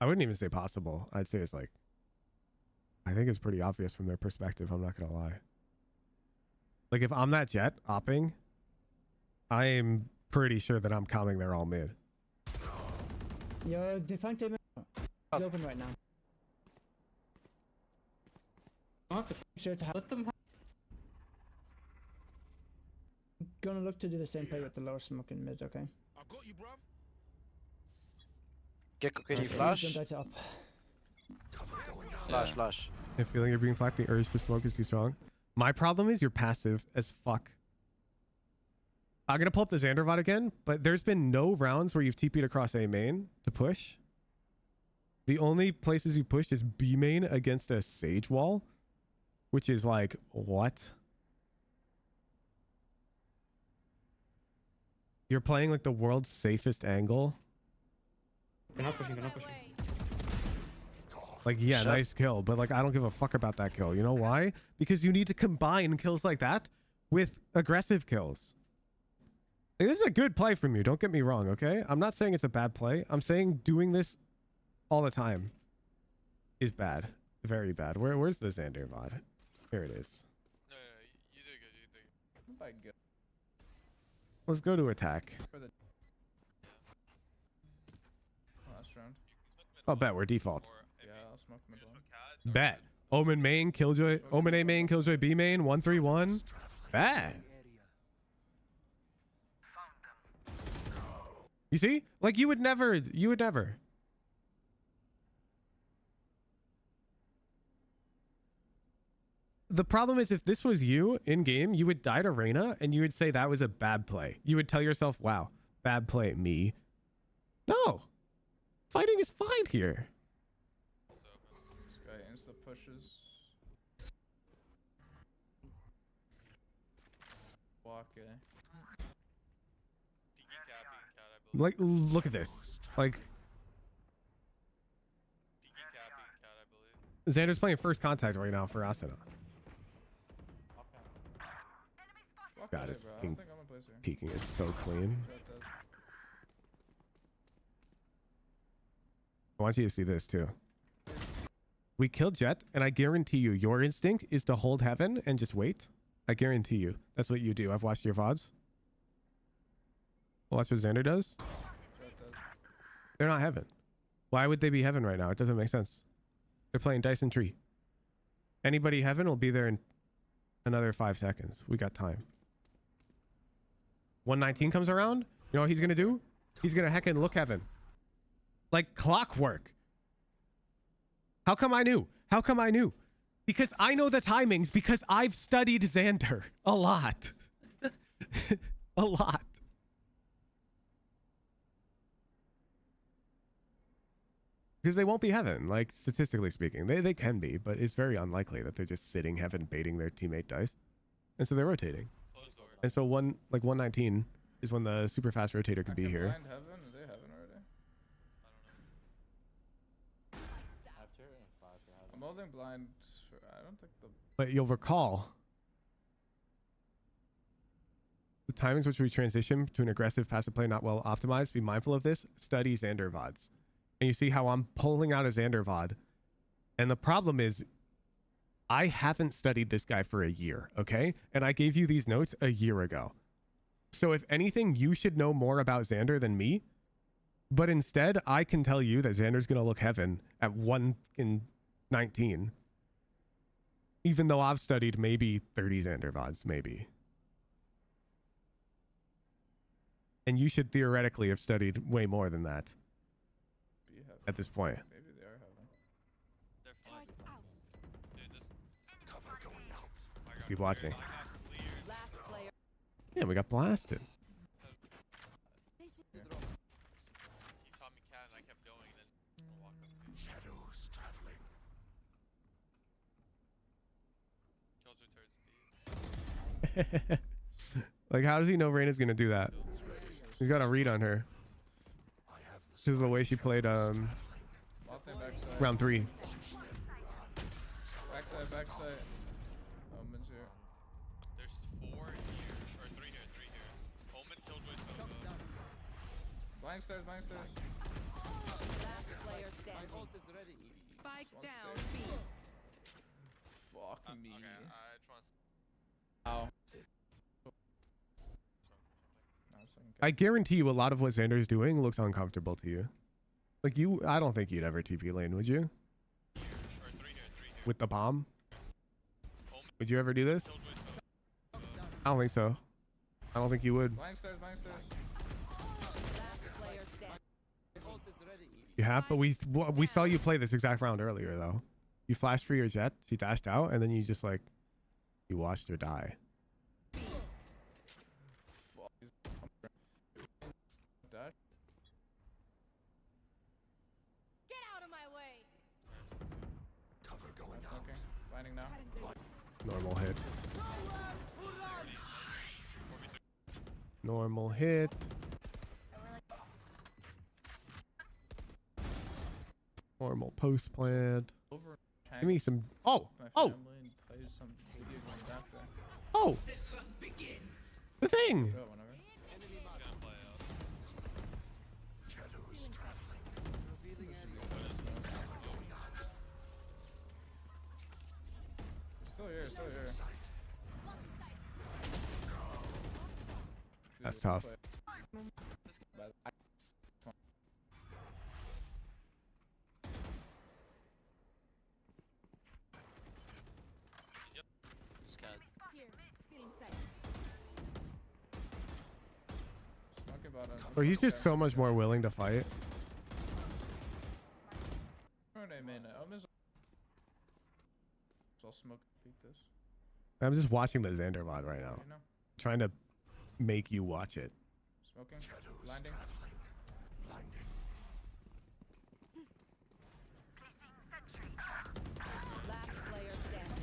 I wouldn't even say possible. I'd say it's like, I think it's pretty obvious from their perspective. I'm not going to lie. Like if I'm that Jet opping, I am pretty sure that I'm calming they're all mid. Yo, defang main. He's open right now. I have to Sure to have. let them have. Gonna look to do the same play with the lower smoke in mid, okay? I got you, bruv. Gecko, can you Okay, flash? don't die to up. Flash, flash. If feeling you're being flacked, the urge to smoke is too strong. My problem is you're passive as fuck. I'm going to pull up the Xander VOD again, but there's been no rounds where you've TP'd across A main to push. The only places you pushed is B main against a Sage wall, which is like, what? You're playing like the world's safest angle. They're not pushing, they're not pushing. Like, yeah, Shut- nice kill, but like, I don't give a fuck about that kill. You know why? Because you need to combine kills like that with aggressive kills. Like, this is a good play from you. Don't get me wrong, okay? I'm not saying it's a bad play. I'm saying doing this all the time is bad. Very bad. Where's the Xander VOD? Here it is. No, you do good, you do good. My God. Let's go to attack. For the last round. Oh, bet we're default. Yeah, I'll smoke mid one. Bet. Omen main, Killjoy. Omen A main, Killjoy B main. 1-3-1. Bet. You see? Like, you would never. The problem is if this was you in game, you would die to Reyna and you would say that was a bad play. You would tell yourself, wow, bad play, me. No. Fighting is fine here. This guy insta pushes. Walk A. Like, look at this. Like, Xander's playing first contact right now for Ascent. God, his fucking peeking is so clean. I want you to see this too. We killed Jet, and I guarantee you, your instinct is to hold heaven and just wait. I guarantee you. That's what you do. I've watched your VODs. Watch what Xander does. They're not heaven. Why would they be heaven right now? It doesn't make sense. They're playing Dyson Tree. Anybody heaven will be there in another 5 seconds. We got time. 119 comes around. You know what he's going to do? He's going to heckin' look heaven. Like clockwork. How come I knew? How come I knew? Because I know the timings because I've studied Xander a lot. A lot. Because they won't be heaven, like statistically speaking. They can be, but it's very unlikely that they're just sitting heaven baiting their teammate dice. And so they're rotating. And so 119 is when the super fast rotator could be here. Blind heaven? Are they heaven already? I'm holding blind. I don't think the. But you'll recall the timings which we transition to an aggressive passive play not well optimized. Be mindful of this. Study Xander VODs. And you see how I'm pulling out a Xander VOD. And the problem is I haven't studied this guy for a year, okay? And I gave you these notes a year ago. So if anything, you should know more about Xander than me. But instead, I can tell you that Xander's going to look heaven at 1:19. Even though I've studied maybe 30 Xander VODs, maybe. And you should theoretically have studied way more than that at this point. Maybe they are heaven. They're fine. Dude, just Cover going out. Let's keep watching. Last player. Yeah, we got blasted. He saw me cat and I kept going and then walked up. Shadows traveling. Killjoy turret speed. Like, how does he know Reyna's gonna do that? He's got a read on her. I have the This is the way she played Bot thing backside. round 3. Backside. Omen's here. There's 4 here. Or 3 here. Omen, Killjoy, Sosa. Blind stairs. Last player standing. Spike down. B. Fuck me. Okay, I trust. Ow. I guarantee you a lot of what Xander's doing looks uncomfortable to you. Like I don't think you'd ever TP lane, would you? Or 3 here. With the bomb? Omen, Would you ever do this? Killjoy, Sosa. I don't think so. I don't think you would. Blind stairs. Last player standing. You have, but we saw you play this exact round earlier though. You flashed for your jet, she dashed out, and then you just like you watched her die. Dash. Get out of my way. cover going out. Okay. Blinding now. Normal hit. Normal hit. Normal post plant. Over. Give me some. Oh, My oh, family and play some video games after. oh. The thing. Go whenever. Gonna play out. Shadows traveling. Still here. That's tough. Scared. Here, feeling safe. Smoking bottom. Or he's just so much more willing to fight. Omen's. So I'll smoke peek this. I'm just watching the Xander VOD right now. You know? Trying to make you watch it. Smoking. Shadows Blinding. traveling. Blinding. Last player standing.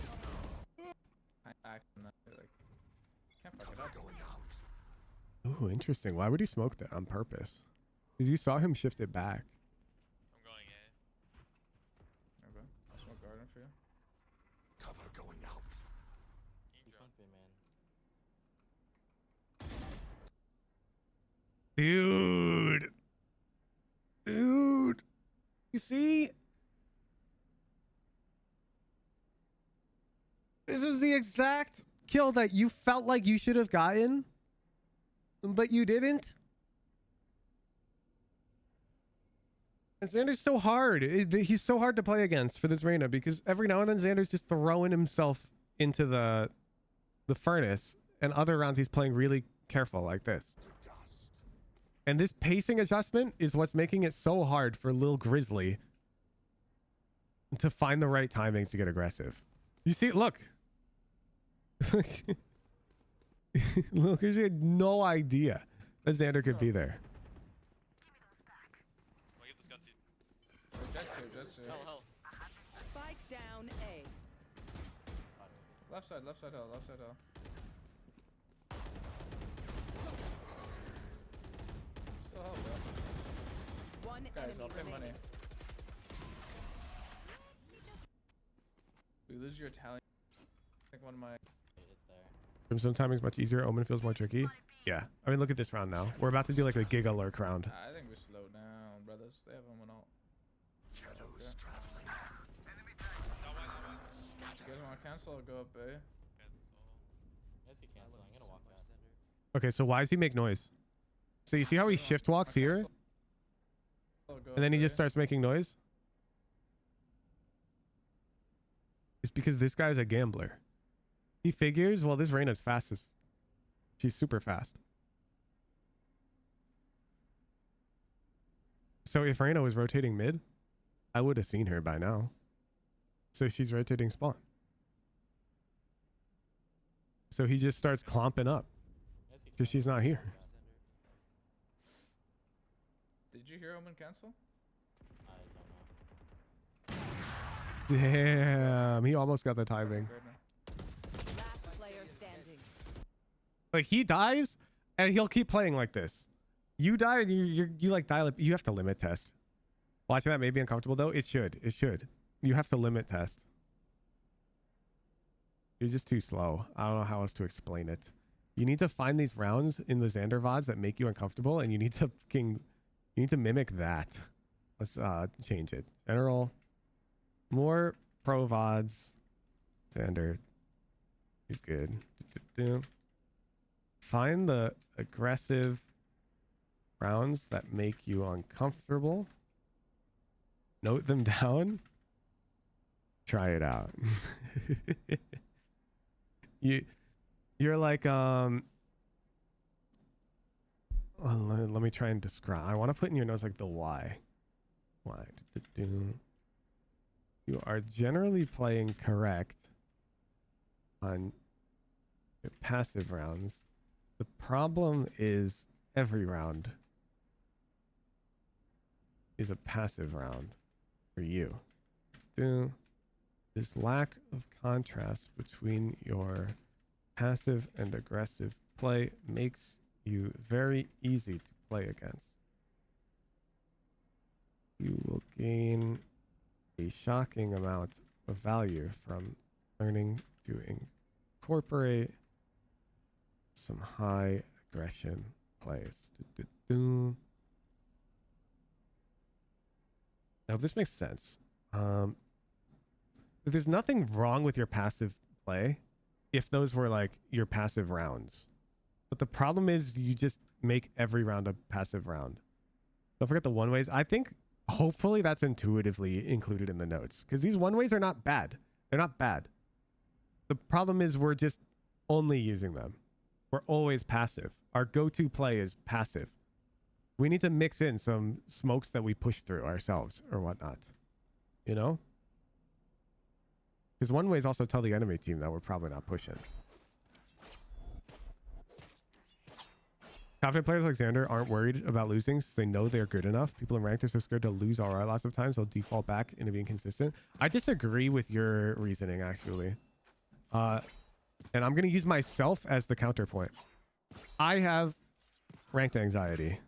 I act on that. Like, can't fuck it Cover up. going out. Ooh, interesting. Why would he smoke that on purpose? Because you saw him shift it back. I'm going A. Okay. I'll smoke garden for you. Cover going out. Dude. You see? This is the exact kill that you felt like you should have gotten, but you didn't. And Xander's so hard. He's so hard to play against for this Reyna because every now and then Xander's just throwing himself into the furnace, and other rounds he's playing really careful like this. And this pacing adjustment is what's making it so hard for Lil Grizzly to find the right timings to get aggressive. You see, look. Lil Grizzly had no idea that Xander could be there. I'll give this gun to you. That's it. Hell. Spike down A. Left side hill, left side hill. Still hell, bro. One Guys, enemy I'll pay money. remaining. We lose your Italian. I think one of my. Some timing's much easier. Omen feels more tricky. Yeah. I mean, look at this round now. We're about to do like a Giga Lurk round. I think we slow down, brothers. They have Omen out. Shadows traveling. That one. You guys want to cancel or go up A? Cancel. Okay, so why does he make noise? So you see how he shift walks here? And then he just starts making noise? It's because this guy's a gambler. He figures, well, this Reyna's fast as... She's super fast. So if Reyna was rotating mid, I would have seen her by now. So she's rotating spawn. So he just starts clomping up. Because she's not here. Did you hear Omen cancel? Damn, he almost got the timing. Last player standing. Like he dies and he'll keep playing like this. You die and you like dial up. You have to limit test. Watching that may be uncomfortable though. It should. You have to limit test. You're just too slow. I don't know how else to explain it. You need to find these rounds in the Xander VODs that make you uncomfortable, and you need to mimic that. Let's change it. General, more pro VODs. Xander is good. Find the aggressive rounds that make you uncomfortable. Note them down. Try it out. You're like let me try and describe. I want to put in your notes like the why. You are generally playing correct on your passive rounds. The problem is every round is a passive round for you. This lack of contrast between your passive and aggressive play makes you very easy to play against. You will gain a shocking amount of value from learning to incorporate some high aggression plays. I hope this makes sense. There's nothing wrong with your passive play if those were like your passive rounds. But the problem is you just make every round a passive round. Don't forget the one ways. I think hopefully that's intuitively included in the notes because these one ways are not bad. They're not bad. The problem is we're just only using them. We're always passive. Our go-to play is passive. We need to mix in some smokes that we push through ourselves or whatnot. You know? Because one way is also tell the enemy team that we're probably not pushing. Confident players like Xander aren't worried about losing since they know they're good enough. People in ranked are so scared to lose RR lots of times, they'll default back into being consistent. I disagree with your reasoning, actually. And I'm going to use myself as the counterpoint. I have ranked anxiety.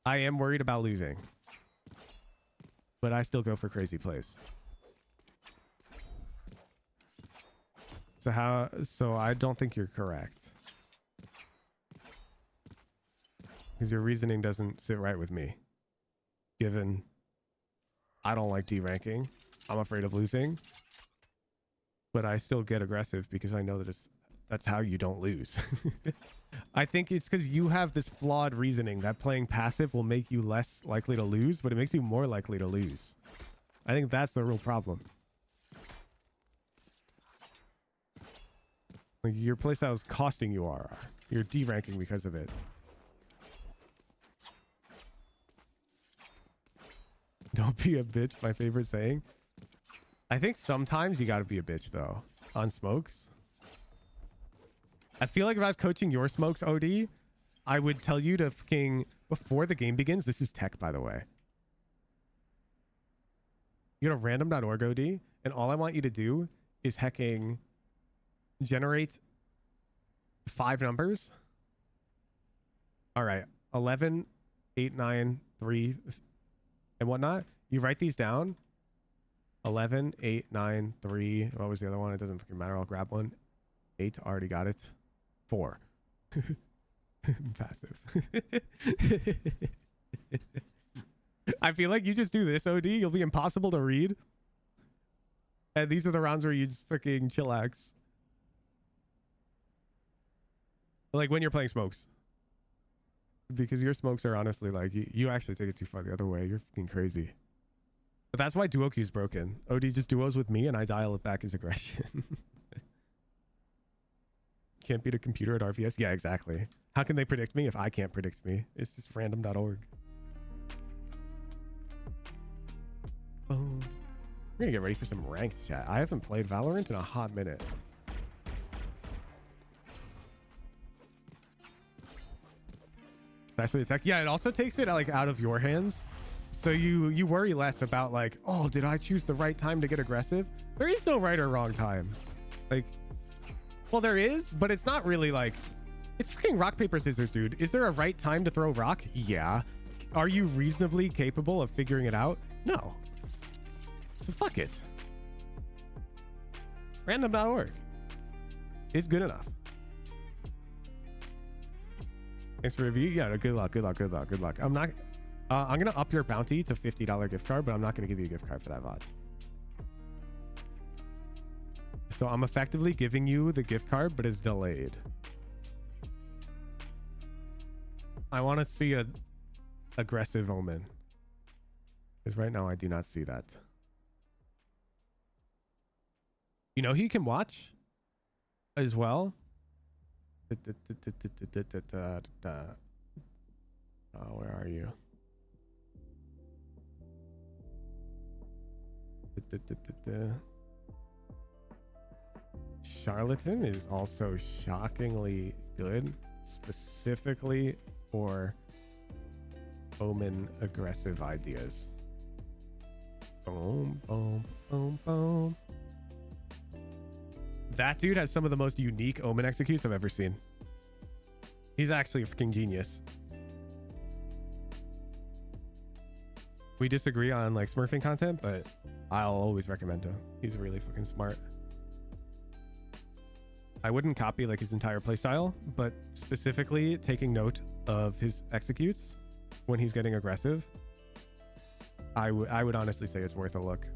I am worried about losing. But I still go for crazy plays. So I don't think you're correct. Because your reasoning doesn't sit right with me. Given I don't like D-ranking. I'm afraid of losing. But I still get aggressive because I know that that's how you don't lose. I think it's because you have this flawed reasoning that playing passive will make you less likely to lose, but it makes you more likely to lose. I think that's the real problem. Like, your playstyle is costing you RR. You're D-ranking because of it. Don't be a bitch, my favorite saying. I think sometimes you gotta be a bitch, though, on smokes. I feel like if I was coaching your smokes, OD, I would tell you to fucking, before the game begins, this is tech, by the way. You go to random.org, OD, and all I want you to do is hecking generate 5 numbers. All right, 11, 8, 9, 3, and whatnot. You write these down. 11, 8, 9, 3. What was the other one? It doesn't fucking matter. I'll grab one. 8. Already got it. 4. Passive. I feel like you just do this, OD. You'll be impossible to read. And these are the rounds where you just fucking chillax. Like when you're playing smokes. Because your smokes are honestly like, you actually take it too far the other way. You're fucking crazy. But that's why duo queue's broken. OD just duos with me and I dial it back as aggression. Can't beat a computer at RVS? Yeah, exactly. How can they predict me if I can't predict me? It's just random.org. Oh. We're gonna get ready for some ranked chat. I haven't played Valorant in a hot minute. Especially attack. Yeah, it also takes it like out of your hands. So you worry less about like, oh, did I choose the right time to get aggressive? There is no right or wrong time. Like, well, there is, but it's not really like, it's fucking rock, paper, scissors, dude. Is there a right time to throw rock? Yeah. Are you reasonably capable of figuring it out? No. So fuck it. Random.org. It's good enough. Thanks for review. Yeah, good luck, good luck, good luck, good luck. I'm gonna up your bounty to $50 gift card, but I'm not gonna give you a gift card for that VOD. So I'm effectively giving you the gift card, but it's delayed. I want to see a aggressive Omen. Because right now I do not see that. You know who you can watch as well? Where are you? Charlatan is also shockingly good, specifically for Omen aggressive ideas. Boom, boom, boom, boom. That dude has some of the most unique Omen executes I've ever seen. He's actually a freaking genius. We disagree on like smurfing content, but I'll always recommend him. He's really fucking smart. I wouldn't copy like his entire playstyle, but specifically taking note of his executes when he's getting aggressive, I would honestly say it's worth a look.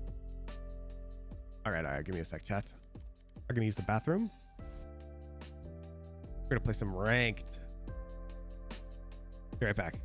All right, give me a sec, chat. I'm gonna use the bathroom. We're gonna play some ranked. Be right back.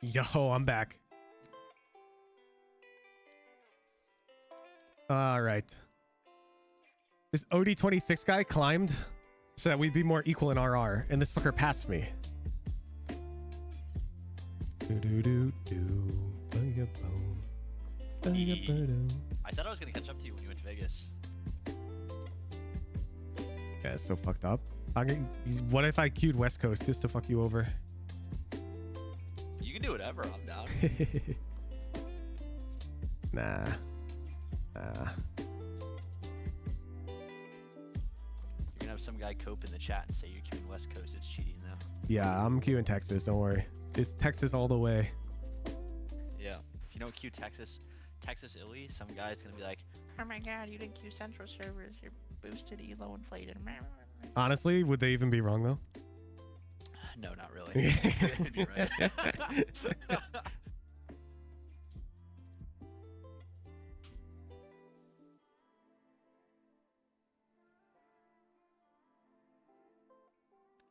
Yo, I'm back. All right. This OD26 guy climbed so that we'd be more equal in RR, and this fucker passed me. I said I was gonna catch up to you when you went to Vegas. Yeah, it's so fucked up. What if I queued West Coast just to fuck you over? You can do whatever. I'm down. Nah. You're gonna have some guy cope in the chat and say you're queuing West Coast. It's cheating though. Yeah, I'm queuing Texas. Don't worry. It's Texas all the way. Yeah. If you don't queue Texas Illy, some guy's gonna be like, "Oh my God, you didn't queue Central servers. You're boosted, elo inflated." Honestly, would they even be wrong though? No, not really. You'd be right.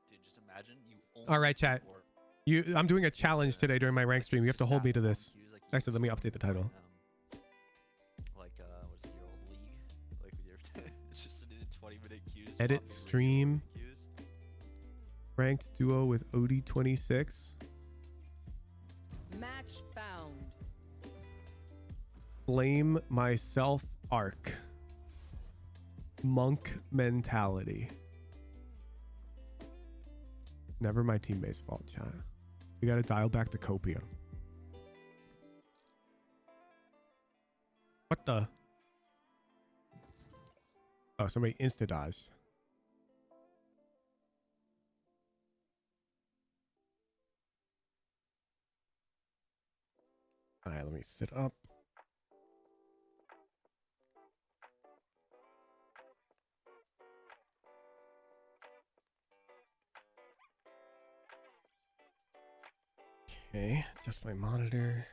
Dude, just imagine you only All right, chat. support I'm doing a challenge today during my rank stream. You have to hold me to this. queues like you Actually, let me update the title. what is it, your old league? Like with your it's just an 20-minute queues. Edit popping stream. queues. Ranked duo with OD26. Match found. Blame myself arc. Monk mentality. Never my teammate's fault, chat. We gotta dial back the copium. What the? Oh, somebody insta-dodged. Alright, let me sit up. Okay, adjust my monitor.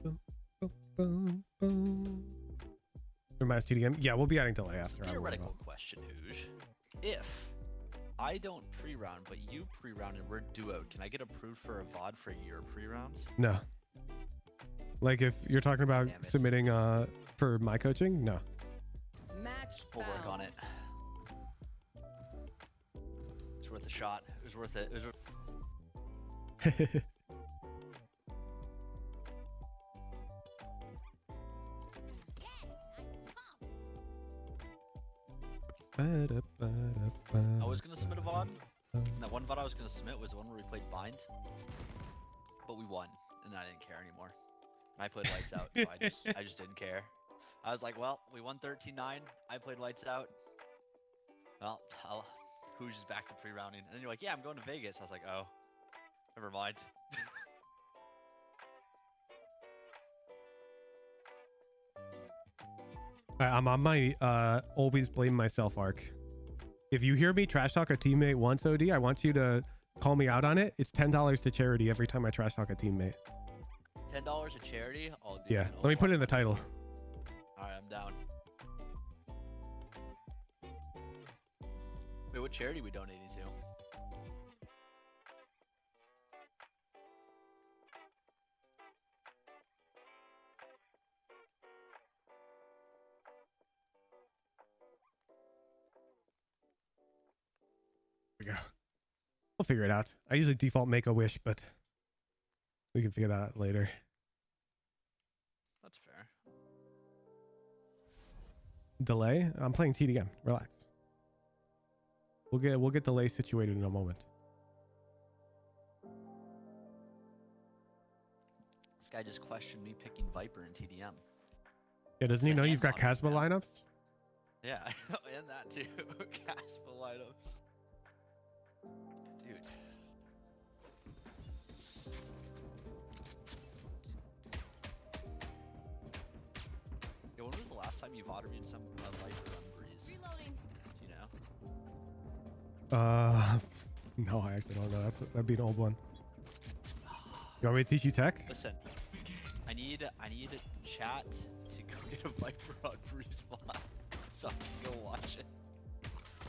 Boom, boom, boom, boom. Reminds TDM. Yeah, we'll be adding delay after. Theoretical question, Hooge. If I don't pre-round, but you pre-round and we're duoed, can I get approved for a VOD for your pre-rounds? No. Like if you're talking about Damn it. submitting for my coaching, no. Match We'll work on found. it. It's worth a shot. It was worth it. It was I was gonna submit a VOD. And that one VOD I was gonna submit was the one where we played Bind. But we won, and I didn't care anymore. And I played Lights Out, so I just didn't care. I was like, well, we won 13-9. I played Lights Out. Well, Hooge is back to pre-rounding. And then you're like, yeah, I'm going to Vegas. I was like, oh, never mind. I'm on my always blame myself arc. If you hear me trash talk a teammate once, OD, I want you to call me out on it. It's $10 to charity every time I trash talk a teammate. $10 a charity? Oh, dude, Yeah, let me put it in the title. Alright, I'm down. Wait, what charity we donating to? There we go. We'll figure it out. I usually default make a wish, but we can figure that out later. That's fair. Delay? I'm playing TDM. Relax. We'll get delay situated in a moment. This guy just questioned me picking Viper in TDM. Yeah, doesn't he know you've got Caspa lineups? Yeah, and that too. Caspa lineups. Dude. Yo, when was the last time you VOD'd me in some Viper on Breeze? Reloading. Do you know? No, I actually don't know. That'd be an old one. You want me to teach you tech? Listen, I need chat to go get a Viper on Breeze VOD so I can go watch it.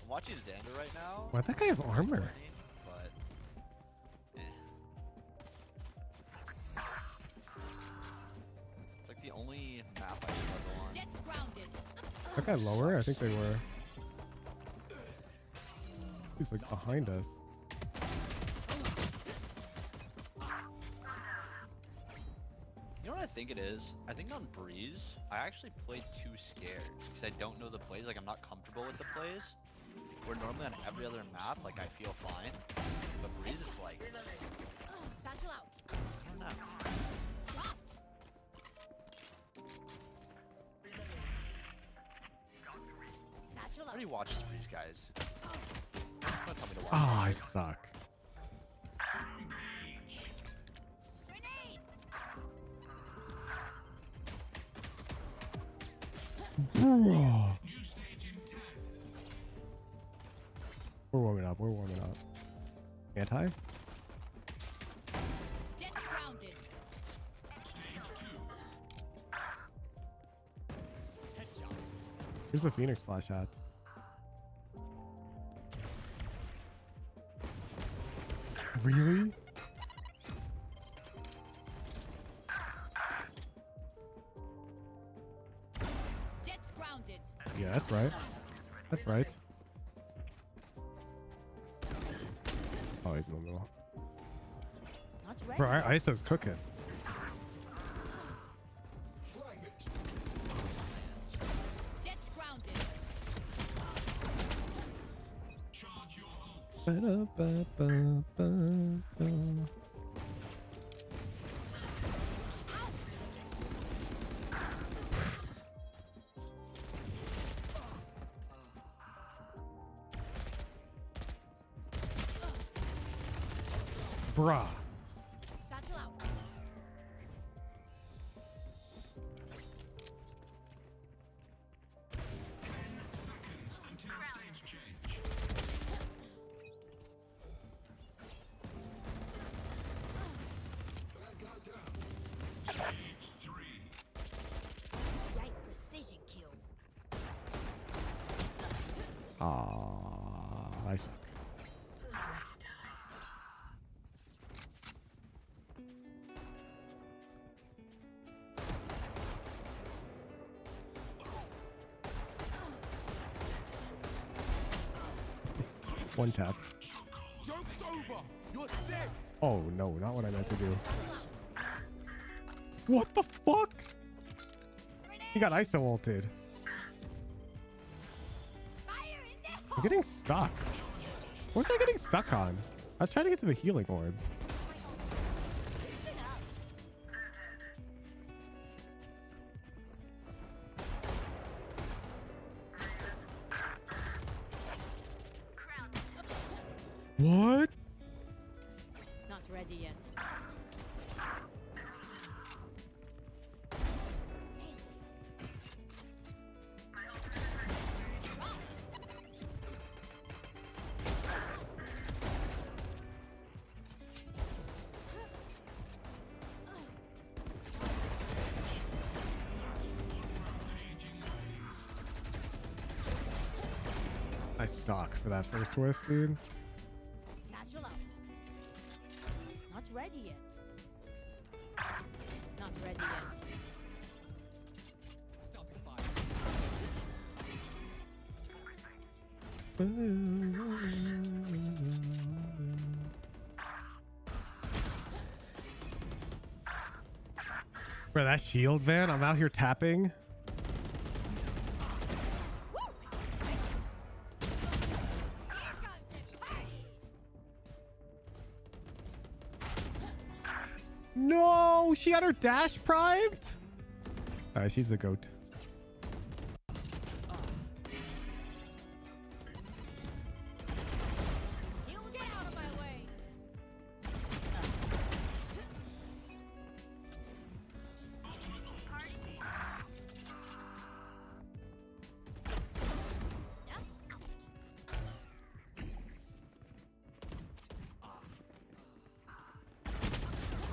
watching Xander right now. Why that guy have armor? But it's like the only map I struggle on. Jets grounded. That guy lower? I think they were. He's like behind us. You know what I think it is? I think on Breeze, I actually played too scared because I don't know the plays. Like I'm not comfortable with the plays. Where normally on every other map, like I feel fine. But Breeze, it's like Satchel out. I don't know. Dropped. Satchel out. Nobody watches Breeze, guys. Don't tell me to watch. Oh, I suck. Grenade. Bro. We're warming up. We're warming up. Anti? Jets grounded. Here's the Phoenix flash at. Really? Jets grounded. Yeah, that's right. That's right. Oh, he's in the middle. Not ready. Bro, our ISO's cooking. Jets grounded. Ba-da-ba-ba-ba-ba. Bruh. Satchel out. Right precision kill. Ah, I suck. One tap. Oh no, not what I meant to do. What the fuck? He got ISO ulted. I'm getting stuck. What was I getting stuck on? I was trying to get to the healing orb. What? Not ready yet. I suck for that first whiff, dude. Satchel out. Not ready yet. Not ready yet. Bro, that shield van, I'm out here tapping. No, she got her dash primed. Alright, she's the goat. You get out of my way.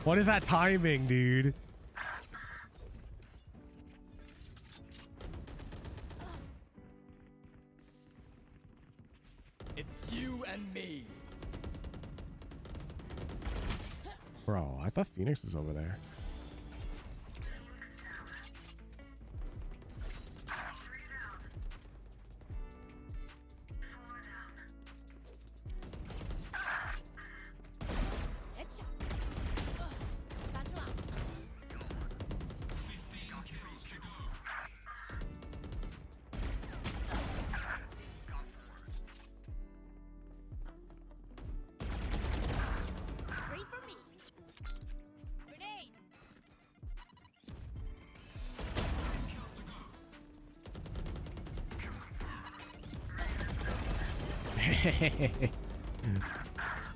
What is that timing, dude? It's you and me. Bro, I thought Phoenix was over there. Wait for me. Grenade.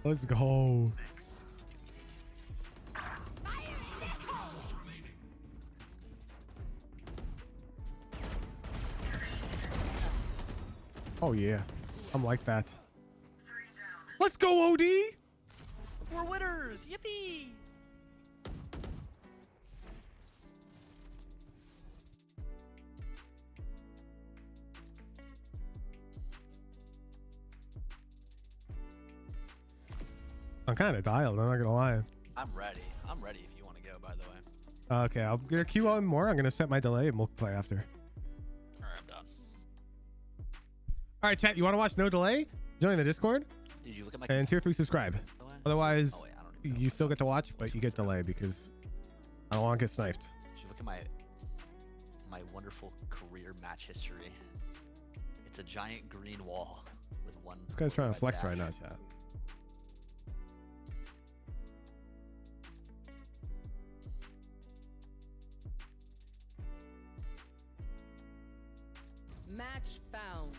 Let's go. Oh yeah, I'm like that. Let's go, OD. We're winners! Yippee! I'm kind of dialed. I'm not gonna lie. I'm ready. I'm ready if you want to go, by the way. Okay, I'm gonna queue on more. I'm gonna set my delay and we'll play after. Alright, I'm done. All right, chat. You want to watch No Delay? Join the Discord Did you look at my and tier 3 subscribe. delay? Otherwise, Oh, wait, I don't even know you what still that get to watch, but you get delay because I don't want to get sniped. is. Did you look at my wonderful career match history? It's a giant green wall with one. This guy's trying to red flex dash. right now, chat. Match found.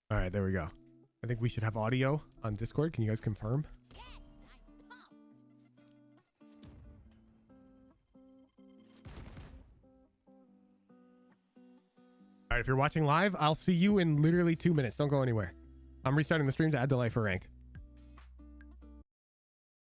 All right, there we go. I think we should have audio on Discord. Can you guys confirm? Yes, I'm pumped. All right, if you're watching live, I'll see you in literally 2 minutes. Don't go anywhere. I'm restarting the stream to add delay for ranked.